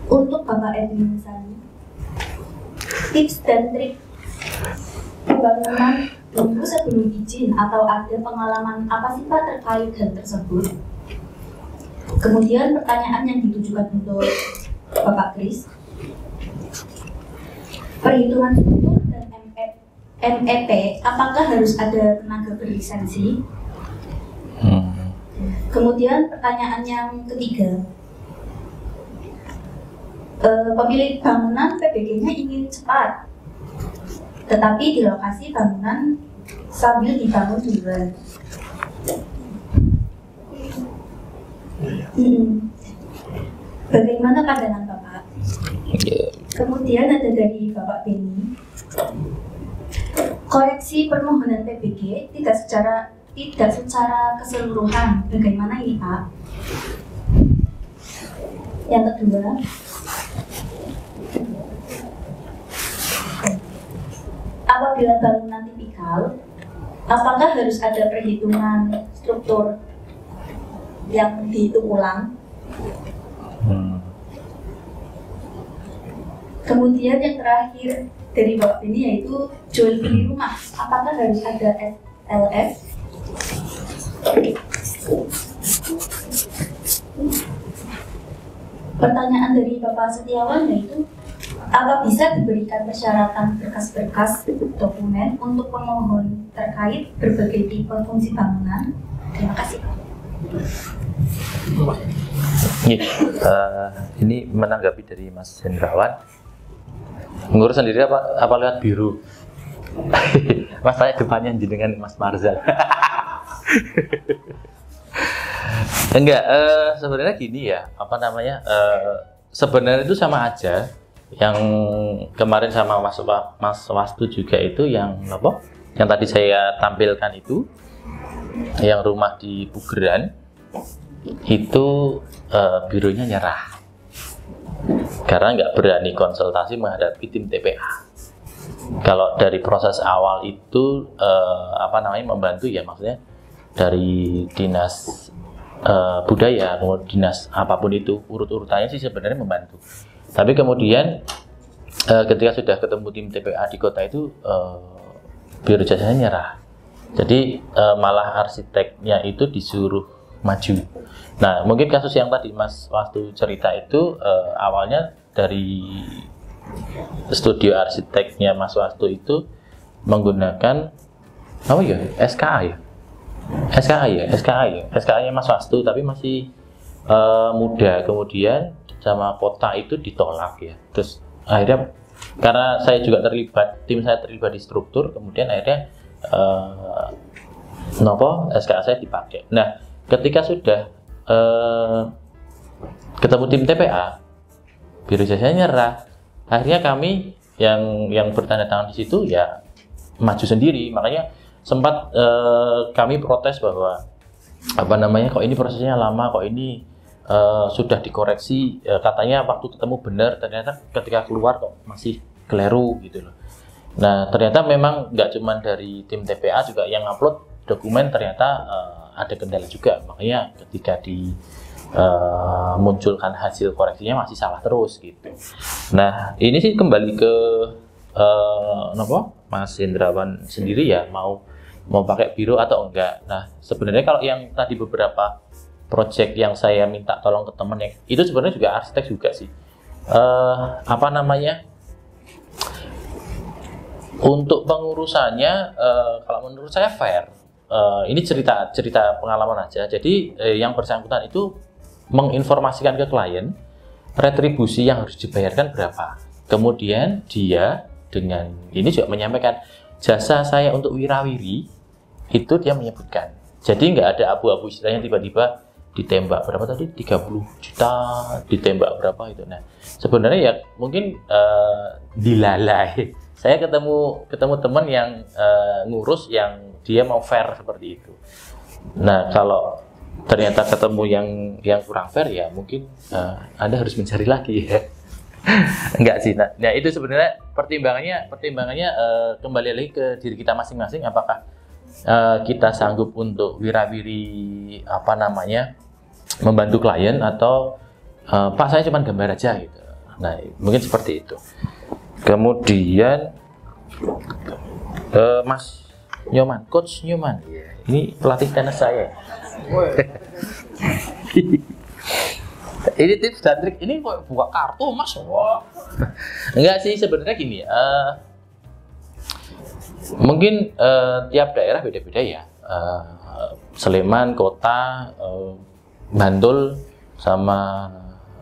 Untuk Bapak Edwin misalnya, tips dan trik pembangunan tunggu sebelum izin atau ada pengalaman apa sih Pak terkait hal tersebut? Kemudian pertanyaan yang ditujukan untuk Bapak Kris, perhitungan struktur dan MEP apakah harus ada tenaga berlisensi? Kemudian pertanyaan yang ketiga, pemilik bangunan PBG-nya ingin cepat, tetapi di lokasi bangunan sambil dibangun duluan. Bagaimana pandangan Bapak? Kemudian ada dari Bapak Beni, koreksi permohonan PBG tidak secara keseluruhan. Bagaimana ini, Pak? Yang kedua, apabila bangunan tipikal, apakah harus ada perhitungan struktur yang dihitung ulang? Kemudian yang terakhir dari Bapak ini yaitu jual beli rumah, apakah harus ada SLS? Pertanyaan dari Bapak Setiawan yaitu, apa bisa diberikan persyaratan berkas-berkas dokumen untuk pemohon terkait berbagai tipe fungsi bangunan? Terima kasih. Ini menanggapi dari Mas Hendrawan. Ngurus sendiri apa lewat biru? Mas tanya depannya jenengan Mas Marzal. Enggak, sebenarnya gini ya, sebenarnya itu sama aja. Yang kemarin sama Mas Wastu juga itu yang apa? Yang tadi saya tampilkan itu, yang rumah di Pugeran itu bironya nyerah karena nggak berani konsultasi menghadapi tim TPA. Kalau dari proses awal itu membantu ya, maksudnya dari dinas budaya, dinas apapun itu urut-urutannya sih sebenarnya membantu. Tapi kemudian ketika sudah ketemu tim TPA di kota itu biro jasanya nyerah. Jadi malah arsiteknya itu disuruh maju. Nah, mungkin kasus yang tadi Mas Wastu cerita itu awalnya dari studio arsiteknya Mas Wastu itu menggunakan apa ya? SKA-nya Mas Wastu, tapi masih muda. Kemudian sama kota itu ditolak ya. Terus akhirnya karena saya juga tim saya terlibat di struktur, kemudian akhirnya SKA saya dipakai. Nah, ketika sudah ketemu tim TPA, biro jasanya nyerah. Akhirnya kami yang bertanda tangan di situ ya maju sendiri. Makanya sempat kami protes bahwa kok ini prosesnya lama, kok ini sudah dikoreksi, katanya waktu ketemu benar, ternyata ketika keluar kok masih keliru gitu loh. Nah, ternyata memang nggak cuma dari tim TPA, juga yang upload dokumen ternyata ada kendala juga. Makanya ketika munculkan hasil koreksinya masih salah terus gitu. Nah, ini sih kembali ke Mas Hendrawan sendiri ya, mau pakai biro atau enggak. Nah, sebenarnya kalau yang tadi beberapa project yang saya minta tolong ke temen yang itu sebenarnya juga arsitek juga sih. Untuk pengurusannya kalau menurut saya fair. Ini cerita pengalaman aja. Jadi yang bersangkutan itu menginformasikan ke klien retribusi yang harus dibayarkan berapa. Kemudian dia dengan ini juga menyampaikan jasa saya untuk wirawiri itu dia menyebutkan. Jadi nggak ada abu-abu istilahnya tiba-tiba ditembak berapa tadi 30 juta ditembak berapa itu. Nah, sebenarnya ya mungkin dilalai. Saya ketemu teman yang ngurus yang dia mau fair seperti itu. Nah, kalau ternyata ketemu yang kurang fair ya mungkin Anda harus mencari lagi ya. Enggak sih. Nah, itu sebenarnya pertimbangannya kembali lagi ke diri kita masing-masing, apakah kita sanggup untuk wirawiri membantu klien atau Pak saya cuma gambar aja gitu. Nah, mungkin seperti itu. Kemudian Mas Nyoman, Coach Nyoman, ini pelatih tenis saya. Ini tips dan trik, ini kok buka kartu Mas? Enggak sih, sebenarnya gini, mungkin tiap daerah beda-beda ya. Sleman, kota, Bantul, sama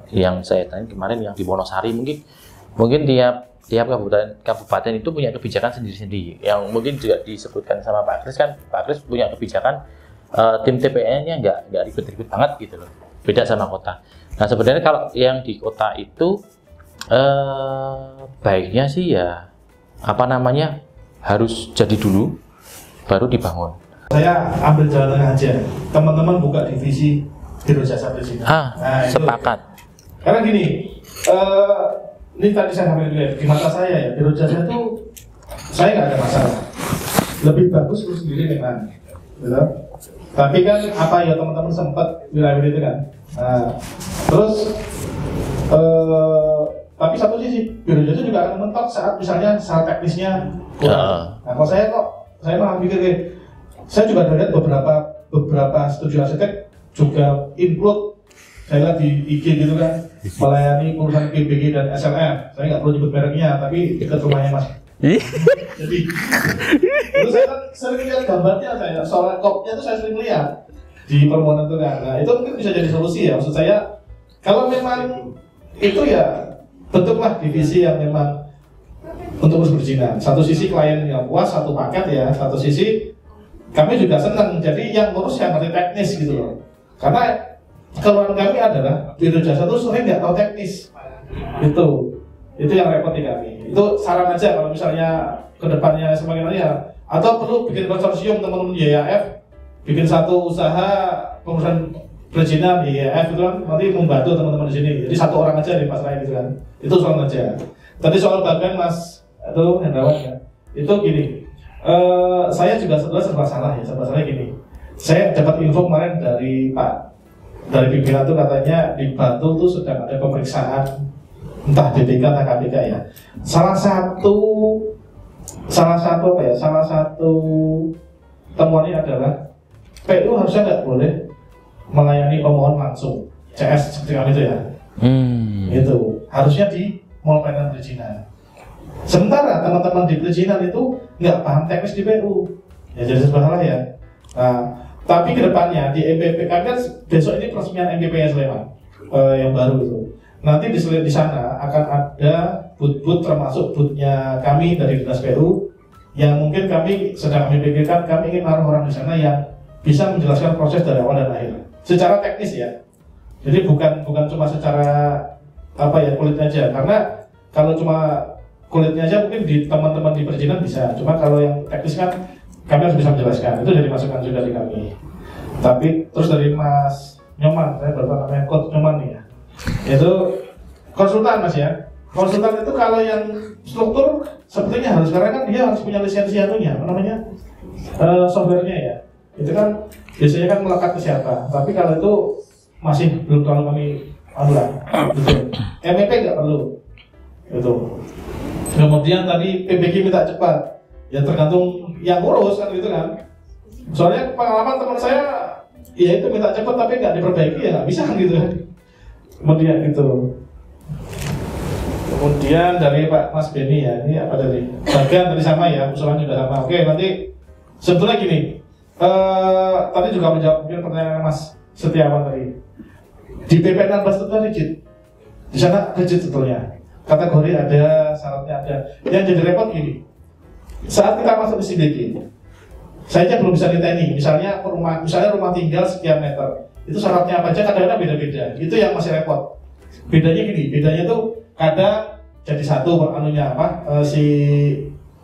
yang saya tanya kemarin yang di Wonosari, mungkin tiap kabupaten itu punya kebijakan sendiri-sendiri. Yang mungkin juga disebutkan sama Pak Kris kan, Pak Kris punya kebijakan tim TPA-nya nggak ribet-ribet banget gitu loh. Beda sama kota. Nah, sebenarnya kalau yang di kota itu Baiknya sih ya harus jadi dulu baru dibangun. Saya ambil jalan tengah aja. Teman-teman buka divisi biro jasa perizinan. Nah, sepakat. Karena gini, ini tadi saya sampai lihat di mata saya ya, biro jasa itu saya nggak ada masalah. Lebih bagus urus sendiri memang, gitu. Tapi kan apa ya teman-teman sempat wilayah itu kan. Nah, terus tapi satu sisi biro jasa juga akan mentok saat misalnya saat teknisnya kurang. Nah, kalau saya malah pikir saya juga lihat beberapa studi arsitek juga include saya lihat di IG gitu kan melayani urusan PBG dan SLF. Saya nggak perlu nyebut mereknya tapi dekat rumahnya Mas. Jadi itu saya kan sering lihat gambarnya, saya soal kopnya itu saya sering lihat di permohonan itu kan. Nah itu mungkin bisa jadi solusi ya. Maksud saya kalau memang itu ya bentuklah divisi yang memang untuk urus perizinan. Satu sisi klien yang puas, satu paket ya. Satu sisi kami juga senang. Jadi yang ngurus yang ngerti teknis gitu loh. Karena keluhan kami adalah biro jasa itu sering nggak tahu teknis. Itu yang repot di kami. Itu saran aja kalau misalnya kedepannya semakin lagi ya. Atau perlu bikin konsorsium teman-teman YAF, bikin satu usaha pengurusan perizinan di YAF itu kan nanti membantu teman-teman di sini. Jadi satu orang aja di pasrah gitu kan. Itu soal aja. Tadi soal bagian Mas itu Hendrawan ya. Itu gini. Saya juga serba salah gini. Saya dapat info kemarin dari pimpinan itu katanya di Bantul tuh sedang ada pemeriksaan entah BPK atau KPK ya. Salah satu temuannya adalah PU harusnya nggak boleh melayani pemohon langsung CS seperti kami itu ya. Itu harusnya di mall pelayanan perizinan. Sementara teman-teman di perizinan itu nggak paham teknis di PU, ya jadi sebenarnya ya. Nah, tapi kedepannya di MPP kan besok ini peresmian MPP Sleman yang baru itu. Nanti di sana akan ada booth termasuk boothnya kami dari Dinas PU yang mungkin kami sedang kami pikirkan kami ingin naruh orang di sana yang bisa menjelaskan proses dari awal dan akhir secara teknis ya. Jadi bukan cuma secara kulitnya aja, karena kalau cuma kulitnya aja mungkin di teman-teman di perizinan bisa, cuma kalau yang teknis kan kami harus bisa menjelaskan. Itu jadi masukan juga dari kami. Tapi terus dari Mas Nyoman, saya baru namanya Coach Nyoman nih ya, itu konsultan Mas ya. Konsultan itu kalau yang struktur sepertinya harus, karena kan dia harus punya lisensi softwarenya ya. Itu kan biasanya kan melekat ke siapa. Tapi kalau itu masih belum terlalu kami gitu. MEP nggak perlu. Itu. Kemudian tadi PBG minta cepat, ya tergantung yang ngurus kan gitu kan. Soalnya pengalaman teman saya, ya itu minta cepat tapi nggak diperbaiki ya nggak bisa gitu. Kemudian gitu. Kemudian dari Pak Mas Beni ya, ini apa tadi? Bagian tadi sama ya, usulan juga sama. Oke, nanti sebetulnya gini, tadi juga menjawab mungkin pertanyaan Mas Setiawan tadi. Di PP 16 itu rigid, di sana rigid sebetulnya. Kategori ada, syaratnya ada. Yang jadi repot gini, saat kita masuk di CBG, saya aja belum bisa ditanya. Misalnya rumah tinggal sekian meter, itu syaratnya apa aja, kadang-kadang beda-beda. Itu yang masih repot. Bedanya gini, bedanya tuh kadang jadi satu si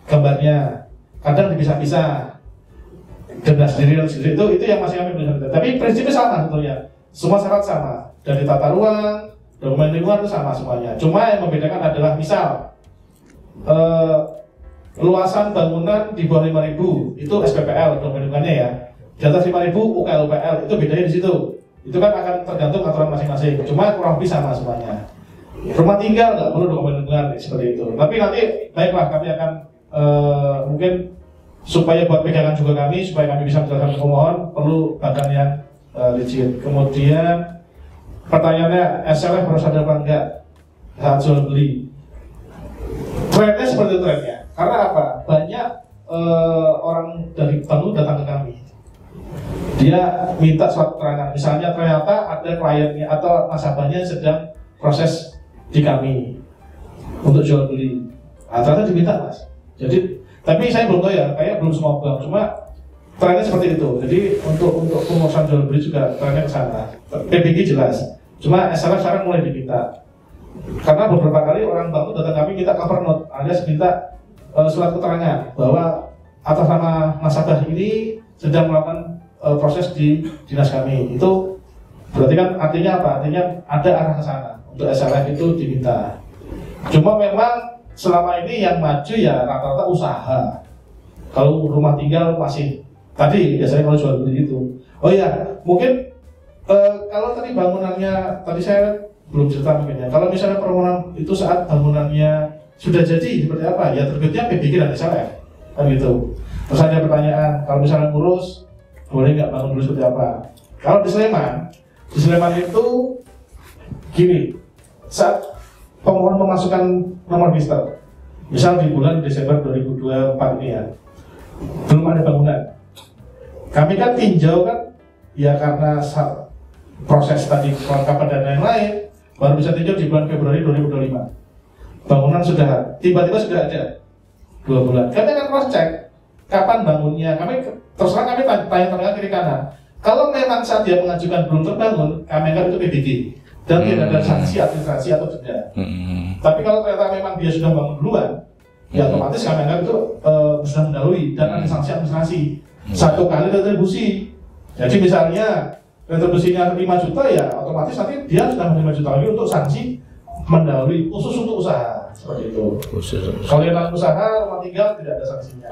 gambarnya, kadang dipisah-pisah, denda sendiri itu yang masih kami belum bisa. Tapi prinsipnya sama sebetulnya, semua syarat sama, dari tata ruang, dokumen lingkungan itu sama semuanya. Cuma yang membedakan adalah misal luasan bangunan di bawah 5.000 itu SPPL dokumen lingkungannya ya. Di atas 5.000 UKL-UPL itu bedanya di situ. Itu kan akan tergantung aturan masing-masing. Cuma kurang lebih sama semuanya. Rumah tinggal nggak perlu dokumen lingkungan seperti itu. Tapi nanti baiklah kami akan mungkin supaya buat pegangan juga kami supaya kami bisa menjelaskan pemohon perlu bagan yang legit. Kemudian pertanyaannya, SLF harus ada apa enggak saat jual beli? Trennya seperti itu trennya. Karena apa? Banyak orang dari bank datang ke kami. Dia minta suatu keterangan. Misalnya ternyata ada kliennya atau nasabahnya sedang proses di kami untuk jual beli. Ternyata diminta Mas. Jadi, tapi saya belum tahu ya. Kayak belum semua bank. Cuma trennya seperti itu. Jadi untuk pengurusan jual beli juga trennya ke sana. PBG jelas. Cuma SLF sekarang mulai diminta. karena beberapa kali orang bank datang kami minta cover note alias minta surat keterangan bahwa atas nama nasabah ini sedang melakukan proses di dinas kami. Itu berarti kan artinya apa? Artinya ada arah ke sana untuk SLF itu diminta. Cuma memang selama ini yang maju ya rata-rata usaha. Kalau rumah tinggal masih tadi biasanya kalau jual beli itu. Oh iya, mungkin kalau tadi bangunannya tadi saya belum cerita mungkin ya. Kalau misalnya permohonan itu saat bangunannya sudah jadi seperti apa? Ya terbitnya PBG dan SLF kan gitu. Terus ada pertanyaan, kalau misalnya ngurus boleh nggak bangun dulu seperti apa? Kalau di Sleman itu gini, saat pemohon memasukkan nomor register, misal di bulan Desember 2024 ini ya, belum ada bangunan. Kami kan tinjau kan, ya karena proses tadi kelengkapan dan lain-lain, baru bisa tinjau di bulan Februari 2025. Bangunan sudah, tiba-tiba sudah ada 2 bulan. Kami akan cross check kapan bangunnya. Kami terserah kami tanya kiri kanan. Kalau memang saat dia mengajukan belum terbangun, kami anggap itu PBG dan tidak ada sanksi administrasi atau denda. Tapi kalau ternyata memang dia sudah bangun duluan, ya otomatis kami anggap itu sudah mendahului dan ada sanksi administrasi. 1 kali retribusi. Jadi misalnya retribusinya 5 juta ya otomatis nanti dia sudah 5 juta lagi untuk sanksi mendahului khusus untuk usaha seperti itu. Kalau yang usaha rumah tinggal tidak ada sanksinya.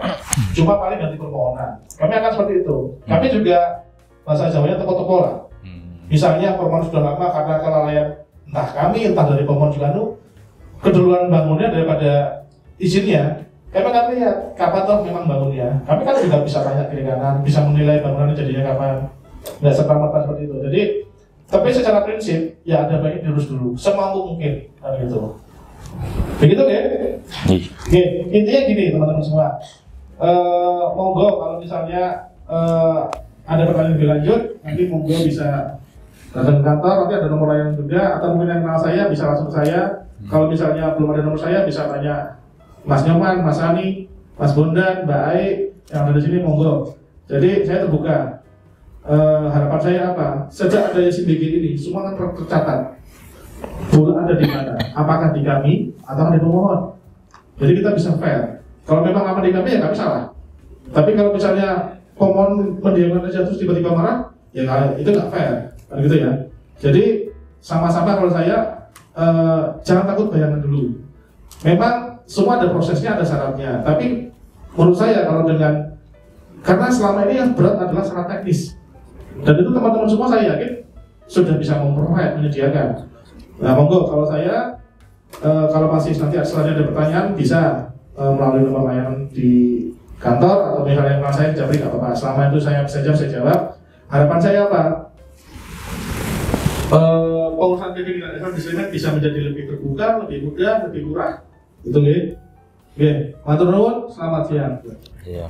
Cuma paling ganti permohonan. Kami akan seperti itu. Kami juga bahasa Jawanya toko-toko lah. Misalnya permohonan sudah lama karena kelalaian entah kami entah dari pemohon juga keduluan bangunnya daripada izinnya. Kami akan lihat kapan toh memang bangunnya. Kami kan juga bisa tanya kiri kanan, bisa menilai bangunannya jadinya kapan. Nggak serta-merta seperti itu. Jadi tapi secara prinsip ya ada baiknya diurus dulu semampu mungkin kan gitu. Begitu ya? Intinya gini teman-teman semua. Monggo kalau misalnya ada pertanyaan lebih lanjut nanti monggo bisa datang ke kantor, nanti ada nomor layanan juga atau mungkin yang kenal saya bisa langsung ke saya. Kalau misalnya belum ada nomor saya bisa tanya Mas Nyoman, Mas Ani, Mas Bondan, Mbak Ai yang ada di sini monggo. Jadi saya terbuka. Harapan saya apa? Sejak ada Yasin BG ini, semua kan tercatat. Bola ada di mana? Apakah di kami atau di pemohon? Jadi kita bisa fair. Kalau memang apa di kami ya kami salah. Tapi kalau misalnya pemohon mendiamkan saja terus tiba-tiba marah, ya itu nggak fair, kan gitu ya. Jadi sama-sama kalau saya jangan takut bayangan dulu. Memang semua ada prosesnya, ada syaratnya. Tapi menurut saya kalau dengan karena selama ini yang berat adalah syarat teknis. Dan itu teman-teman semua saya yakin sudah bisa memprovide, menyediakan. Nah monggo kalau saya kalau masih nanti selanjutnya ada pertanyaan bisa melalui nomor layanan di kantor atau misalnya yang saya jawab nggak apa-apa. Selama itu saya bisa jawab, saya jawab. Harapan saya apa? Pengurusan PBG dan SLF di Sleman bisa menjadi lebih terbuka, lebih mudah, lebih murah. Itu nggih. Nggih. Matur nuwun, selamat siang. Iya.